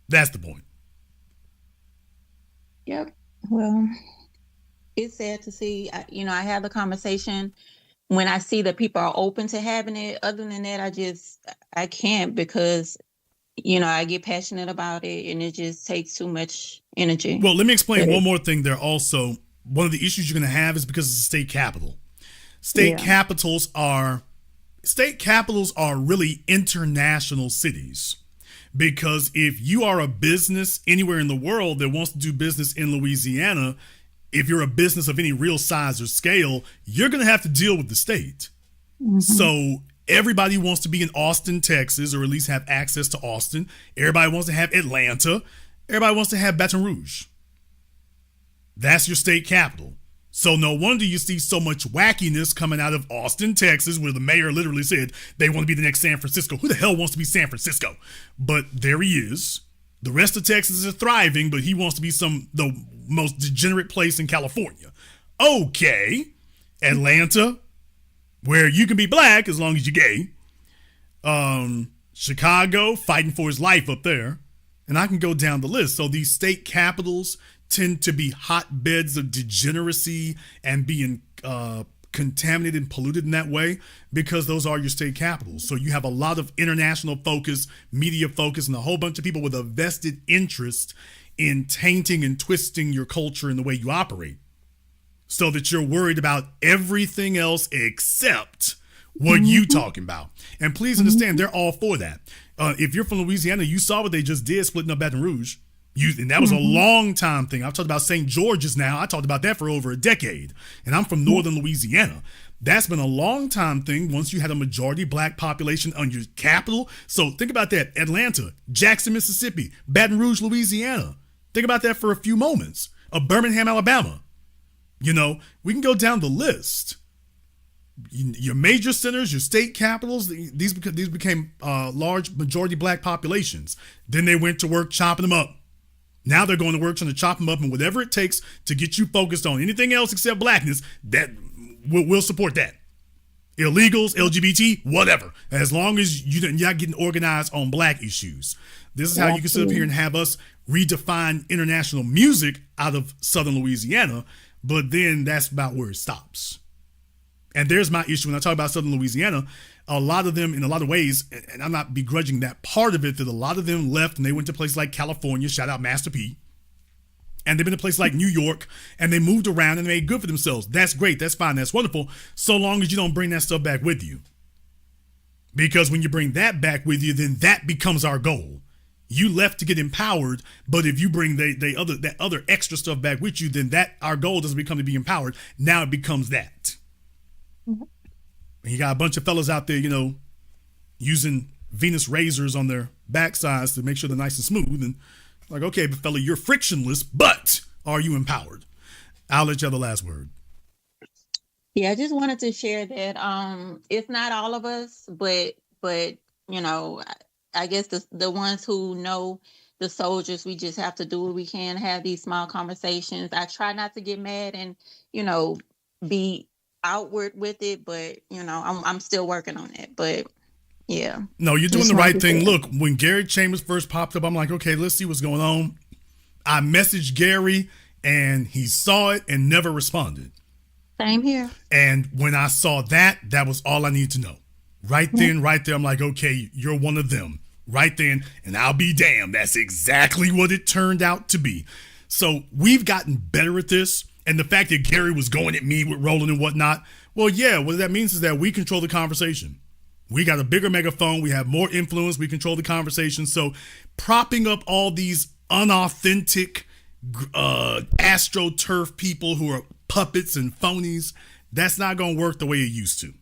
That's the point. Yep. Well, it's sad to see. I had the conversation when I see that people are open to having it. Other than that, I can't because, I get passionate about it and it just takes too much energy. Well, let me explain one more thing there also. One of the issues you're going to have is because it's a state capital. State capitals are really international cities. Because if you are a business anywhere in the world that wants to do business in Louisiana, if you're a business of any real size or scale, you're going to have to deal with the state. Mm-hmm. So everybody wants to be in Austin, Texas, or at least have access to Austin. Everybody wants to have Atlanta. Everybody wants to have Baton Rouge. That's your state capital. So no wonder you see so much wackiness coming out of Austin, Texas, where the mayor literally said they want to be the next San Francisco. Who the hell wants to be San Francisco? But there he is. The rest of Texas is thriving, but he wants to be the most degenerate place in California. Okay. Atlanta, where you can be black as long as you're gay. Chicago, fighting for his life up there. And I can go down the list. So these state capitals tend to be hotbeds of degeneracy and being contaminated and polluted in that way because those are your state capitals. So you have a lot of international focus, media focus, and a whole bunch of people with a vested interest in tainting and twisting your culture and the way you operate so that you're worried about everything else except what you talking about. And please understand, they're all for that. If you're from Louisiana, you saw what they just did splitting up Baton Rouge. And that was a long time thing. I've talked about St. George's now. I talked about that for over a decade. And I'm from northern Louisiana. That's been a long time thing once you had a majority black population on your capital. So think about that. Atlanta, Jackson, Mississippi, Baton Rouge, Louisiana. Think about that for a few moments. Birmingham, Alabama. We can go down the list. Your major centers, your state capitals, these became large majority black populations. Then they went to work chopping them up. Now they're going to work trying to chop them up, and whatever it takes to get you focused on anything else except blackness, that we'll support that. Illegals, LGBT, whatever. As long as you're not getting organized on black issues. This is how you can sit up here and have us redefine international music out of Southern Louisiana, but then that's about where it stops. And there's my issue when I talk about Southern Louisiana. A lot of them, in a lot of ways, and I'm not begrudging that part of it, that a lot of them left and they went to places like California, shout out Master P, and they've been to places like New York, and they moved around and made good for themselves. That's great. That's fine. That's wonderful. So long as you don't bring that stuff back with you. Because when you bring that back with you, then that becomes our goal. You left to get empowered, but if you bring that other extra stuff back with you, then that our goal doesn't become to be empowered. Now it becomes that. Mm-hmm. And you got a bunch of fellas out there, using Venus razors on their backsides to make sure they're nice and smooth. And like, okay, but fella, you're frictionless, but are you empowered? I'll let you have the last word. Yeah, I just wanted to share that it's not all of us, but I guess the ones who know the soldiers, we just have to do what we can, have these small conversations. I try not to get mad and, be outward with it, but, I'm still working on it. But yeah. No, you're doing the right thing. Look, when Gary Chambers first popped up, I'm like, okay, let's see what's going on. I messaged Gary and he saw it and never responded. Same here. And when I saw that was all I need to know. Right then, right there, I'm like, okay, you're one of them. Right then, and I'll be damned. That's exactly what it turned out to be. So we've gotten better at this. And the fact that Gary was going at me with Roland and whatnot, well, yeah, what that means is that we control the conversation. We got a bigger megaphone. We have more influence. We control the conversation. So propping up all these unauthentic AstroTurf people who are puppets and phonies, that's not going to work the way it used to.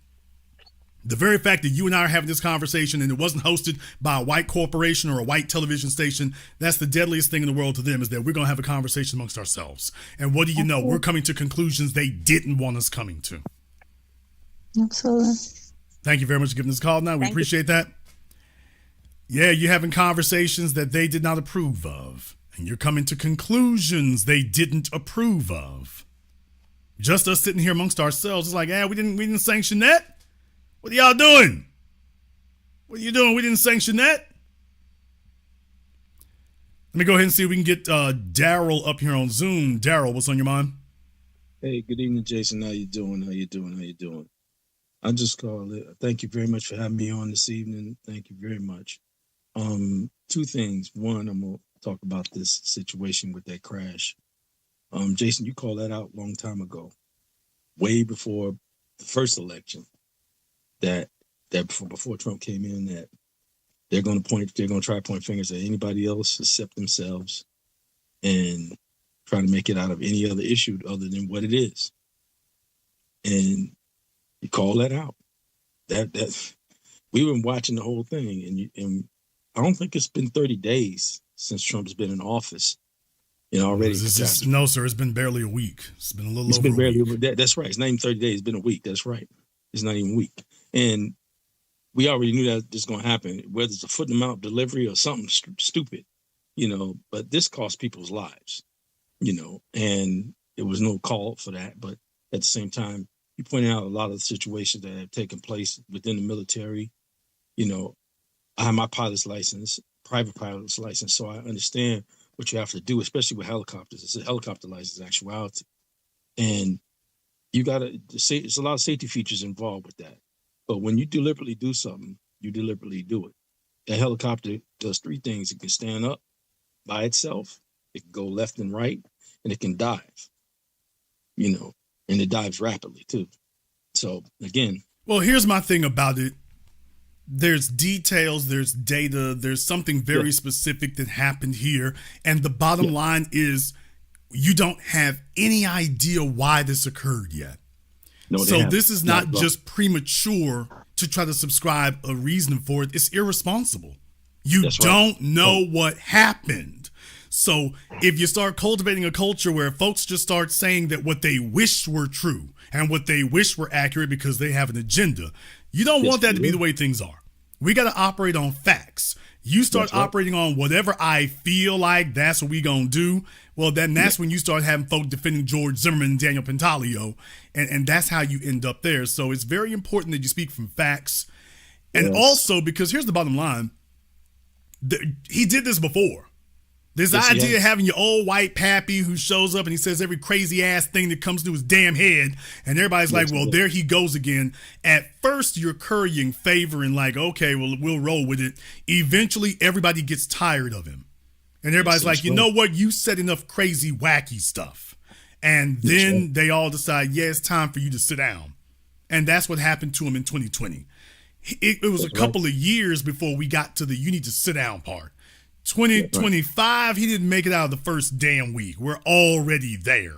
The very fact that you and I are having this conversation and it wasn't hosted by a white corporation or a white television station, that's the deadliest thing in the world to them, is that we're going to have a conversation amongst ourselves. And what do you know? We're coming to conclusions they didn't want us coming to. Absolutely. Thank you very much for giving us a call now. We appreciate that. Yeah, you're having conversations that they did not approve of. And you're coming to conclusions they didn't approve of. Just us sitting here amongst ourselves, it's like, we didn't sanction that. What are y'all doing? What are you doing? We didn't sanction that. Let me go ahead and see if we can get Daryl up here on Zoom. Daryl, what's on your mind? Hey, good evening, Jason. How you doing? I just called it. Thank you very much for having me on this evening. Thank you very much. Two things. One, I'm gonna talk about this situation with that crash. Jason, you called that out a long time ago, way before the first election. That before Trump came in, that they're going to try to point fingers at anybody else except themselves, and try to make it out of any other issue other than what it is. And you call that out. That we've been watching the whole thing, and I don't think it's been 30 days since Trump's been in office. Already. No, sir. It's been barely a week. It's been a little over a week. That's right. It's not even 30 days. It's been a week. That's right. It's not even a week. And we already knew that this was going to happen, whether it's a foot in the mouth delivery or something stupid, but this cost people's lives, and there was no call for that. But at the same time, you pointed out a lot of the situations that have taken place within the military. I have my pilot's license, private pilot's license, so I understand what you have to do, especially with helicopters. It's a helicopter license in actuality. And you it's a lot of safety features involved with that. But when you deliberately do something, you deliberately do it. That helicopter does three things. It can stand up by itself, it can go left and right, and it can dive, and it dives rapidly too. So again. Well, here's my thing about it. There's details, there's data, there's something very specific that happened here. And the bottom line is you don't have any idea why this occurred yet. No, so this is not just premature to try to subscribe a reason for it. It's irresponsible. You don't know what happened. So if you start cultivating a culture where folks just start saying that what they wish were true and what they wish were accurate because they have an agenda, you don't want that to be the way things are. We got to operate on facts. You start operating on whatever I feel like, that's what we going to do. Well, then that's when you start having folk defending George Zimmerman and Daniel Pantaleo. And that's how you end up there. So it's very important that you speak from facts. And also, because here's the bottom line. He did this before. This idea of having your old white pappy who shows up and he says every crazy ass thing that comes to his damn head, and everybody's like, well, there he goes again. At first, you're currying favor and like, okay, well, we'll roll with it. Eventually, everybody gets tired of him. And everybody's like, you know what? You said enough crazy, wacky stuff. And then they all decide, yeah, it's time for you to sit down. And that's what happened to him in 2020. It was a couple of years before we got to the you need to sit down part. 2025, he didn't make it out of the first damn week. We're already there.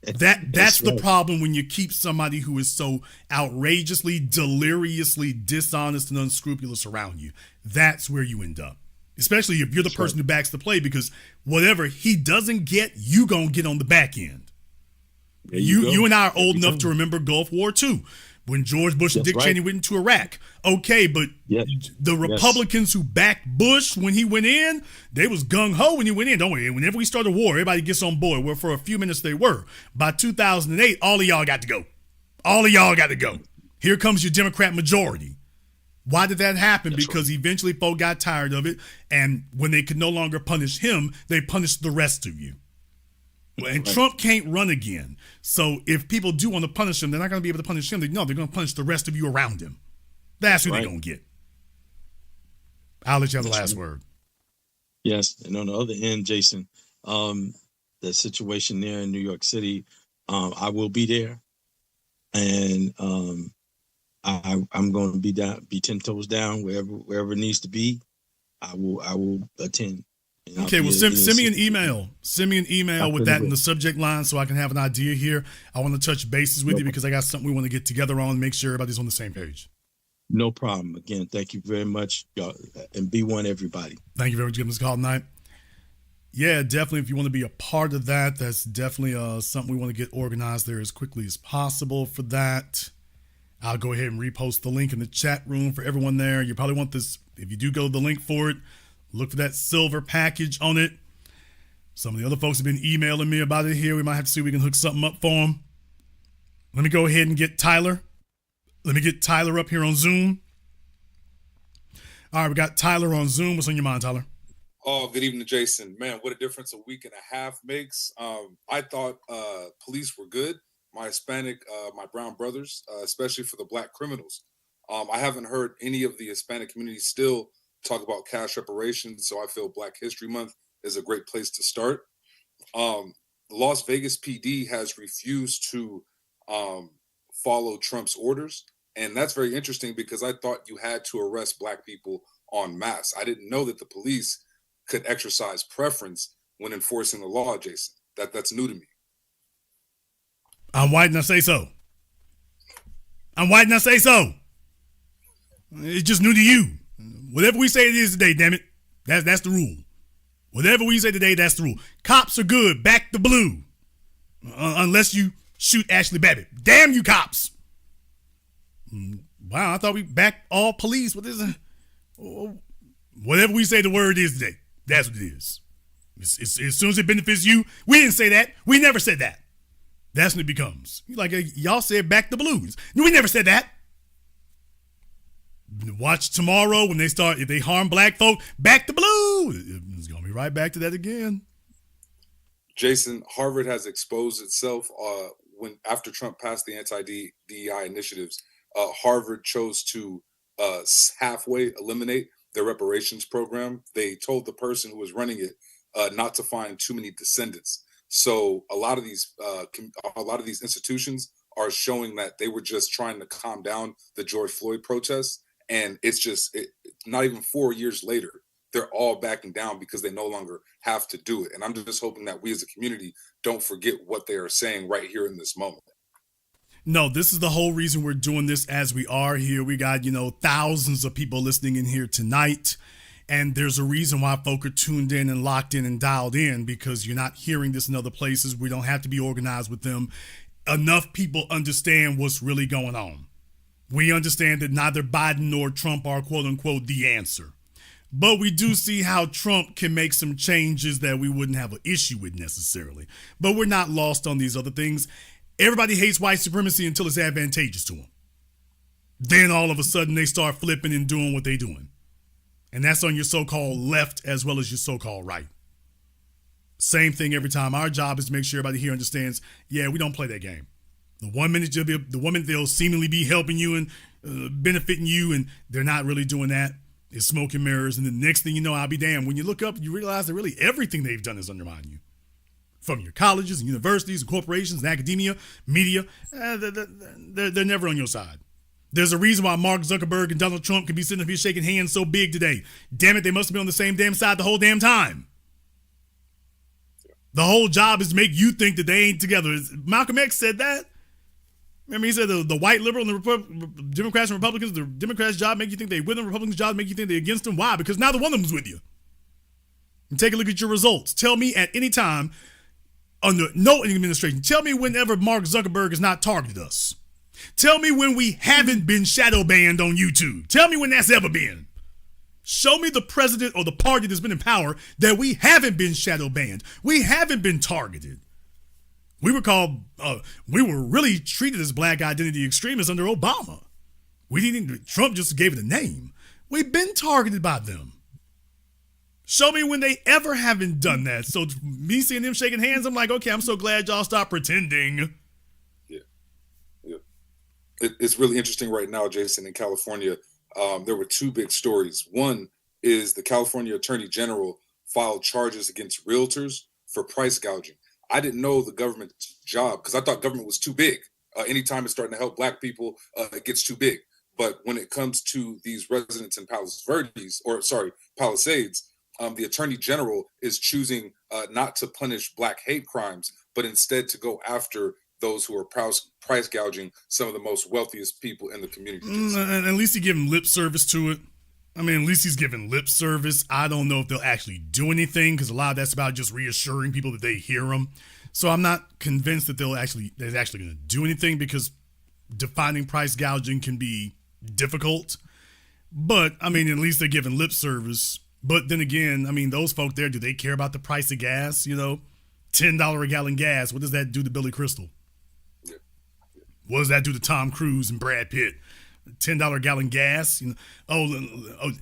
That's the problem when you keep somebody who is so outrageously, deliriously dishonest and unscrupulous around you. That's where you end up. Especially if you're the person who backs the play, because whatever he doesn't get, you gonna get on the back end. You and I are old enough to remember Gulf War II. When George Bush and Dick Cheney went into Iraq. Okay, but the Republicans who backed Bush when he went in, they was gung-ho when he went in. Don't worry, whenever we start a war, everybody gets on board. Well, for a few minutes they were. By 2008, all of y'all got to go. All of y'all got to go. Here comes your Democrat majority. Why did that happen? Because eventually folk got tired of it, and when they could no longer punish him, they punished the rest of you. And Trump can't run again. So if people do want to punish him, they're not going to be able to punish him. No, they're going to punish the rest of you around him. That's who they're going to get. I'll let you have the last word. Yes. And on the other end, Jason, the situation there in New York City, I will be there. And I'm going to be 10 toes down wherever it needs to be. I will attend. Okay, well, send me an email. Send me an email with that in the subject line so I can have an idea here. I want to touch bases with you because I got something we want to get together on and make sure everybody's on the same page. No problem. Again, thank you very much. And be one, everybody. Thank you very much for giving us a call tonight. Yeah, definitely. If you want to be a part of that, that's definitely something we want to get organized there as quickly as possible for that. I'll go ahead and repost the link in the chat room for everyone there. You probably want this, if you do go to the link for it, look for that silver package on it. Some of the other folks have been emailing me about it here. We might have to see if we can hook something up for them. Let me go ahead and get Tyler. Let me get Tyler up here on Zoom. All right, we got Tyler on Zoom. What's on your mind, Tyler? Oh, good evening, Jason. Man, what a difference a week and a half makes. I thought police were good. My Hispanic, my brown brothers, especially for the black criminals. I haven't heard any of the Hispanic community still talk about cash reparations, so I feel Black History Month is a great place to start. Las Vegas PD has refused to follow Trump's orders, and that's very interesting because I thought you had to arrest Black people en masse. I didn't know that the police could exercise preference when enforcing the law, Jason. That's new to me. I'm white and I say so. I'm white and I say so. It's just new to you. Whatever we say it is today, damn it. That's the rule. Whatever we say today, that's the rule. Cops are good. Back the blue. Unless you shoot Ashley Babbitt. Damn you, cops. Wow, I thought we backed all police. What is it? Whatever we say the word is today, that's what it is. As soon as it benefits you, we didn't say that. We never said that. That's when it becomes. Like, y'all said back the blues. We never said that. Watch tomorrow when they start, if they harm black folk, back the blue. It's going to be right back to that again. Jason, Harvard has exposed itself when after Trump passed the anti-DEI initiatives. Harvard chose to halfway eliminate their reparations program. They told the person who was running it not to find too many descendants. So a lot of these institutions are showing that they were just trying to calm down the George Floyd protests. And it's just not even 4 years later, they're all backing down because they no longer have to do it. And I'm just hoping that we as a community don't forget what they are saying right here in this moment. No, this is the whole reason we're doing this as we are here. We got, thousands of people listening in here tonight. And there's a reason why folk are tuned in and locked in and dialed in, because you're not hearing this in other places. We don't have to be organized with them. Enough people understand what's really going on. We understand that neither Biden nor Trump are, quote unquote, the answer. But we do see how Trump can make some changes that we wouldn't have an issue with necessarily. But we're not lost on these other things. Everybody hates white supremacy until it's advantageous to them. Then all of a sudden they start flipping and doing what they're doing. And that's on your so-called left as well as your so-called right. Same thing every time. Our job is to make sure everybody here understands, yeah, we don't play that game. The 1 minute they'll seemingly be helping you and benefiting you, and they're not really doing that. It's smoke and mirrors. And the next thing you know, I'll be damned. When you look up, you realize that really everything they've done is undermine you. From your colleges and universities and corporations and academia, media, they're never on your side. There's a reason why Mark Zuckerberg and Donald Trump can be sitting up here shaking hands so big today. Damn it, they must have been on the same damn side the whole damn time. The whole job is to make you think that they ain't together. Malcolm X said that. Remember, he said the white liberal and the Democrats and Republicans, the Democrats' job make you think they with them, Republicans' job make you think they're against them. Why? Because neither one of them's with you. And take a look at your results. Tell me at any time under no administration, tell me whenever Mark Zuckerberg has not targeted us. Tell me when we haven't been shadow banned on YouTube. Tell me when that's ever been. Show me the president or the party that's been in power that we haven't been shadow banned. We haven't been targeted. We were really treated as black identity extremists under Obama. Trump just gave it a name. We've been targeted by them. Show me when they ever haven't done that. So me seeing them shaking hands, I'm like, okay, I'm so glad y'all stopped pretending. Yeah. It's really interesting right now, Jason, in California. There were two big stories. One is the California Attorney General filed charges against realtors for price gouging. I didn't know the government's job because I thought government was too big. Anytime it's starting to help black people, it gets too big. But when it comes to these residents in Palisades, the Attorney General is choosing not to punish black hate crimes, but instead to go after those who are price gouging some of the most wealthiest people in the community. And at least he gave him lip service to it. I mean, at least he's giving lip service. I don't know if they'll actually do anything because a lot of that's about just reassuring people that they hear them. So I'm not convinced that they're actually going to do anything because defining price gouging can be difficult. But, I mean, at least they're giving lip service. But then again, I mean, those folk there, do they care about the price of gas? You know, $10 a gallon gas. What does that do to Billy Crystal? Yeah. What does that do to Tom Cruise and Brad Pitt? $10 a gallon gas. You know,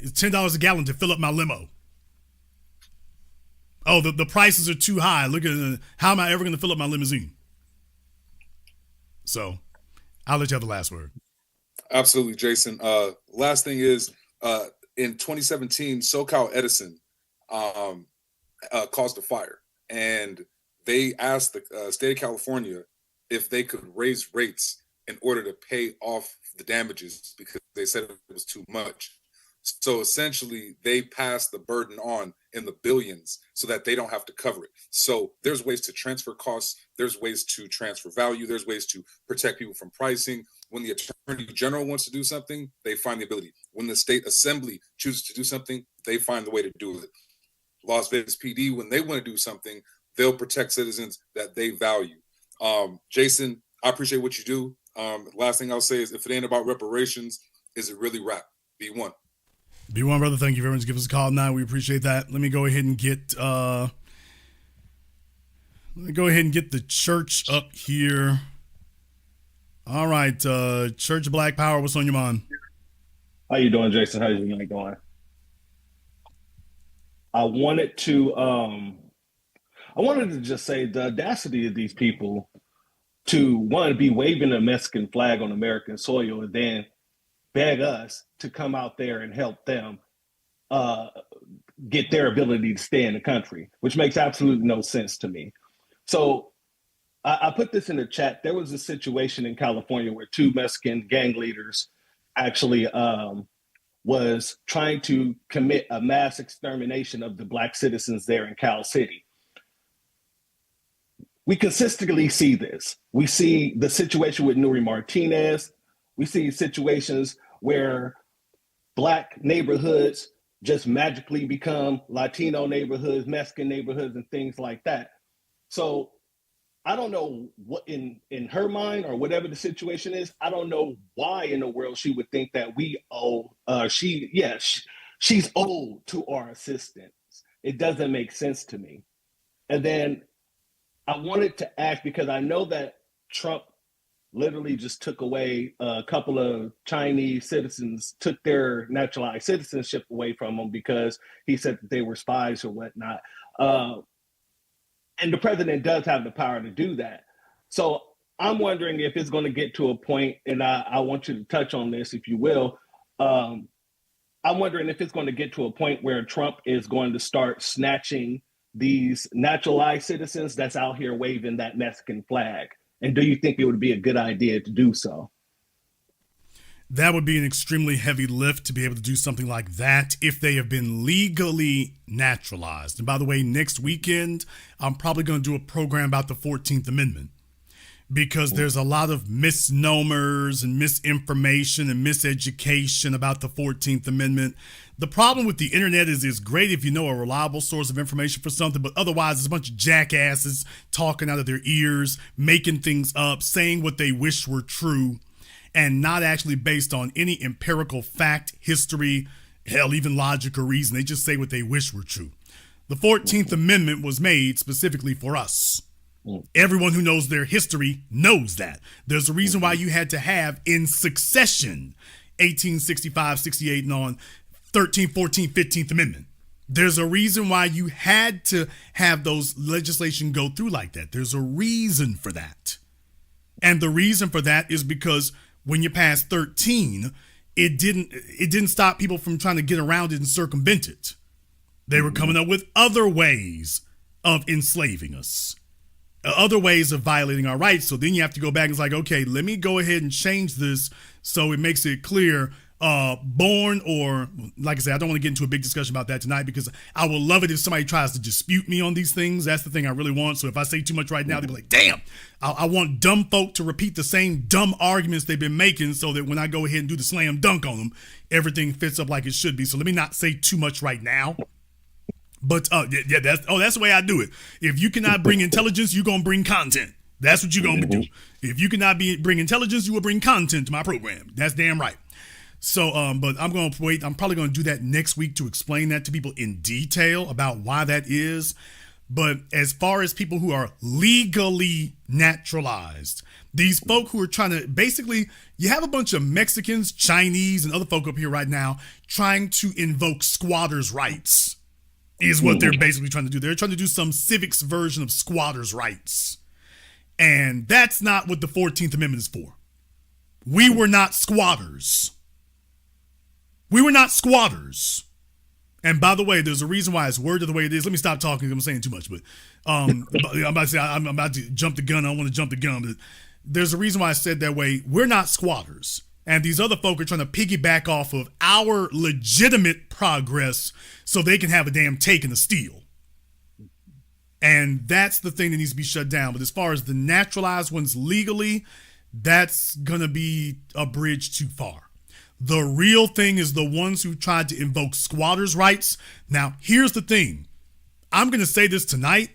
it's $10 a gallon to fill up my limo. Oh, the prices are too high. Look at how am I ever going to fill up my limousine? So, I'll let you have the last word. Absolutely, Jason. Last thing is, in 2017, SoCal Edison caused a fire, and they asked the state of California if they could raise rates in order to pay off the damages because they said it was too much. So essentially, they passed the burden on in the billions so that they don't have to cover it. So there's ways to transfer costs. There's ways to transfer value. There's ways to protect people from pricing. When the Attorney General wants to do something, they find the ability. When the state assembly chooses to do something, they find the way to do it. Las Vegas PD, when they want to do something, they'll protect citizens that they value. Jason, I appreciate what you do. Last thing I'll say is if it ain't about reparations, is it really rap? B1. B1, brother, thank you very much. Give us a call now. We appreciate that. Let me go ahead and get the church up here. All right, Church of Black Power, what's on your mind? How you doing, Jason? How's your night going? I wanted to just say the audacity of these people to, one, be waving a Mexican flag on American soil and then beg us to come out there and help them get their ability to stay in the country, which makes absolutely no sense to me. So I put this in the chat. There was a situation in California where two Mexican gang leaders actually was trying to commit a mass extermination of the Black citizens there in Cal City. We consistently see this. We see the situation with Nuri Martinez. We see situations where Black neighborhoods just magically become Latino neighborhoods, Mexican neighborhoods, and things like that. So I don't know what in her mind or whatever the situation is, I don't know why in the world she would think that we owe, she's owed to our assistance. It doesn't make sense to me. And then I wanted to ask, because I know that Trump literally just took away a couple of Chinese citizens, took their naturalized citizenship away from them because he said that they were spies or whatnot. And the president does have the power to do that. So I'm wondering if it's going to get to a point, and I want you to touch on this, if you will. I'm wondering if it's going to get to a point where Trump is going to start snatching these naturalized citizens that's out here waving that Mexican flag. And do you think it would be a good idea to do so? That would be an extremely heavy lift to be able to do something like that if they have been legally naturalized. And by the way, next weekend, I'm probably going to do a program about the 14th Amendment, because there's a lot of misnomers and misinformation and miseducation about the 14th Amendment. The problem with the internet is it's great if you know a reliable source of information for something, but otherwise it's a bunch of jackasses talking out of their ears, making things up, saying what they wish were true, and not actually based on any empirical fact, history, hell, even logic or reason. They just say what they wish were true. The 14th Amendment was made specifically for us. Everyone who knows their history knows that. There's a reason why you had to have in succession 1865, 68, and on 13th, 14th, 15th Amendment. There's a reason why you had to have those legislation go through like that. There's a reason for that. And the reason for that is because when you pass 13, it didn't stop people from trying to get around it and circumvent it. They were coming up with other ways of enslaving us, other ways of violating our rights. So then you have to go back and it's like, okay, let me go ahead and change this so it makes it clear, born, or like I said, I don't want to get into a big discussion about that tonight because I will love it if somebody tries to dispute me on these things. That's the thing I really want. So if I say too much right now, they'll be like, damn, I want dumb folk to repeat the same dumb arguments they've been making so that when I go ahead and do the slam dunk on them, everything fits up like it should be. So let me not say too much right now. But that's the way I do it. If you cannot bring intelligence, you're gonna bring content. That's what you're gonna do. If you cannot bring intelligence, you will bring content to my program. That's damn right. So, but I'm gonna wait. I'm probably gonna do that next week to explain that to people in detail about why that is. But as far as people who are legally naturalized, these folk who are trying to basically, you have a bunch of Mexicans, Chinese, and other folk up here right now trying to invoke squatters' rights. Is what they're basically trying to do. They're trying to do some civics version of squatters' rights. And that's not what the 14th Amendment is for. We were not squatters. We were not squatters. And by the way, there's a reason why it's worded the way it is. Let me stop talking. I'm saying too much, but I'm about to jump the gun. I don't want to jump the gun, but there's a reason why I said that way. We're not squatters. And these other folk are trying to piggyback off of our legitimate progress so they can have a damn take and a steal. And that's the thing that needs to be shut down. But as far as the naturalized ones legally, that's going to be a bridge too far. The real thing is the ones who tried to invoke squatters' rights. Now, here's the thing. I'm going to say this tonight.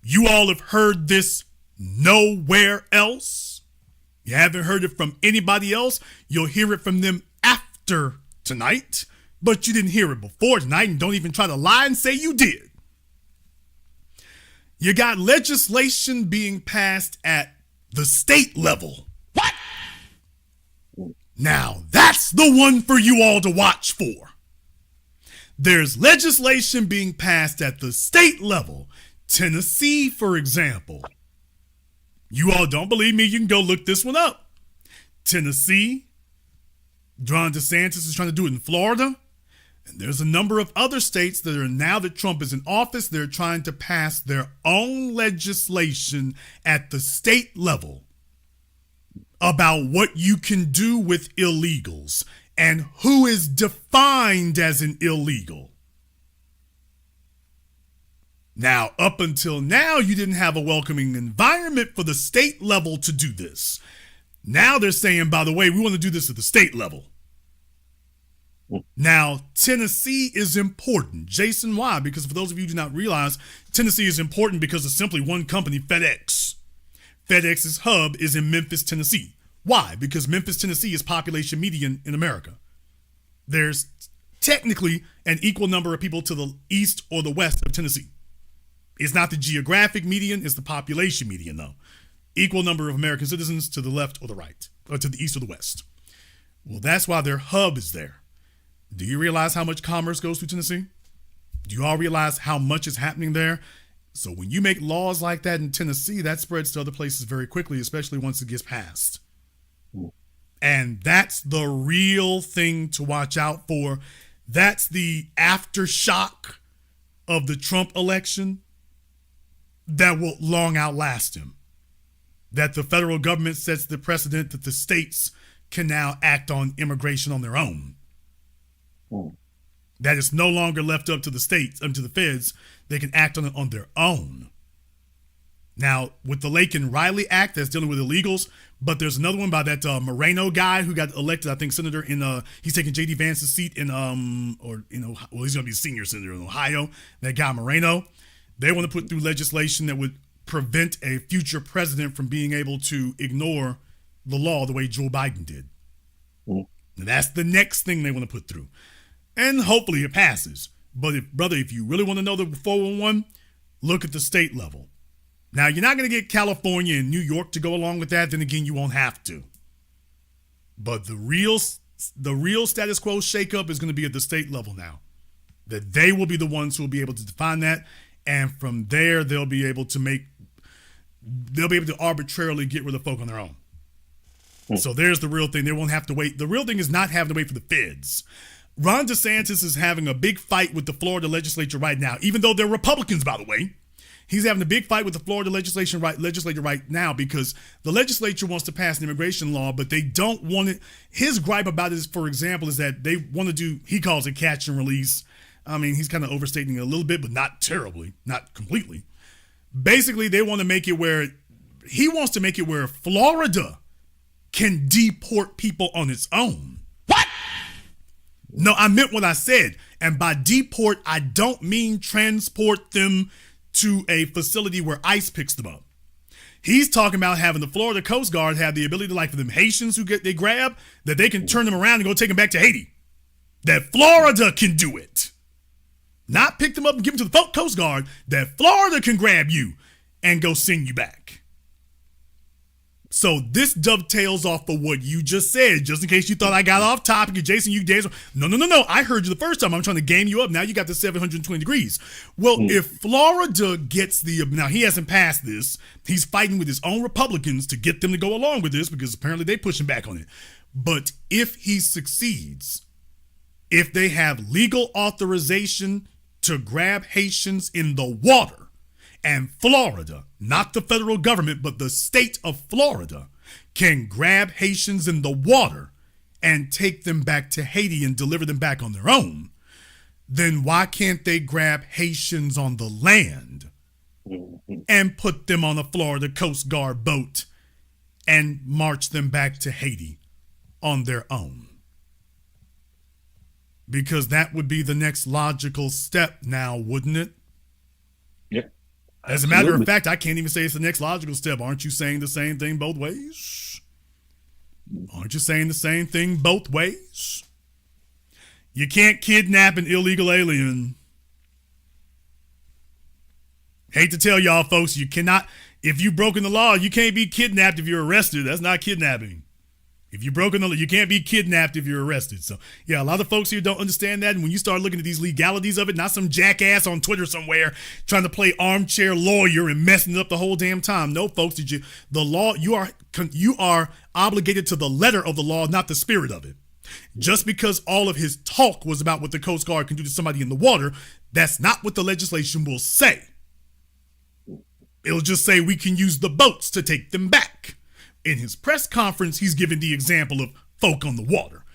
You all have heard this nowhere else. You haven't heard it from anybody else. You'll hear it from them after tonight, but you didn't hear it before tonight, and don't even try to lie and say you did. You got legislation being passed at the state level. What? Now, that's the one for you all to watch for. There's legislation being passed at the state level. Tennessee, for example. You all don't believe me, you can go look this one up. Tennessee, Ron DeSantis is trying to do it in Florida. And there's a number of other states that are, now that Trump is in office, they're trying to pass their own legislation at the state level about what you can do with illegals and who is defined as an illegal. Now, up until now, you didn't have a welcoming environment for the state level to do this. Now they're saying, by the way, we want to do this at the state level. Now, Tennessee is important. Jason, why? Because for those of you who do not realize, Tennessee is important because of simply one company, FedEx. FedEx's hub is in Memphis, Tennessee. Why? Because Memphis, Tennessee is population median in America. There's technically an equal number of people to the east or the west of Tennessee. It's not the geographic median, it's the population median, though. equal number of American citizens to the left or the right, or to the east or the west. Well, that's why their hub is there. Do you realize how much commerce goes through Tennessee? Do you all realize how much is happening there? So when you make laws like that in Tennessee, that spreads to other places very quickly, especially once it gets passed. And that's the real thing to watch out for. That's the aftershock of the Trump election that will long outlast him. That the federal government sets the precedent that the states can now act on immigration on their own. That is no longer left up to the states, to the feds. They can act on it on their own. Now, with the Lake and Riley Act, that's dealing with illegals, but there's another one by that Moreno guy who got elected, I think, senator in, he's taking J.D. Vance's seat in, he's going to be a senior senator in Ohio, that guy Moreno. They want to put through legislation that would prevent a future president from being able to ignore the law the way Joe Biden did. And that's the next thing they want to put through. And hopefully it passes. But if you really want to know the 411, look at the state level. Now, you're not going to get California and New York to go along with that. Then again, you won't have to. But the real status quo shakeup is going to be at the state level now. That they will be the ones who will be able to define that. And from there, they'll be able to arbitrarily get rid of folk on their own. So there's the real thing. They won't have to wait. The real thing is not having to wait for the feds. Ron DeSantis is having a big fight with the Florida legislature right now, even though they're Republicans, by the way. He's having a big fight with the Florida legislature right now because the legislature wants to pass an immigration law, but they don't want it. His gripe about it, for example, is that they want to do, he calls it catch and release. I mean, he's kind of overstating it a little bit, but not terribly, not completely. Basically, they want to make it where, he wants to make it where Florida can deport people on its own. What? No, I meant what I said. And by deport, I don't mean transport them to a facility where ICE picks them up. He's talking about having the Florida Coast Guard have the ability to, like for them Haitians who they grab, that they can turn them around and go take them back to Haiti. That Florida can do it. Not pick them up and give them to the Coast Guard. That Florida can grab you and go send you back. So this dovetails off of what you just said, just in case you thought I got off topic. And Jason, you danced. No. I heard you the first time. I'm trying to game you up. Now you got the 720 degrees. Well, if Florida gets now he hasn't passed this. He's fighting with his own Republicans to get them to go along with this because apparently they're pushing back on it. But if he succeeds, if they have legal authorization to grab Haitians in the water, and Florida, not the federal government, but the state of Florida, can grab Haitians in the water and take them back to Haiti and deliver them back on their own, then why can't they grab Haitians on the land and put them on a Florida Coast Guard boat and march them back to Haiti on their own? Because that would be the next logical step now, wouldn't it? Yeah. As a matter of fact, I can't even say it's the next logical step. Aren't you saying the same thing both ways? Aren't you saying the same thing both ways? You can't kidnap an illegal alien. Hate to tell y'all, folks, you cannot. If you've broken the law, you can't be kidnapped if you're arrested. That's not kidnapping. If you've broken the law, you can't be kidnapped if you're arrested. So, yeah, a lot of folks here don't understand that. And when you start looking at these legalities of it, not some jackass on Twitter somewhere trying to play armchair lawyer and messing it up the whole damn time. No, folks, the law, you are obligated to the letter of the law, not the spirit of it. Just because all of his talk was about what the Coast Guard can do to somebody in the water, that's not what the legislation will say. It'll just say we can use the boats to take them back. In his press conference, he's given the example of folk on the water.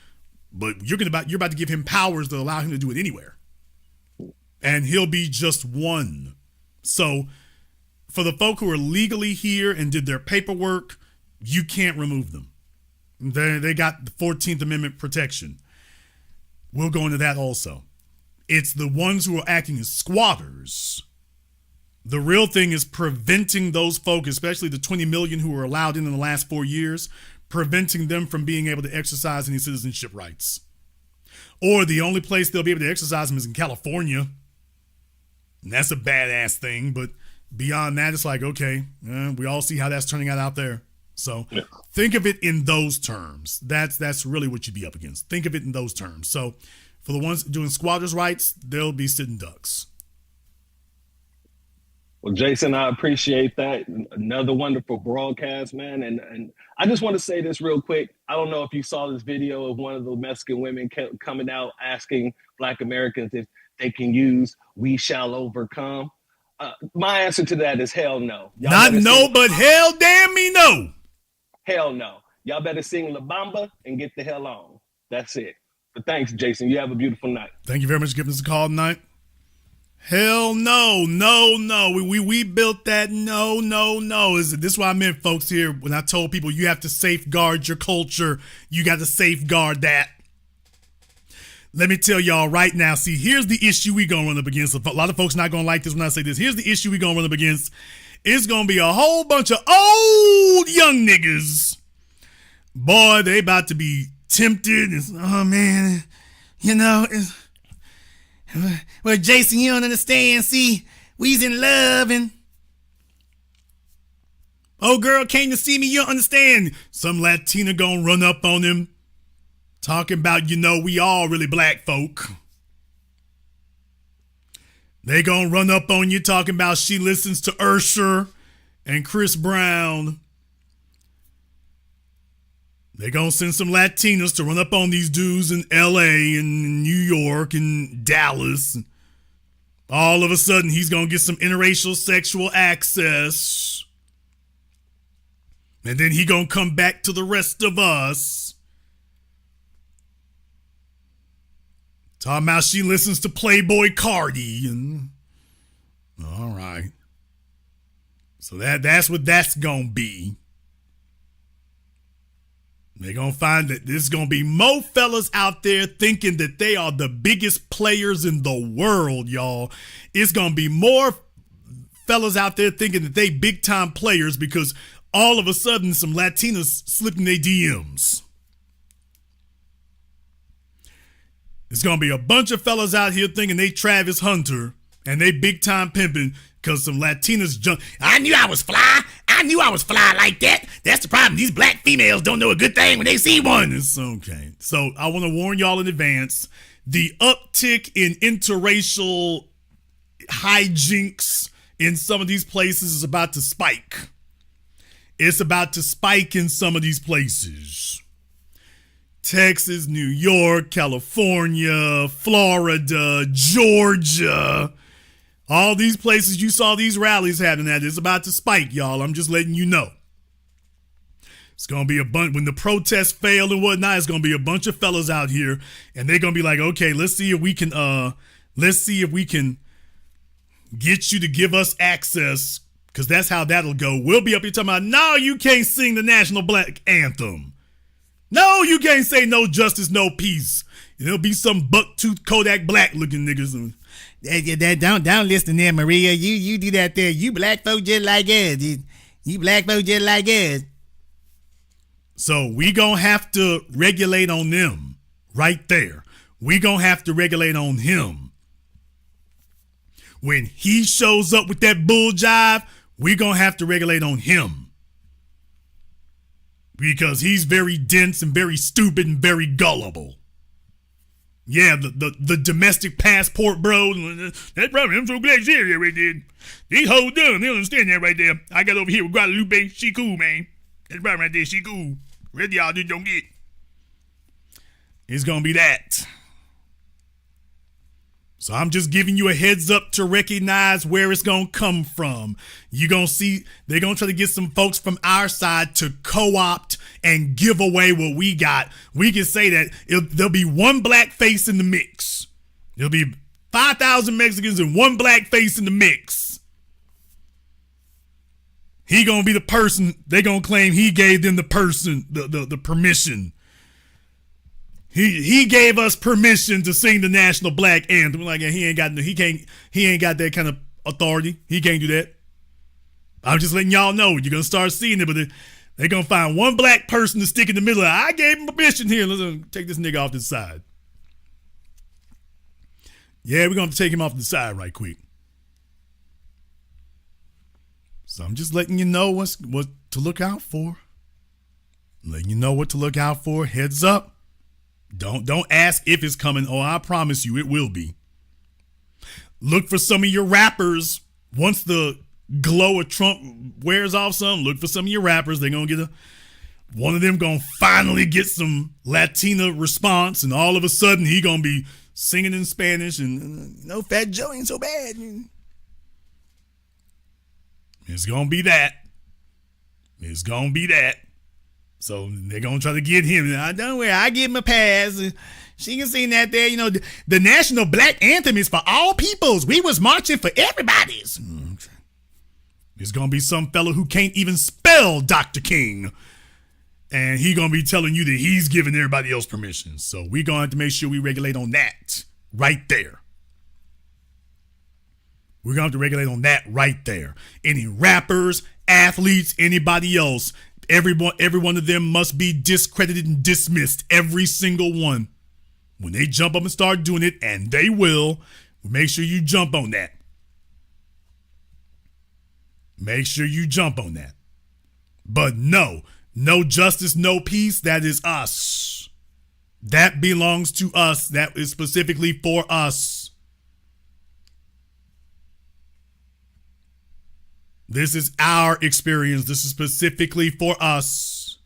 But you're about to give him powers that allow him to do it anywhere. And he'll be just one. So for the folk who are legally here and did their paperwork, you can't remove them. They got the 14th Amendment protection. We'll go into that also. It's the ones who are acting as squatters. The real thing is preventing those folk, especially the 20 million who were allowed in the last 4 years, preventing them from being able to exercise any citizenship rights. Or the only place they'll be able to exercise them is in California. And that's a badass thing, but beyond that, it's like, okay, we all see how that's turning out there. So think of it in those terms. That's really what you'd be up against. Think of it in those terms. So for the ones doing squatters' rights, they'll be sitting ducks. Well, Jason, I appreciate that. Another wonderful broadcast, man. And I just want to say this real quick. I don't know if you saw this video of one of the Mexican women coming out asking Black Americans if they can use "We Shall Overcome." My answer to that is hell no. Not no, but hell damn me no. Hell no. Y'all better sing La Bamba and get the hell on. That's it. But thanks, Jason. You have a beautiful night. Thank you very much for giving us a call tonight. Hell no, no. We built that. No. This is what I meant, folks, here when I told people you have to safeguard your culture. You got to safeguard that. Let me tell y'all right now. See, here's the issue we gonna run up against. A lot of folks not gonna like this when I say this. Here's the issue we gonna run up against. It's gonna be a whole bunch of old young niggas. Boy, they about to be tempted. Oh man, well, Jason, you don't understand. See, we's in love and oh girl came to see me. You don't understand. Some Latina gonna run up on him talking about, we all really black folk. They gonna run up on you talking about she listens to Usher and Chris Brown. They gonna send some Latinas to run up on these dudes in LA and New York and Dallas. All of a sudden, he's gonna get some interracial sexual access. And then he gonna come back to the rest of us. Talking about she listens to Playboy Cardi. And all right. So that's what that's gonna be. They're going to find that there's going to be more fellas out there thinking that they are the biggest players in the world, y'all. It's going to be more fellas out there thinking that they big time players because all of a sudden some Latinas slipped in their DMs. There's going to be a bunch of fellas out here thinking they Travis Hunter and they big time pimping because some Latinas jump. I knew I was fly like that. That's the problem. These black females don't know a good thing when they see one. It's okay. So I want to warn y'all in advance. The uptick in interracial hijinks in some of these places is about to spike. It's about to spike in some of these places. Texas, New York, California, Florida, Georgia. All these places you saw these rallies happening at, it's about to spike, y'all. I'm just letting you know. It's going to be a bunch, when the protests fail and whatnot, it's going to be a bunch of fellas out here, and they're going to be like, okay, let's see if we can get you to give us access, because that's how that'll go. We'll be up here talking about, no, you can't sing the national black anthem. No, you can't say no justice, no peace. And there'll be some buck-toothed Kodak Black looking niggas. Don't listen to them, Maria. You do that there. You black folk just like us. You black folk just like us. So we gonna have to regulate on them right there. We gonna have to regulate on him. When he shows up with that bull jive, we gonna have to regulate on him. Because he's very dense and very stupid and very gullible. Yeah, the domestic passport bro. That's probably, I'm so glad you're here right there. These hoes done. They don't understand that right there. I got over here with Guadalupe. She cool, man. That's probably right there. She cool. Rest of y'all just don't get. It's going to be that. So I'm just giving you a heads up to recognize where it's going to come from. You're going to see, they're going to try to get some folks from our side to co-opt and give away what we got. We can say that there'll be one black face in the mix. There'll be 5,000 Mexicans and one black face in the mix. He going to be the person, they going to claim he gave them the person, the permission. He gave us permission to sing the national black anthem. Like he ain't got that kind of authority. He can't do that. I'm just letting y'all know you're gonna start seeing it, but they're gonna find one black person to stick in the middle. I gave him permission here. Let's take this nigga off to the side. Yeah, we're gonna have to take him off to the side right quick. So I'm just letting you know what to look out for. Letting you know what to look out for. Heads up. Don't ask if it's coming. Oh, I promise you it will be. Look for some of your rappers. Once the glow of Trump wears off some, look for some of your rappers. They're going to get one of them going to finally get some Latina response, and all of a sudden he going to be singing in Spanish and, Fat Joe ain't so bad. It's going to be that. It's going to be that. So they're going to try to get him. Don't worry, I give him a pass. She can sing that there. The national black anthem is for all peoples. We was marching for everybody's. There's going to be some fellow who can't even spell Dr. King. And he going to be telling you that he's giving everybody else permission. So we're going to have to make sure we regulate on that right there. We're going to have to regulate on that right there. Any rappers, athletes, anybody else, every one of them must be discredited and dismissed. Every single one. When they jump up and start doing it, and they will, make sure you jump on that. Make sure you jump on that. But no justice, no peace, that is us. That belongs to us. That is specifically for us. This is our experience. This is specifically for us.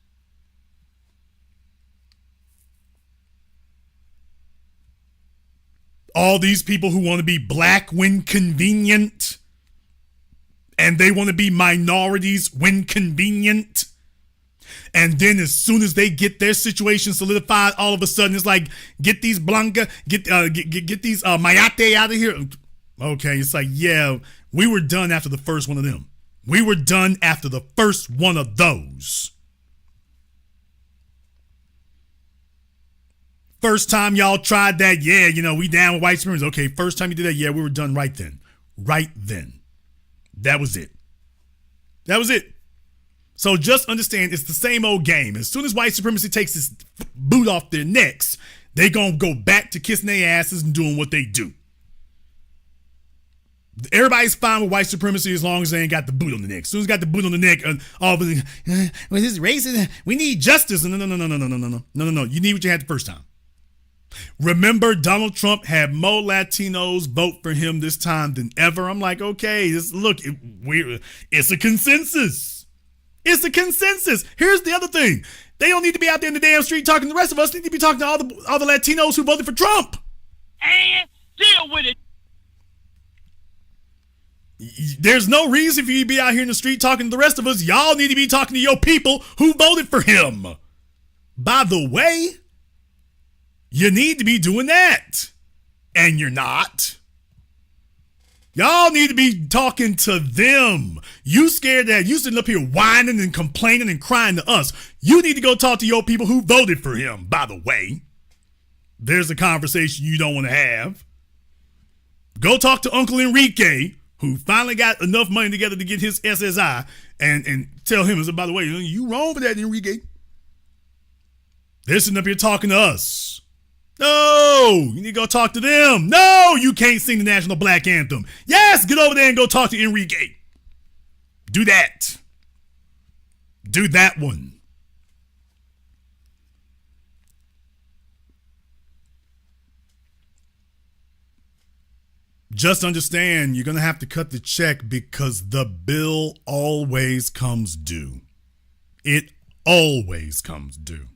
All these people who want to be black when convenient, and they want to be minorities when convenient, and then as soon as they get their situation solidified, all of a sudden it's like, get these Blanca, get these Mayate out of here. Okay, it's like, yeah, we were done after the first one of them. We were done after the first one of those. First time y'all tried that, yeah, we down with white supremacy. Okay, first time you did that, yeah, we were done right then. Right then. That was it. That was it. So just understand, it's the same old game. As soon as white supremacy takes its boot off their necks, they gonna go back to kissing their asses and doing what they do. Everybody's fine with white supremacy as long as they ain't got the boot on the neck. As soon as got the boot on the neck, all of a sudden, well, this is racist. We need justice. No. You need what you had the first time. Remember, Donald Trump had more Latinos vote for him this time than ever. I'm like, okay, it's a consensus. It's a consensus. Here's the other thing. They don't need to be out there in the damn street talking to the rest of us. They need to be talking to all the Latinos who voted for Trump. And deal with it. There's no reason for you to be out here in the street talking to the rest of us. Y'all need to be talking to your people who voted for him. By the way, you need to be doing that. And you're not. Y'all need to be talking to them. You scared that you sitting up here whining and complaining and crying to us. You need to go talk to your people who voted for him, by the way. There's a conversation you don't want to have. Go talk to Uncle Enrique, who finally got enough money together to get his SSI, and tell him, by the way, you wrong for that, Enrique. They're sitting up here talking to us. No, you need to go talk to them. No, you can't sing the national black anthem. Yes, get over there and go talk to Enrique. Do that. Do that one. Just understand, you're going to have to cut the check because the bill always comes due. It always comes due.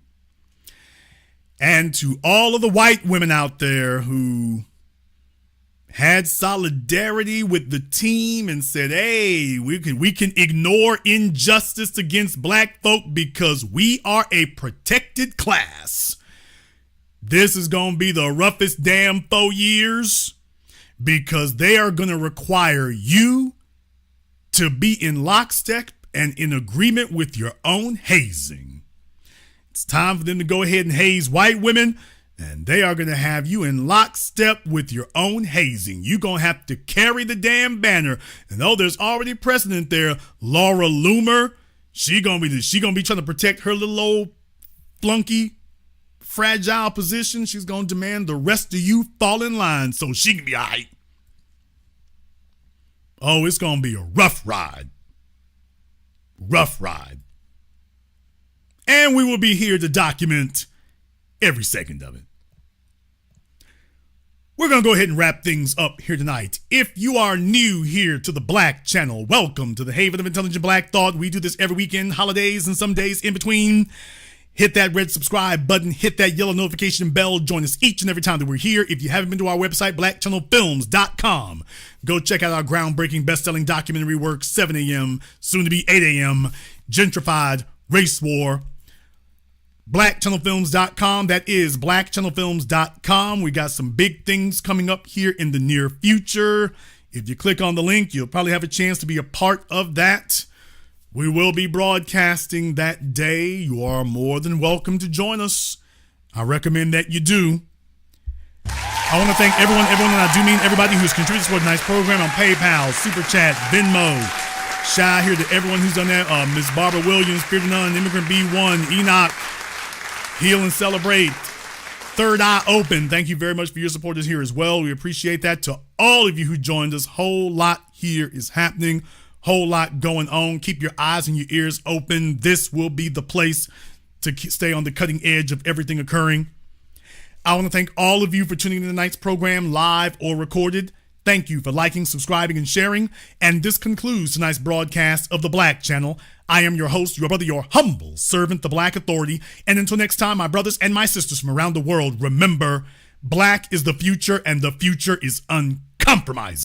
And to all of the white women out there who had solidarity with the team and said, hey, we can ignore injustice against black folk because we are a protected class. This is going to be the roughest damn 4 years because they are going to require you to be in lockstep and in agreement with your own hazing. It's time for them to go ahead and haze white women, and they are going to have you in lockstep with your own hazing. You're going to have to carry the damn banner. And there's already precedent there. Laura Loomer, she gonna be trying to protect her little old flunky, fragile position. She's going to demand the rest of you fall in line so she can be all right. Oh, it's going to be a rough ride. rough ride. And we will be here to document every second of it. We're going to go ahead and wrap things up here tonight. If you are new here to the Black Channel, welcome to the Haven of Intelligent Black Thought. We do this every weekend, holidays, and some days in between. Hit that red subscribe button. Hit that yellow notification bell. Join us each and every time that we're here. If you haven't been to our website, blackchannelfilms.com, go check out our groundbreaking best-selling documentary work, 7 a.m., soon to be 8 a.m., Gentrified Race War. blackchannelfilms.com. That is blackchannelfilms.com. We got some big things coming up here in the near future. If you click on the link, you'll probably have a chance to be a part of that. We will be broadcasting that day. You are more than welcome to join us. I recommend that you do. I want to thank everyone, and I do mean everybody who's contributed to tonight's program on PayPal, Super Chat, Venmo. Shout out here to everyone who's done that. Ms. Barbara Williams, Spirited Nun, Immigrant B1, Enoch, Heal and Celebrate, Third Eye Open. Thank you very much for your support here as well. We appreciate that. To all of you who joined us, whole lot here is happening, whole lot going on. Keep your eyes and your ears open. This will be the place to stay on the cutting edge of everything occurring. I want to thank all of you for tuning in to tonight's program, live or recorded. Thank you for liking, subscribing, and sharing. And this concludes tonight's broadcast of the Black Channel. I am your host, your brother, your humble servant, the Black Authority. And until next time, my brothers and my sisters from around the world, remember, Black is the future, and the future is uncompromised.